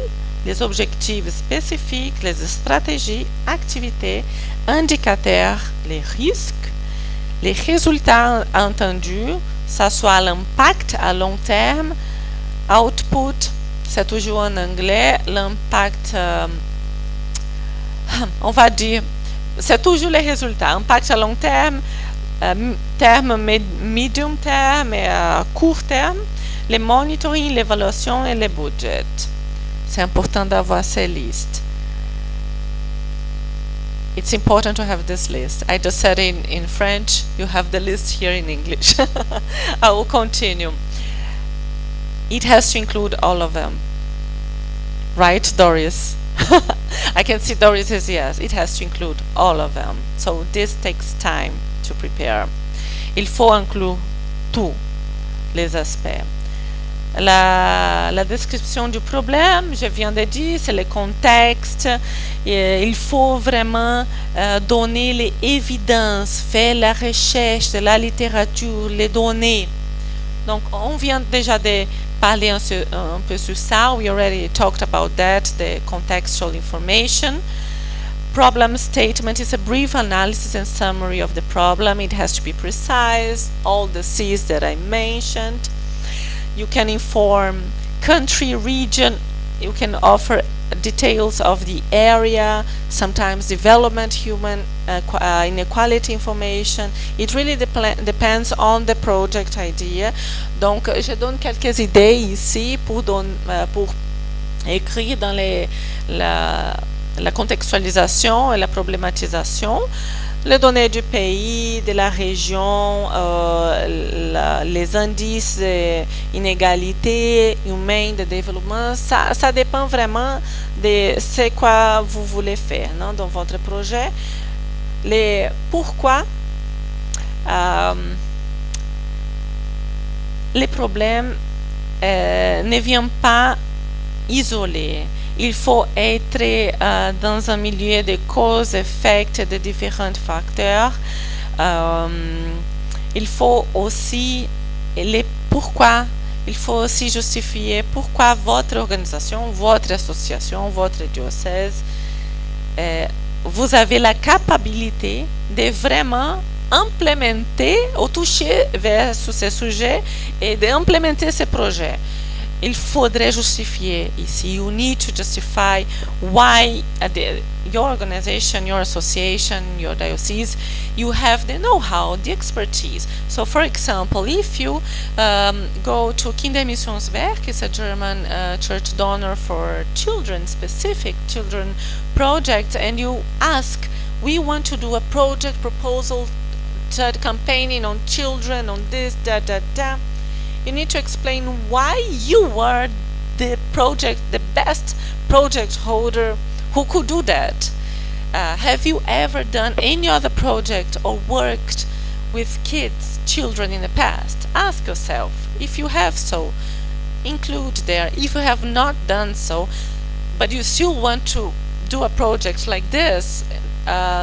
S9: les objectifs spécifiques, les stratégies, activités, indicateurs, les risques, les résultats attendus, ça soit l'impact à long terme, output, c'est toujours en anglais, l'impact, on va dire, c'est toujours les résultats, impact à long terme, medium terme et court terme, les monitoring, l'évaluation et les budgets. C'est important d'avoir ces listes. It's important to have this list. I just said it in French, you have the list here in English. I will continue. It has to include all of them. Right, Doris? I can see Doris says yes. It has to include all of them. So this takes time to prepare. Il faut inclure tous les aspects. La description du problème, je viens de dire, c'est le contexte. Il faut vraiment donner les évidences, faire la recherche de la littérature, les données. Donc, on vient déjà de parler un peu sur ça. We already talked about that, the contextual information. Problem statement is a brief analysis and summary of the problem. It has to be precise, all the C's that I mentioned. You can inform country, region, you can offer details of the area, sometimes development, human inequality information. It really depends on the project idea. Donc, je donne quelques idées ici pour écrire dans la contextualisation et la problématisation. Les données du pays, de la région, les indices d'inégalité humaine, de développement, ça dépend vraiment de ce que vous voulez faire, non, dans votre projet. Pourquoi les problèmes ne viennent pas isolés. Il faut être dans un milieu de cause-effet de différents facteurs. Il faut aussi pourquoi. Il faut aussi justifier pourquoi votre organisation, votre association, votre diocèse, vous avez la capacité de vraiment implémenter ou toucher vers ce sujet et d'implémenter ce projet. Il faudrait justifier ici. You need to justify why your organization, your association, your diocese, you have the know-how, the expertise. So, for example, if you go to Kindermissionswerk, it's a German church donor for children, specific children projects, and you ask, we want to do a project proposal, campaigning on children, on this, you need to explain why you were the best project holder who could do that. Have you ever done any other project or worked with children in the past? Ask yourself. If you have so, include there. If you have not done so, but you still want to do a project like this,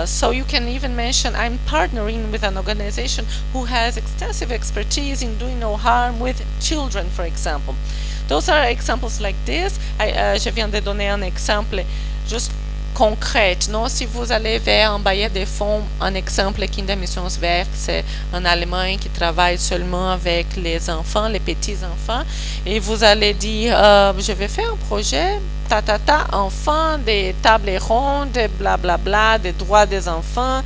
S9: so you can even mention, I'm partnering with an organization who has extensive expertise in doing no harm with children, for example. Those are examples like this. Je viens de donner un exemple juste concret. Non? Si vous allez vers un bailleur de fonds, un exemple Kindermissionswerk, c'est un Allemand qui travaille seulement avec les enfants, les petits-enfants, et vous allez dire, je vais faire un projet, enfants, des tables rondes, blablabla, des droits des enfants.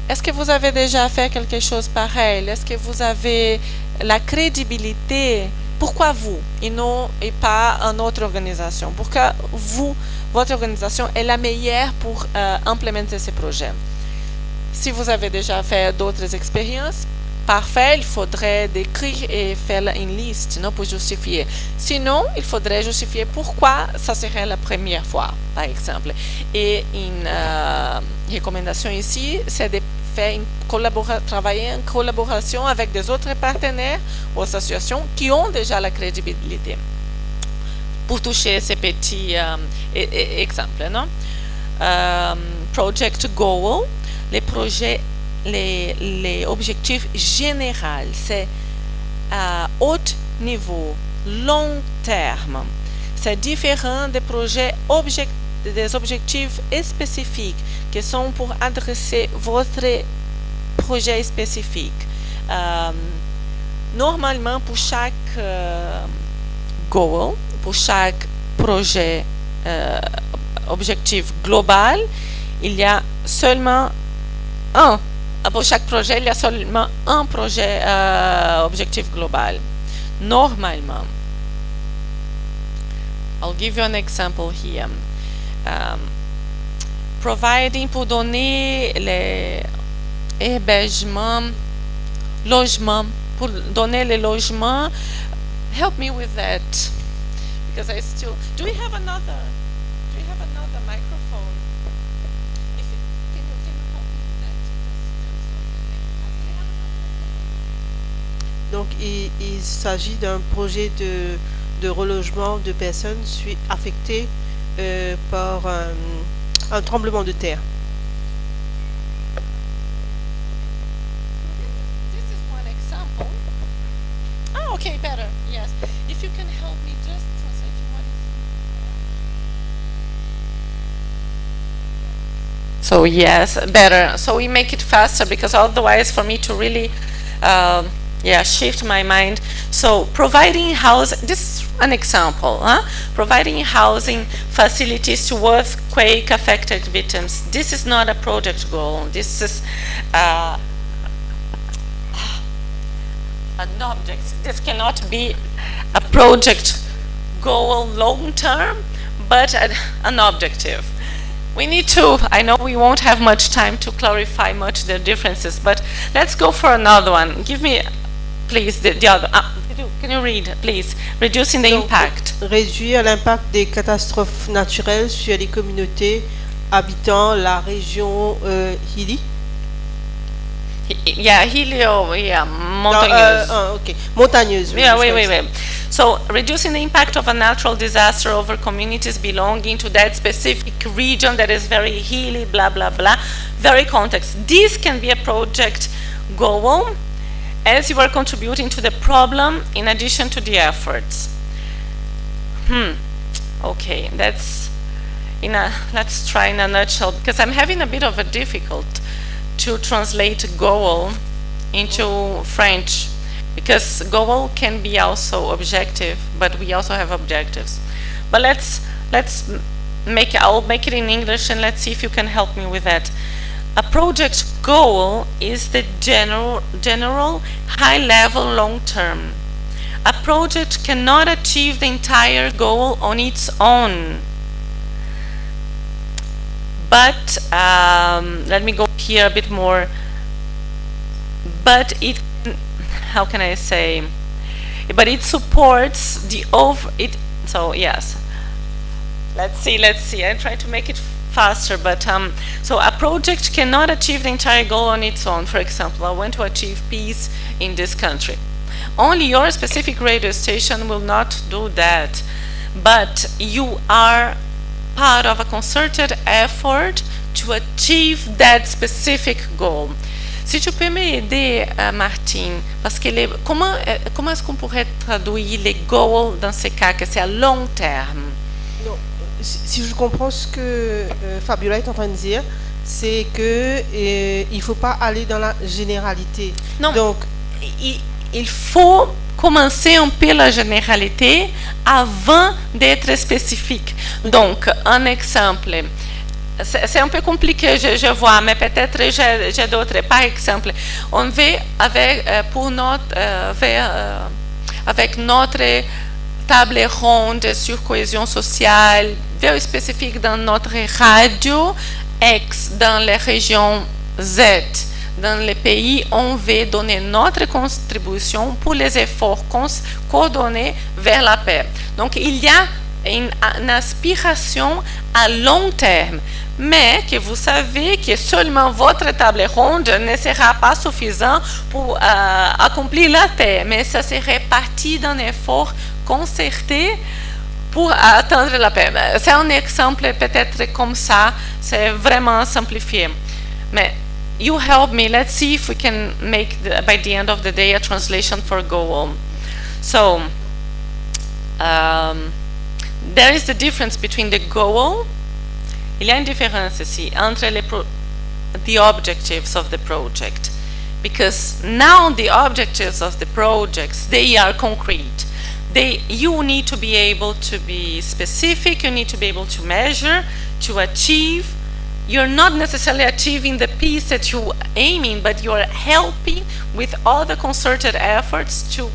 S9: Est-ce que vous avez déjà fait quelque chose pareil? Est-ce que vous avez la crédibilité? Pourquoi vous et pas une autre organisation? Pourquoi votre organisation est la meilleure pour implémenter ces projets? Si vous avez déjà fait d'autres expériences, parfait, il faudrait décrire et faire une liste, non, pour justifier. Sinon, il faudrait justifier pourquoi ça serait la première fois, par exemple. Et une recommandation ici, c'est de travailler en collaboration avec des autres partenaires ou associations qui ont déjà la crédibilité. Pour toucher ces petits exemples, non? Project Goal, les projets, les objectifs généraux, c'est à haut niveau, long terme. C'est différent des projets des objectifs spécifiques qui sont pour adresser votre projet spécifique. Normalement, pour chaque goal, pour chaque projet objectif global, il y a seulement un. Pour chaque projet, il y a seulement un projet objectif global. Normalement. I'll give you an example here. Providing pour donner les hébergements, logements, pour donner les logements. Help me with that, because I still. Do we have another microphone? Can you help me with that?
S2: Donc, il s'agit d'un projet de relogement de personnes affectées par un tremblement de terre.
S9: This is one example. Oh, okay, better. Yes. If you can help me just translate what is. So yes, better. So we make it faster because otherwise, for me to really, shift my mind. So providing housing. This is an example. Providing housing facilities to earthquake-affected victims. This is not a project goal. This is an object. This cannot be a project goal long term, but an objective. We need to, I know we won't have much time to clarify much the differences, but let's go for another one. Give me, please, the other. Can you read, please? Reducing the impact.
S2: Réduire l'impact des catastrophes naturelles sur les communautés habitant la région Hilly.
S9: Montagneuse.
S2: Okay. Montagneuse.
S9: Wait. So, reducing the impact of a natural disaster over communities belonging to that specific region that is very hilly, blah, blah, blah, very context. This can be a project goal as you are contributing to the problem in addition to the efforts. Okay, let's try in a nutshell, because I'm having a bit of a difficult to translate goal into French, because goal can be also objective, but we also have objectives. But I'll make it in English, and let's see if you can help me with that. A project goal is the general high-level long-term. A project cannot achieve the entire goal on its own. But let me go here a bit more. But it, how can I say? But it supports the So yes. Let's see. I try to make it faster, but so a project cannot achieve the entire goal on its own. For example, I want to achieve peace in this country. Only your specific radio station will not do that, but you are part of a concerted effort to achieve that specific goal. Si tu peux m'aider, Martine, parce que comment est-ce qu'on pourrait traduire les goals dans ces cas, que c'est à long terme?
S2: Non, si je comprends ce que Fabiola est en train de dire, c'est que il faut pas aller dans la généralité.
S9: Non, donc il faut commencer un peu la généralité avant d'être spécifique. Donc, un exemple, c'est un peu compliqué, je vois, mais peut-être j'ai d'autres. Par exemple, on veut avec notre table ronde sur cohésion sociale, very spécifique dans notre radio X, dans les régions Z. Dans les pays, on veut donner notre contribution pour les efforts coordonnés vers la paix. Donc, il y a une aspiration à long terme, mais que vous savez que seulement votre table ronde ne sera pas suffisant pour accomplir la paix, mais ça serait partie d'un effort concerté pour atteindre la paix. C'est un exemple peut-être comme ça, c'est vraiment simplifié. Mais you help me, let's see if we can make, by the end of the day, a translation for goal. So, there is the difference between the goal. Il y a une différence ici entre the objectives of the project, because now the objectives of the projects, they are concrete. You need to be able to be specific, you need to be able to measure, to achieve. You're not necessarily achieving the piece that you're aiming, but you're helping with all the concerted efforts to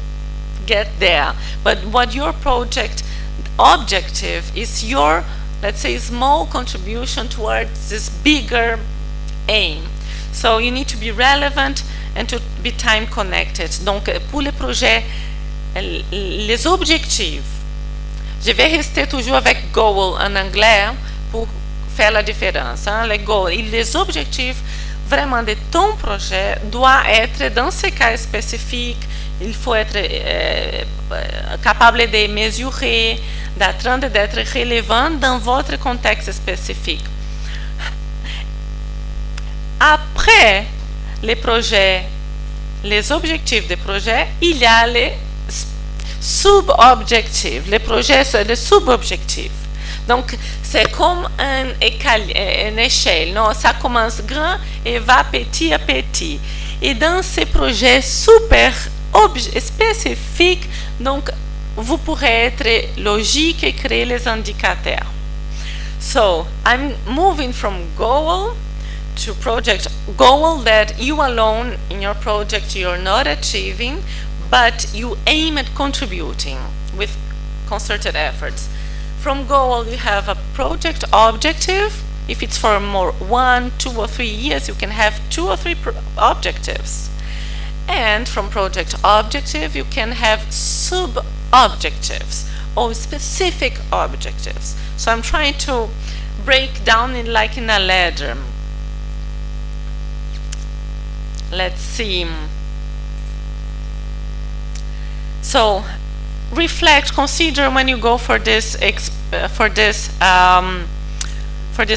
S9: get there. But what your project objective is your, let's say, small contribution towards this bigger aim. So you need to be relevant and to be time connected. Donc pour les projets, les objectifs, je vais rester toujours avec goal en anglais pour faire la différence. Les goals et les objectifs vraiment de ton projet doivent être dans ces cas spécifiques. Il faut être capable de mesurer, d'attendre d'être relevant dans votre contexte spécifique. Après les projets, les objectifs des projets, il y a les sub-objectifs. Les projets, c'est les sub-objectifs. Donc, c'est comme une échelle. Non? Ça commence grand et va petit à petit. Et dans ces projets super spécifiques, donc, vous pourrez être logique et créer les indicateurs. So, I'm moving from goal to project goal that you alone in your project you're not achieving, but you aim at contributing with concerted efforts. From goal, you have a project objective. If it's for more 1, 2, or 3 years, you can have 2 or 3 objectives. And from project objective, you can have sub-objectives or specific objectives. So I'm trying to break down it like in a ladder. Let's see. So, reflect, consider when you go for this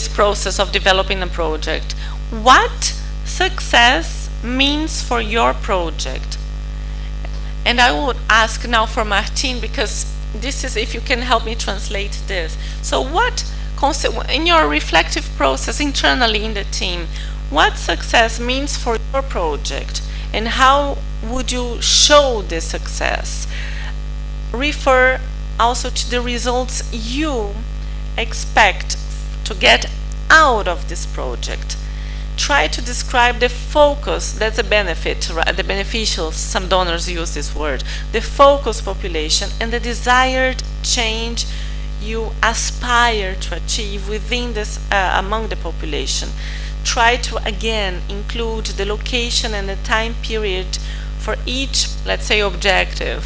S9: process of developing a project. What success means for your project? And I would ask now for Martin, because this is, if you can help me translate this. So what, in your reflective process internally in the team, what success means for your project, and how would you show this success? Refer also to the results you expect to get out of this project. Try to describe the focus, that's a benefit, the beneficial, some donors use this word, the focus population and the desired change you aspire to achieve within this, among the population. Try to again include the location and the time period for each, let's say, objective.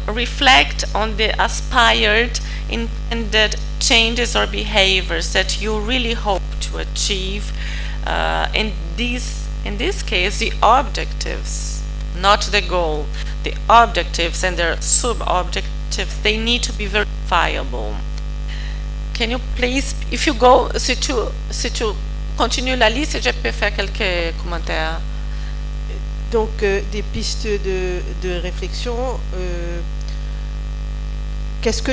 S9: Reflect on the aspired intended changes or behaviors that you really hope to achieve. In this case, the objectives, not the goal. The objectives and their sub-objectives, they need to be verifiable. Can you please, if you go, si tu continues la liste, je peux faire quelques commentaires.
S2: Donc, des pistes de réflexion. Qu'est-ce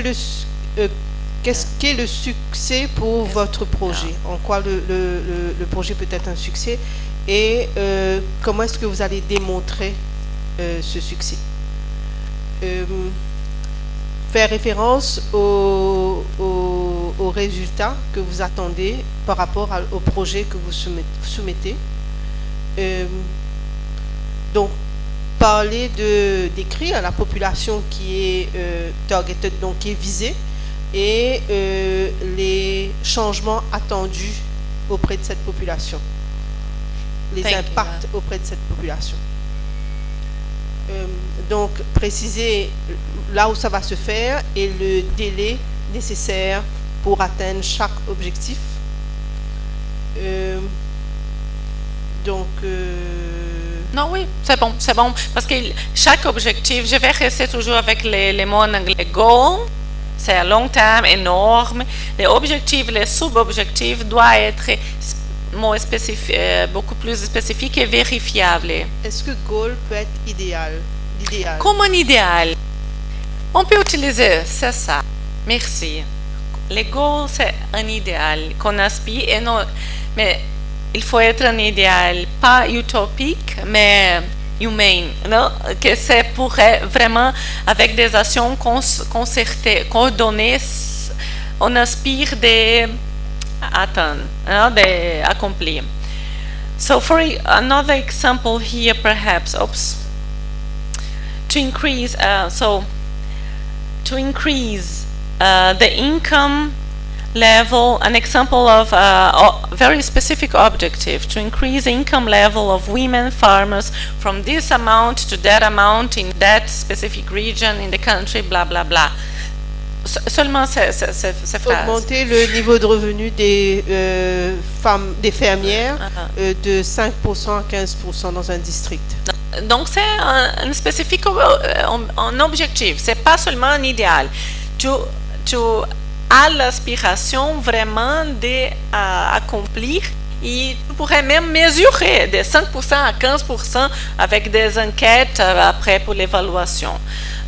S2: qu'est le succès pour votre projet? En quoi le projet peut être un succès? Et comment est-ce que vous allez démontrer ce succès? Faire référence aux résultats que vous attendez par rapport au projet que vous soumettez. Donc, parler d'écrire à la population qui est targeted, donc qui est visée, et les changements attendus auprès de cette population, les impacts auprès de cette population. Donc, préciser là où ça va se faire et le délai nécessaire pour atteindre chaque objectif.
S9: Non, oui, c'est bon, parce que chaque objectif, je vais rester toujours avec les mots en anglais. Goal, c'est à long terme, énorme. Les objectifs, les sub-objectifs doivent être beaucoup plus spécifiques et vérifiables.
S2: Est-ce que goal peut être l'idéal?
S9: Comme un idéal. On peut utiliser, c'est ça. Merci. Les goals, c'est un idéal qu'on aspire, et non, mais il faut être un idéal, pas utopique, mais humain, non? Que c'est pour vraiment, avec des actions concertées, coordonnées, on aspire d'atteindre, d'accomplir. So for another example here, perhaps, to increase, the income level, an example of a very specific objective, to increase the income level of women farmers from this amount to that amount in that specific region in the country, blah, blah, blah. Seulement ces phrases.
S2: Augmenter le niveau de revenu des femmes, des fermières de 5% à 15% dans un district.
S9: Donc c'est un spécifique, un objectif, c'est pas seulement un idéal. Tu as l'aspiration vraiment d'accomplir, et tu pourrais même mesurer de 5% à 15% avec des enquêtes après pour l'évaluation.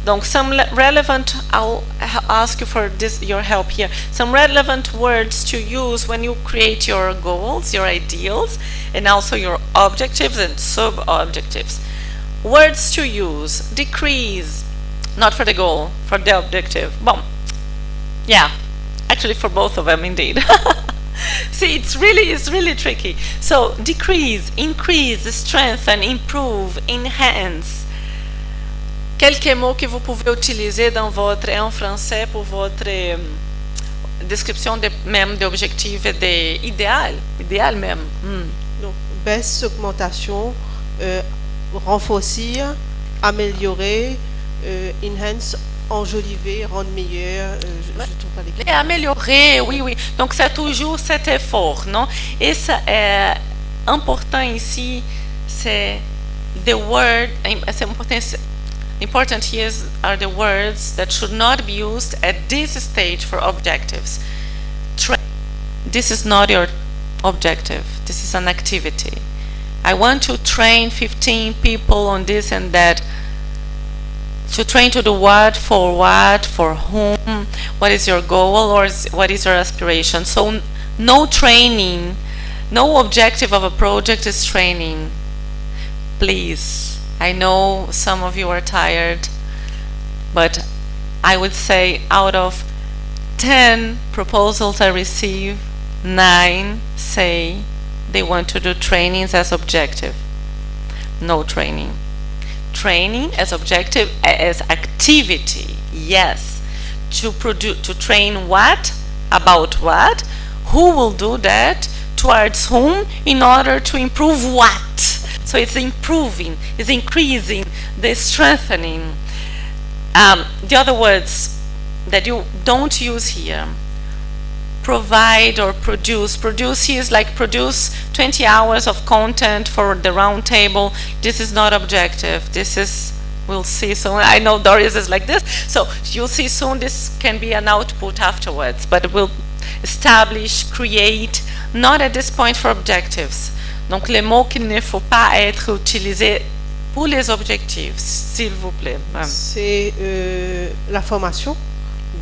S9: Donc, some relevant, I'll ask you for your help here. Some relevant words to use when you create your goals, your ideals, and also your objectives and sub-objectives. Words to use: decrease, not for the goal, for the objective. Bon, yeah, actually for both of them, indeed. See, it's really tricky. So, decrease, increase, strengthen, improve, enhance. Quelques mots que vous pouvez utiliser en français pour votre description même d'objectif et d'idéal même.
S2: Donc, baisse, augmentation, renforcer, améliorer, enhance, enjoliver, rendre meilleur. Je trouve pas les
S9: améliorer, oui. Donc, c'est toujours cet effort, non? Et ça est important ici, c'est the word, c'est important here are the words that should not be used at this stage for objectives. This is not your objective. This is an activity. I want to train 15 people on this and that. To train to do what, for whom, what is your goal, or what is your aspiration. So no training, no objective of a project is training. Please. I know some of you are tired, but I would say out of 10 proposals I receive, 9 say they want to do trainings as objective. No training. Training as objective, as activity, yes. To train what, about what, who will do that, towards whom, in order to improve what. So it's improving, it's increasing, the strengthening. The other words that you don't use here, provide or produce. Produce here is like produce 20 hours of content for the round table. This is not objective. This is, we'll see soon. I know Doris is like this. So you'll see soon this can be an output afterwards, but we'll establish, create, not at this point for objectives. Donc, les mots qu'il ne faut pas être utilisés pour les objectifs, s'il vous plaît.
S2: C'est la formation.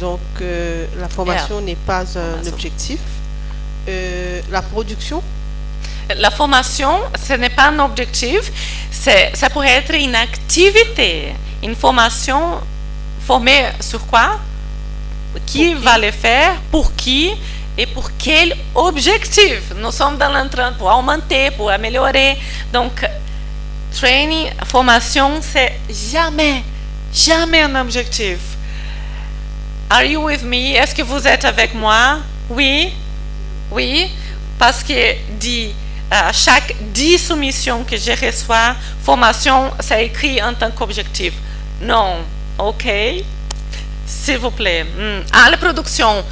S2: Donc, la formation n'est pas un objectif. La production.
S9: La formation, ce n'est pas un objectif. Ça pourrait être une activité. Une formation formée sur quoi? Qui va le faire? Pour qui? Et pour quel objectif? Nous sommes dans l'entrain pour augmenter, pour améliorer. Donc, training, formation, c'est jamais un objectif. Are you with me? Est-ce que vous êtes avec moi? Oui, parce que dit chaque 10 soumissions que je reçois, formation, c'est écrit en tant qu'objectif. Non, ok. S'il vous plaît. Ah, la production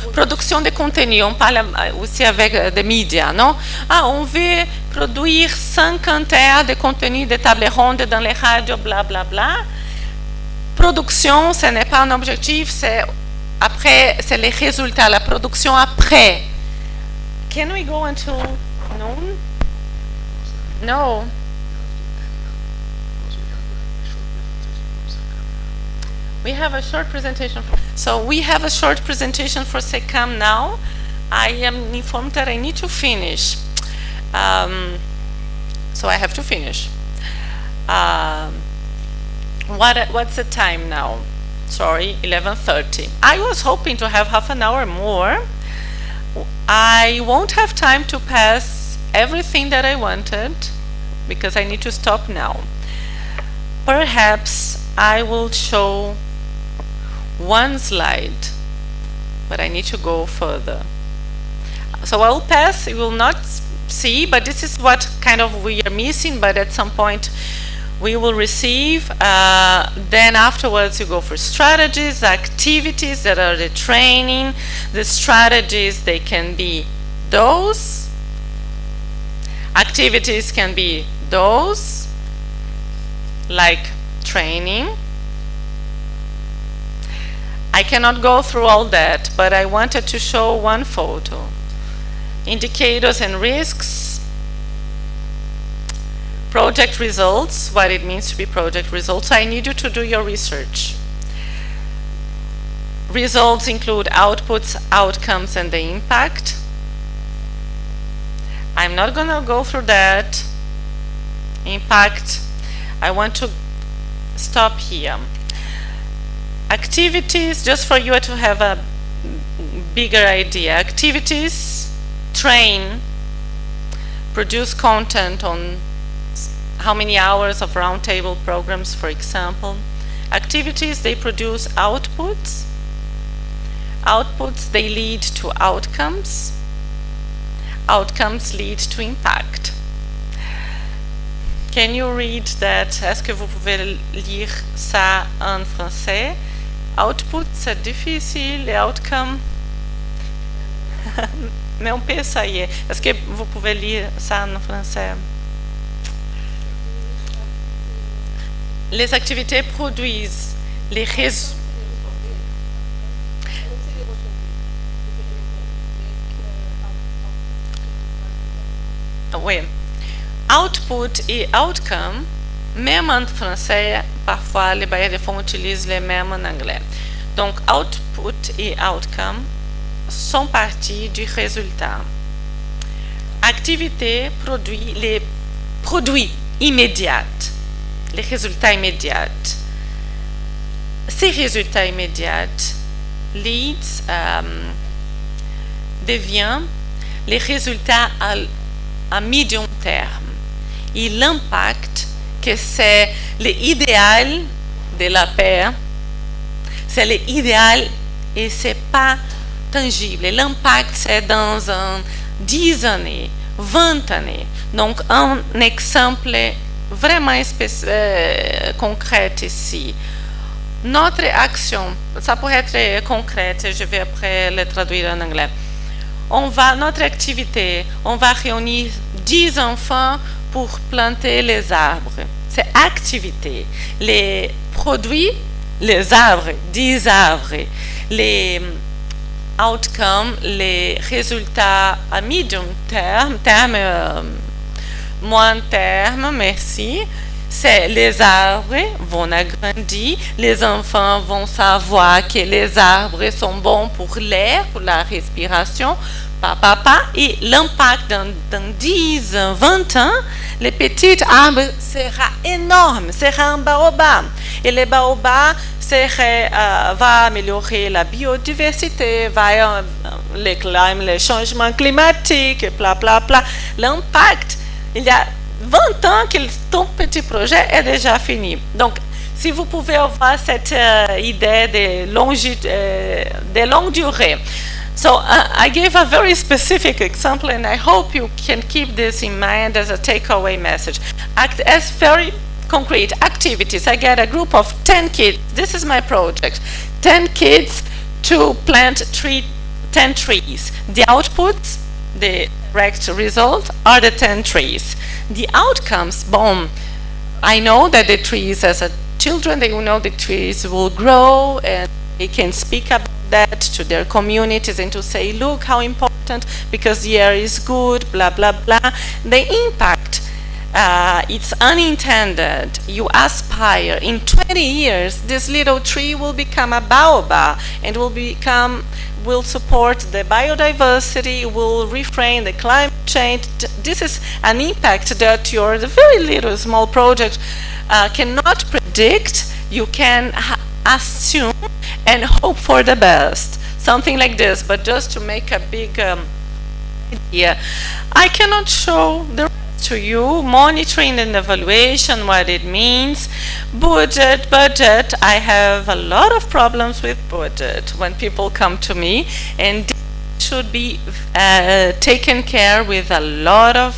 S9: de contenu, on parle aussi avec des médias, non? Ah, on veut produire 50 heures de contenu de table ronde dans les radios, bla bla bla. Production, ce n'est pas un objectif, c'est après, c'est les résultats, la production après. Can we go until noon? No. We have a short presentation. So we have a short presentation for SECAM now. I am informed that I need to finish. So I have to finish. What's the time now? Sorry, 11:30. I was hoping to have half an hour more. I won't have time to pass everything that I wanted because I need to stop now. Perhaps I will show one slide, but I need to go further. So I'll pass, you will not see, but this is what kind of we are missing, but at some point we will receive. Then afterwards you go for strategies, activities that are the training. The strategies, they can be those. Activities can be those, like training. I cannot go through all that, but I wanted to show one photo. Indicators and risks. Project results, what it means to be project results. I need you to do your research. Results include outputs, outcomes, and the impact. I'm not going to go through that. Impact, I want to stop here. Activities, just for you to have a bigger idea. Activities, train, produce content on how many hours of roundtable programs, for example. Activities, they produce outputs. Outputs, they lead to outcomes. Outcomes lead to impact. Can you read that? Est-ce que vous pouvez lire ça en français? Output, c'est difficile, et outcome, mais on peut essayer. Est-ce que vous pouvez lire ça en français? Les activités produisent les résultats. Oui. Output et outcome, même en français, parfois les bailleurs de fonds utilisent les mêmes en anglais. Donc, output et outcome sont partie du résultat. Activité produit les produits immédiats, les résultats immédiats. Ces résultats immédiats deviennent les résultats à medium terme. Et l'impact, que c'est l'idéal de la paix, c'est l'idéal et c'est pas tangible. L'impact, c'est dans 10 années, 20 années. Donc, un exemple vraiment concret ici. Notre action, ça pourrait être concrète, je vais après le traduire en anglais. Notre activité, on va réunir 10 enfants pour planter les arbres. C'est activité. Les produits, les arbres, 10 arbres. Les outcomes, les résultats à medium terme, moyen terme, merci. C'est les arbres vont agrandir, les enfants vont savoir que les arbres sont bons pour l'air, pour la respiration, et l'impact dans 10, 20 ans, les petits arbres sera énorme, sera un baobab. Et le baobab va améliorer la biodiversité, va les changements climatiques, bla bla bla. L'impact, il y a 20 ans que ton petit projet est déjà fini. Donc, si vous pouvez avoir cette idée de longue durée, So I gave a very specific example, and I hope you can keep this in mind as a takeaway message. As very concrete activities, I get a group of 10 kids. This is my project. 10 kids to plant 10 trees. The outputs, the direct result, are the 10 trees. The outcomes, boom. I know that the trees, as a children, they will know the trees will grow, and they can speak about that to their communities and to say, look how important, because the air is good, blah, blah, blah. The impact, it's unintended. You aspire, in 20 years, this little tree will become a baobab and will support the biodiversity, will refrain the climate change. This is an impact that your very little small project cannot predict. You can assume and hope for the best, something like this. But just to make a big idea, I cannot show the rest to you. Monitoring and evaluation, what it means. Budget. I have a lot of problems with budget when people come to me, and this should be taken care with a lot of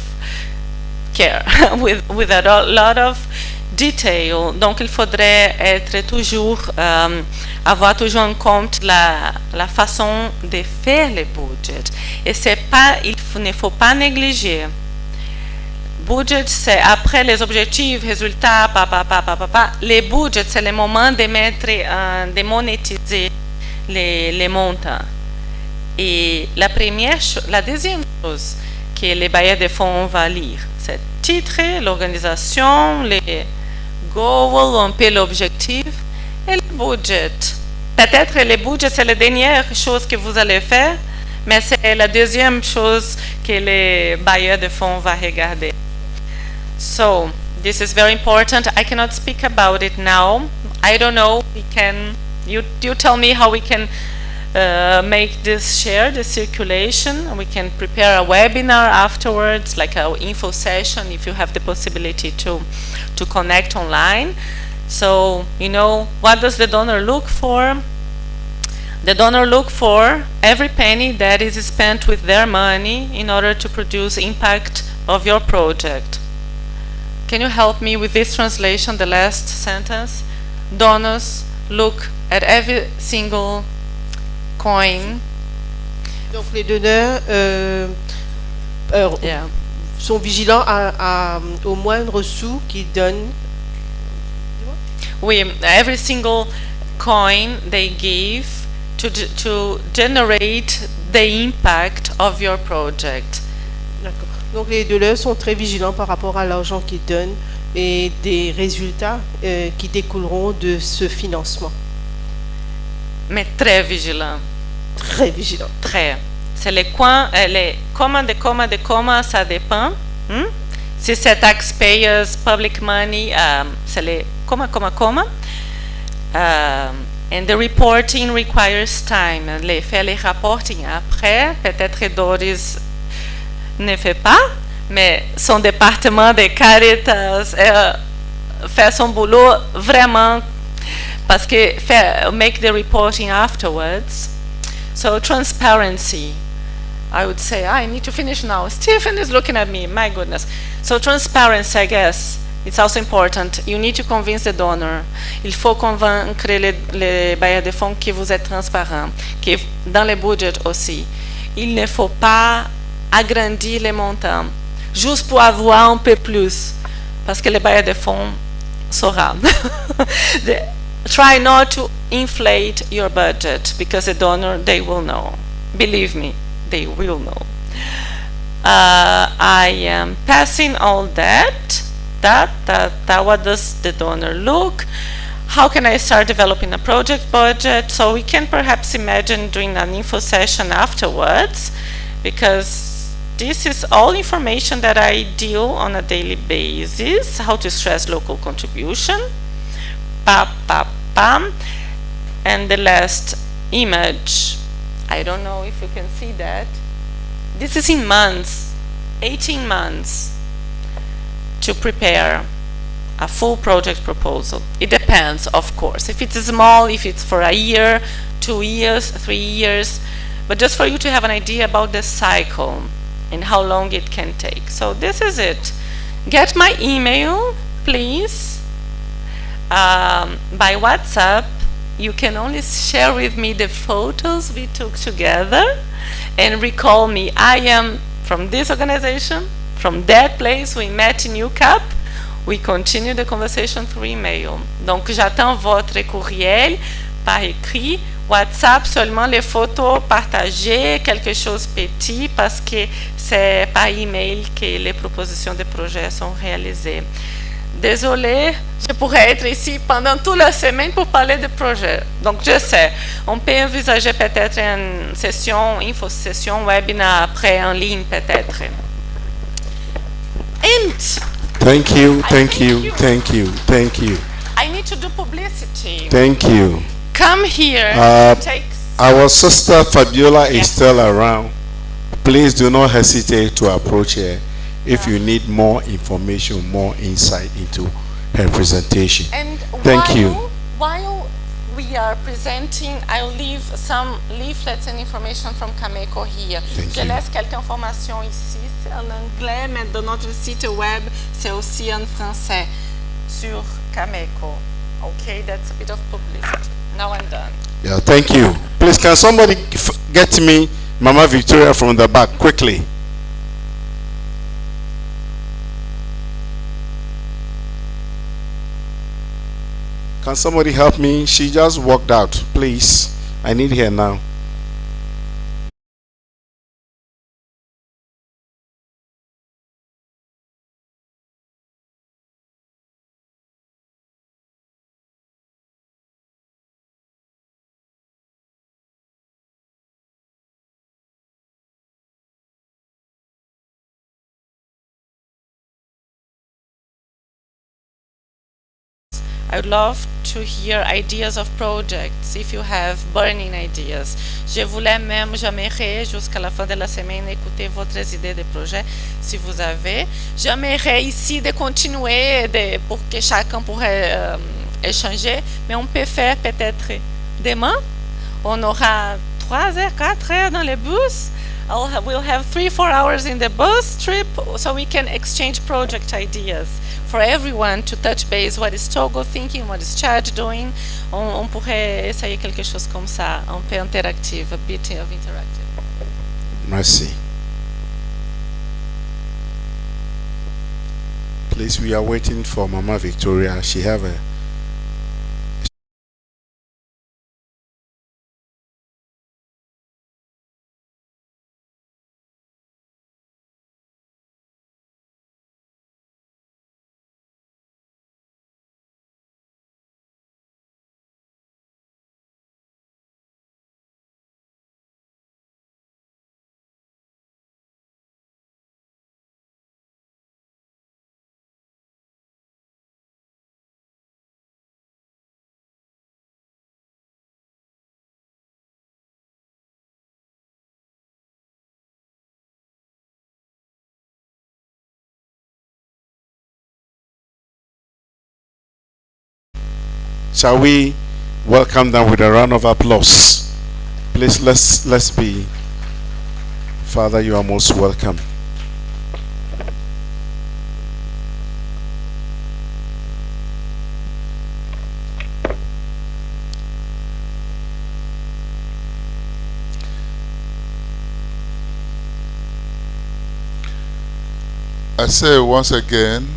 S9: care, with a lot of detail. Donc il faudrait être toujours avoir toujours en compte la façon de faire les budgets. Et il ne faut pas négliger. Budget, c'est après les objectifs, résultats, Les budgets, c'est le moment de mettre, de monétiser les montants. Et la deuxième chose que les bailleurs de fonds vont lire, c'est le titre, l'organisation, les goals, un peu l'objectif, et le budget. Peut-être le budget, c'est la dernière chose que vous allez faire, mais c'est la deuxième chose que les bailleurs de fonds vont regarder. So, this is very important. I cannot speak about it now. I don't know, you tell me how we can make this share, the circulation. We can prepare a webinar afterwards, like an info session, if you have the possibility to connect online. So, what does the donor look for? The donor look for every penny that is spent with their money in order to produce impact of your project. Can you help me with this translation, the last sentence? Donors look at every single coin.
S2: Donc les donneurs sont vigilants au moindre sou qu'ils donnent.
S9: Oui, every single coin they give to generate the impact of your project.
S2: D'accord. Donc les donneurs sont très vigilants par rapport à l'argent qu'ils donnent et des résultats qui découleront de ce financement.
S9: Mais très vigilant.
S2: Très vigilant.
S9: Très. C'est les coins, les commas, ça dépend. Si c'est taxpayers, public money, c'est les commas. And the reporting requires time. Faire les reporting après, peut-être Doris ne fait pas, mais son département de Caritas fait son boulot vraiment, parce que make the reporting afterwards. So transparency, I would say, I need to finish now. Stephen is looking at me, my goodness. So transparency, I guess, it's also important. You need to convince the donor. Il faut convaincre les bailleurs de fonds que vous êtes transparent, que dans les budgets aussi. Il ne faut pas agrandir les montants, juste pour avoir un peu plus, parce que les bailleurs de fonds sauront. Try not to inflate your budget, because the donor, they will know. Believe me, they will know. I am passing all that. What does the donor look? How can I start developing a project budget? So we can perhaps imagine doing an info session afterwards, because this is all information that I deal on a daily basis. How to stress local contribution. And the last image, I don't know if you can see that. This is in months, 18 months to prepare a full project proposal. It depends, of course. If it's small, if it's for a year, 2 years, 3 years, but just for you to have an idea about the cycle and how long it can take. So this is it. Get my email, please. By WhatsApp, you can only share with me the photos we took together and recall me. I am from this organization, from that place we met in Ucap. We continue the conversation through email. Donc, j'attends votre courriel par écrit. WhatsApp, seulement les photos partagées, quelque chose petit, parce que c'est par email que les propositions de projets sont réalisées. Désolée, je pourrais être ici pendant toute la semaine pour parler de projets. Donc, je sais, on peut envisager peut-être une session, info-session, webinar après en ligne peut-être. And
S8: Thank you, thank you, thank you, thank you.
S9: I need to do publicity.
S8: Thank you.
S9: Come here.
S8: Our sister Fabiola is still around. Please do not hesitate to approach her if you need more information, more insight into her presentation.
S9: And
S8: Thank you.
S9: While we are presenting, I'll leave some leaflets and information from Cameco here. Je laisse quelques informations ici, c'est en anglais, mais dans notre site web, c'est aussi en français sur Cameco. Okay, that's a bit of publicity. Now I'm done.
S8: Yeah, thank you. Please, can somebody get me Mama Victoria from the back quickly? Can somebody help me? She just walked out. Please, I need her now.
S9: I would love to hear ideas of projects, if you have burning ideas. Je voulais même, j'aimerais jusqu'à la fin de la semaine écouter votre idées de projets, si vous avez. J'aimerais ici de continuer, pour que chacun pourrait échanger, mais on peut faire peut-être demain. On aura 3 heures, 4 heures dans le bus. We'll have 3-4 hours in the bus trip, so we can exchange project ideas. For everyone to touch base, what is Togo thinking, what is Chad doing. On pourrait essayer quelque chose comme ça, un peu interactive, a bit of interactive.
S8: Merci. Please, we are waiting for Mama Victoria. She have a Shall we welcome them with a round of applause? Please, let's be. Father, you are most welcome.
S12: I say once again,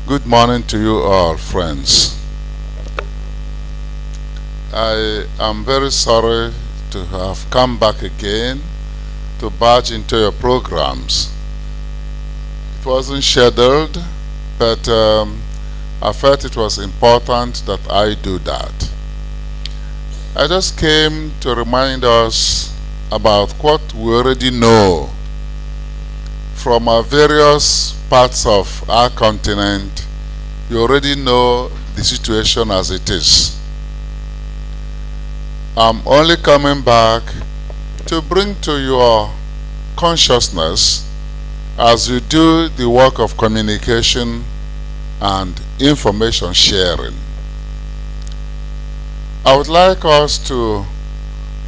S12: good morning to you all, friends. I am very sorry to have come back again to barge into your programs. It wasn't scheduled, but I felt it was important that I do that. I just came to remind us about what we already know from our various parts of our continent. You already know the situation as it is. I'm only coming back to bring to your consciousness as you do the work of communication and information sharing. I would like us to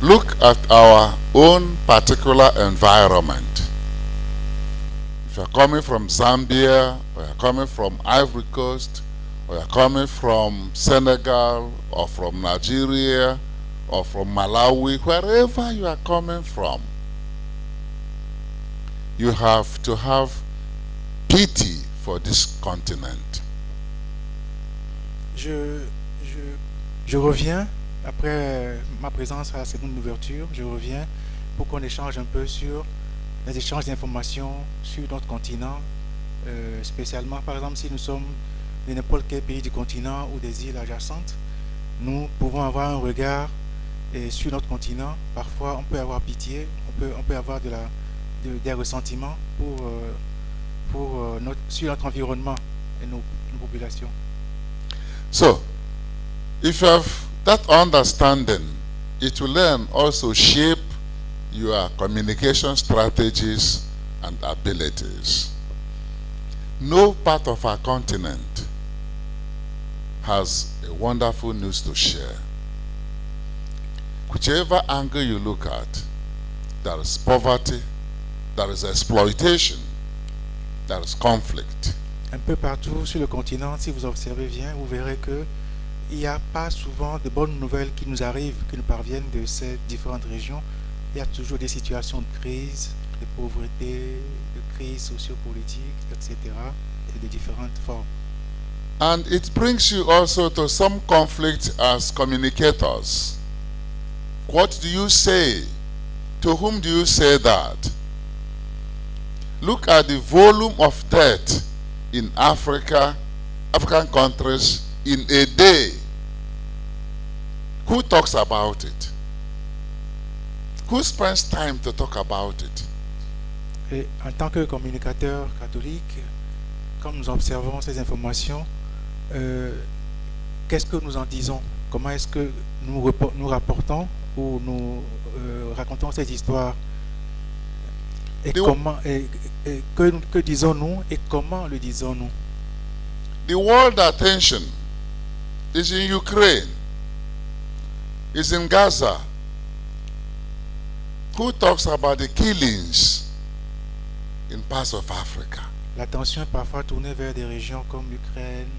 S12: look at our own particular environment. If you're coming from Zambia, or you're coming from Ivory Coast, or you're coming from Senegal, or from Nigeria, or from Malawi, wherever you are coming from, you have to have pity for this continent.
S5: Je reviens, après ma présence à la seconde ouverture, je reviens pour qu'on échange un peu sur les échanges d'informations sur notre continent, spécialement, par exemple, si nous sommes de n'importe quel pays du continent ou des îles adjacentes, nous pouvons avoir un regard sur notre continent. Parfois, on peut avoir pitié, on peut avoir des ressentiments sur notre environnement et nos populations.
S12: So, if you have that understanding, it will then also shape your communication strategies and abilities. No part of our continent has a wonderful news to share. Whichever angle you look at, there is poverty, there is exploitation, there is conflict.
S5: Un peu partout sur le continent, si vous observez bien, vous verrez que il n'y a pas souvent de bonnes nouvelles qui nous arrivent, qui nous parviennent de ces différentes régions. Il y a toujours des situations de crise, de pauvreté, de crise sociopolitique, etc., et de différentes formes.
S12: And it brings you also to some conflict as communicators. What do you say? To whom do you say that? Look at the volume of debt in African countries in a day. Who talks about it? Who spends time to talk about it?
S5: Et en tant que communicateur catholique, comme nous observons ces informations, qu'est-ce que nous en disons? Comment est-ce que nous rapportons ou nous racontons ces histoires? Et que disons-nous et comment le disons-nous?
S12: The world attention is in Ukraine, is in Gaza. Who talks about the killings in parts of Africa?
S5: L'attention est parfois tournée vers des régions comme l'Ukraine,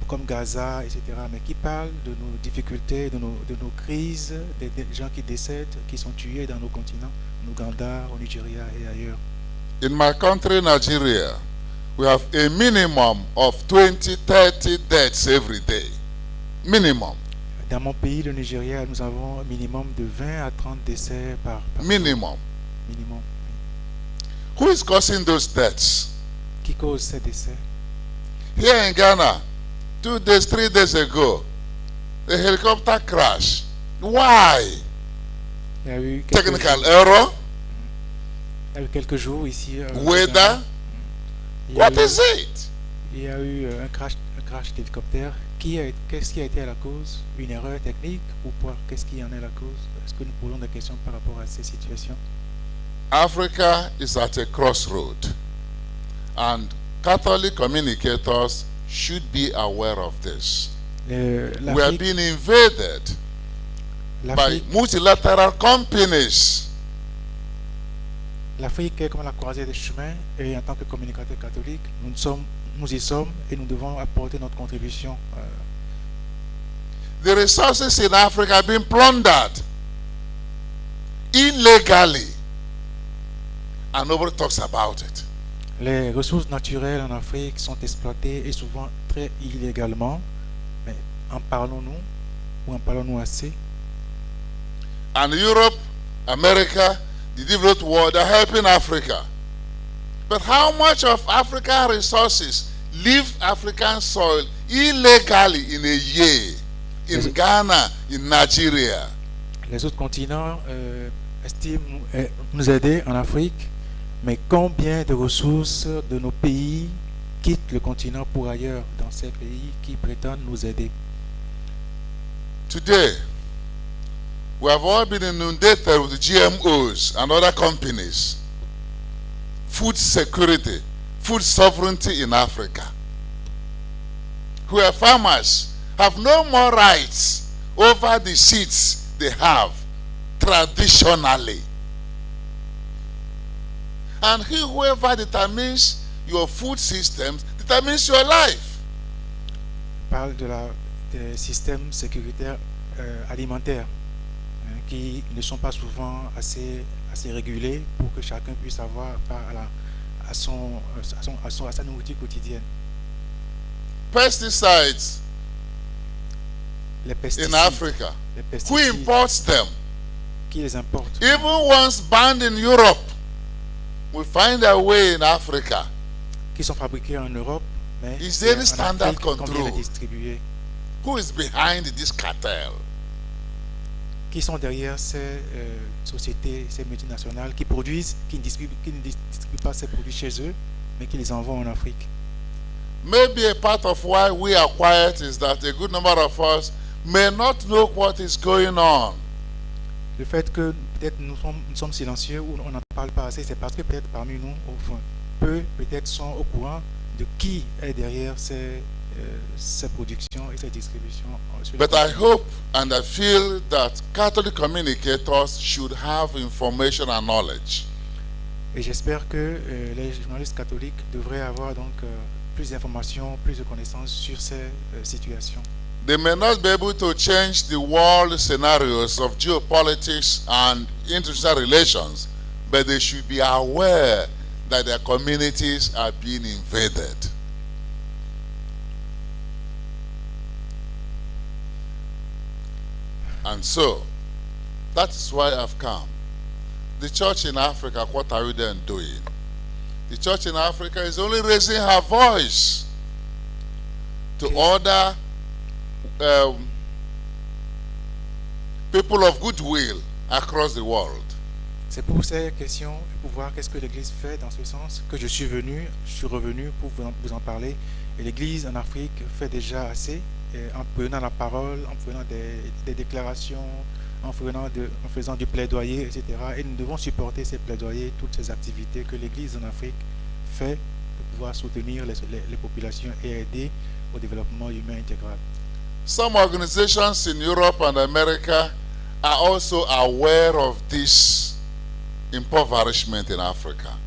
S5: comme Gaza, etc. Mais qui parle de nos difficultés, de nos crises, des gens qui décèdent, qui sont tués dans nos continents, en Ouganda, au Nigeria et ailleurs.
S12: In my country, Nigeria, we have a minimum of 20-30 deaths every day. Minimum.
S5: Dans mon pays, le Nigeria, nous avons un minimum de 20 à 30 décès par
S12: minimum.
S5: Minimum.
S12: Who is causing those deaths?
S5: Qui cause ces décès?
S12: Here in Ghana, 2 days, 3 days ago, a helicopter crash. Why?
S5: Il y a eu
S12: Technical error?
S5: Il y a eu quelques jours ici.
S12: Weather? What is it?
S5: Il y a eu un crash d'hélicoptère. Qu'est-ce qui a été à la cause? Une erreur technique ou quoi? Qu'est-ce qui en est la cause? Est-ce que nous posons des questions par rapport à ces situations?
S12: Africa is at a crossroad, and Catholic communicators should be aware of this. We are being invaded by multilateral companies.
S5: L'Afrique est comme la croisée des chemins, et en tant que communicateur catholique, nous y sommes et nous devons apporter notre contribution.
S12: The resources in Africa have been plundered illegally, and nobody talks about it.
S5: Les ressources naturelles en Afrique sont exploitées et souvent très illégalement. Mais en parlons-nous ou en parlons-nous assez?
S12: And Europe, America, the developed world are helping Africa. But how much of African resources leave African soil illegally in a year? In Ghana, in Nigeria?
S5: Les autres continents estiment nous aider en Afrique, mais combien de ressources de nos pays quittent le continent pour ailleurs, dans ces pays qui prétendent nous aider?
S12: Today, we have all been inundated with GMOs and other companies. Food security, food sovereignty in Africa, where farmers have no more rights over the seeds they have traditionally. And whoever determines your food systems determines your life.
S13: Parle des systèmes sécuritaires alimentaires qui ne sont pas souvent assez régulés pour que chacun puisse avoir à sa nourriture quotidienne.
S12: Pesticides in Africa. Who imports them?
S13: Qui les importe?
S12: Even once banned in Europe, we find a way in Africa.
S13: Qui sont fabriqués en Europe, mais
S12: is there any standard control? Who is behind this cartel?
S13: Qui sont derrière ces sociétés, ces multinationales qui produisent, qui ne distribuent pas ces produits chez eux, mais qui les envoient en Afrique?
S12: Maybe a part of why we are quiet is that a good number of us may not know what is going on.
S13: Le fait que peut-être nous sommes silencieux ou on n'en parle pas assez, c'est parce que peut-être parmi nous, au fond, peu peut-être sont au courant de qui est derrière ces productions et ces distributions.
S12: But I hope and I feel that Catholic communicators should have information and knowledge.
S13: Et j'espère que les journalistes catholiques devraient avoir donc plus d'informations, plus de connaissances sur ces situations.
S12: They may not be able to change the world scenarios of geopolitics and international relations, but they should be aware that their communities are being invaded. And so, that is why I've come. The church in Africa, what are we then doing? The church in Africa is only raising her voice to order people of goodwill across the world.
S13: C'est pour ces questions et pour voir qu'est-ce que l'Église fait dans ce sens que je suis revenu pour vous en parler. Et l'Église en Afrique fait déjà assez en prenant la parole, en faisant des déclarations, en faisant du plaidoyer, etc. Et nous devons supporter ces plaidoyers, toutes ces activités que l'Église en Afrique fait pour pouvoir soutenir les populations et aider au développement humain intégral.
S12: Some organizations in Europe and America are also aware of this impoverishment in Africa,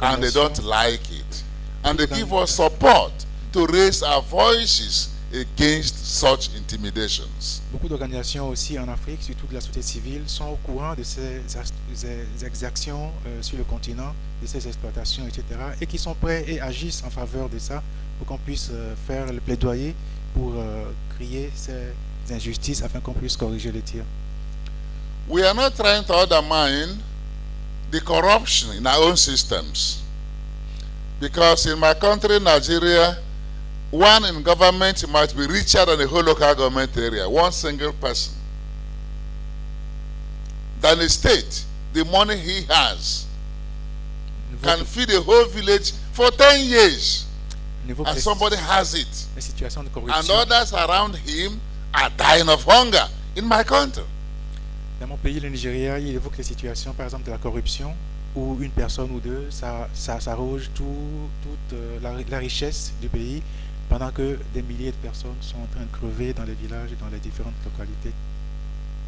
S12: and they don't like it, and they give us support to raise our voices against such intimidations.
S13: Beaucoup d'organisations aussi en Afrique, surtout de la société civile, sont au courant de ces exactions sur le continent, de ces exploitations, etc., et qui sont prêts et agissent en faveur de ça pour qu'on puisse faire le plaidoyer pour crier ces injustices afin qu'on puisse corriger les tirs.
S12: We are not trying to undermine the corruption in our own systems, because in my country, Nigeria, one in government might be richer than the whole local government area, one single person. Than a state, the money he has can feed a whole village for 10 years. And somebody has it. And others around him are dying of hunger in my country.
S13: Dans mon pays, le Nigeria, il évoque les situations, par exemple, de la corruption, où une personne ou deux, ça s'arroge toute la richesse du pays, pendant que des milliers de personnes sont en train de crever dans les villages et dans les différentes localités.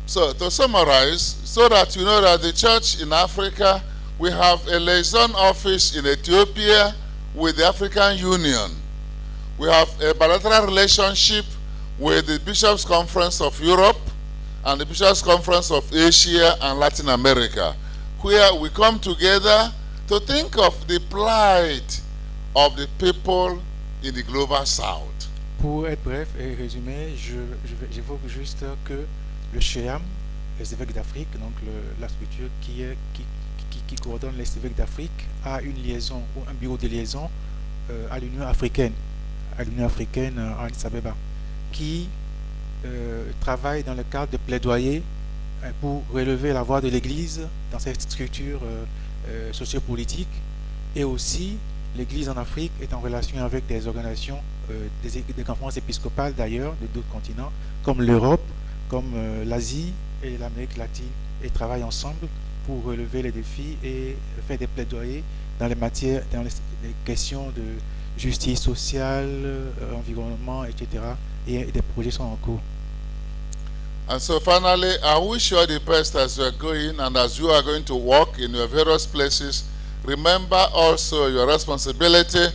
S12: So, to summarize, so that you know that the church in Africa, we have a liaison office in Ethiopia with the African Union. We have a bilateral relationship with the Bishops' Conference of Europe and the Bishops' Conference of Asia and Latin America, where we come together to think of the plight of the people in the global south.
S13: Pour être bref et résumé, j'évoque juste que le SHEAM, les évêques d'Afrique, donc la structure qui coordonne les évêques d'Afrique, a une liaison ou un bureau de liaison à l'Union africaine, en Addis Abeba, qui travaille dans le cadre de plaidoyer pour relever la voix de l'Église dans cette structure sociopolitique. Et aussi, l'Église en Afrique est en relation avec des organisations, des conférences épiscopales d'ailleurs, de d'autres continents, comme l'Europe, comme l'Asie et l'Amérique latine, et travaillent ensemble pour relever les défis et faire des plaidoyers dans les matières, dans les questions de justice sociale, environnement, etc. Et des projets sont en cours.
S12: And so finally, I wish you all the best as you are going, and as you are going to work in your various places. Remember also your responsibility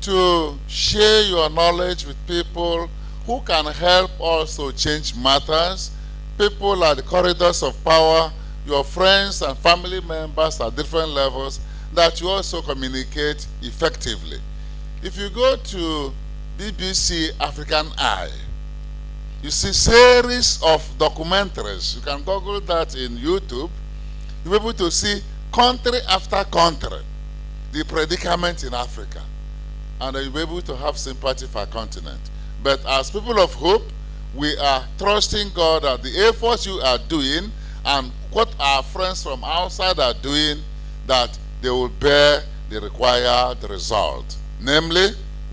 S12: to share your knowledge with people who can help also change matters. People at the corridors of power, your friends and family members at different levels, that you also communicate effectively. If you go to BBC African Eye, you see series of documentaries. You can Google that in YouTube. You'll be able to see country after country, the predicament in Africa. And you'll be able to have sympathy for our continent. But as people of hope, we are trusting God that the efforts you are doing and what our friends from outside are doing, that they will bear the required result. Namely,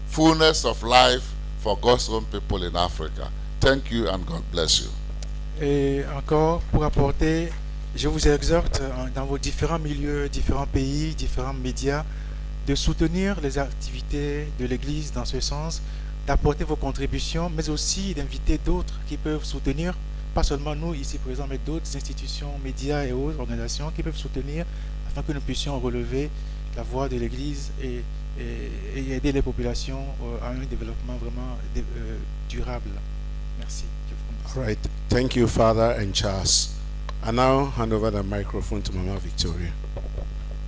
S12: fullness of life for God's own people in Africa. Thank you and God bless you.
S13: Et encore, pour apporter, je vous exhorte dans vos différents milieux, différents pays, différents médias, de soutenir les activités de l'Église dans ce sens, d'apporter vos contributions, mais aussi d'inviter d'autres qui peuvent soutenir, pas seulement nous ici présents, mais d'autres institutions, médias et autres organisations qui peuvent soutenir afin que nous puissions relever la voix de l'Église et aider les populations à un développement vraiment durable. Merci.
S8: All right. Thank you, Father and Charles. I now hand over the microphone to Mama Victoria.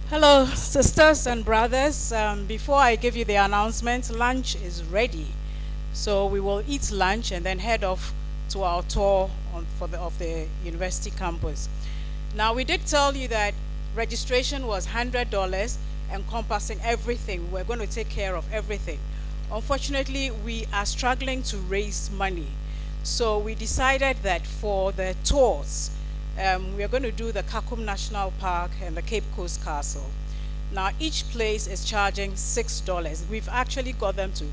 S14: Hello, sisters and brothers. Before I give you the announcement, lunch is ready. So we will eat lunch and then head off to our tour of the university campus. Now, we did tell you that registration was $100 encompassing everything. We're going to take care of everything. Unfortunately, we are struggling to raise money. So we decided that for the tours, we are going to do the Kakum National Park and the Cape Coast Castle. Now, each place is charging $6. We've actually got them to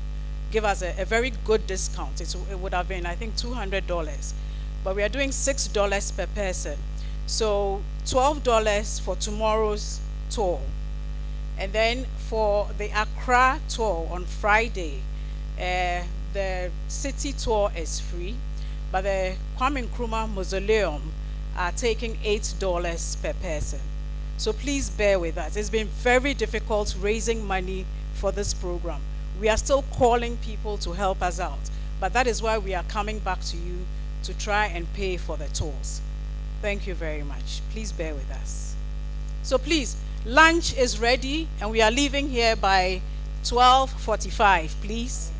S14: give us a very good discount. It would have been, I think, $200. But we are doing $6 per person. So $12 for tomorrow's tour. And then for the Accra tour on Friday, the city tour is free, but the Kwame Nkrumah Mausoleum are taking $8 per person. So please bear with us. It's been very difficult raising money for this program. We are still calling people to help us out, but that is why we are coming back to you to try and pay for the tours. Thank you very much. Please bear with us. So please, lunch is ready, and we are leaving here by 12:45, please.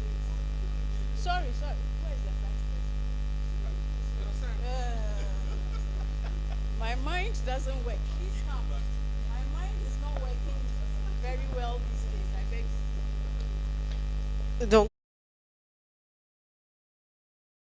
S14: Sorry. Where's the my mind doesn't work. Please come. My mind is not working very well these days. I beg.
S2: Donc,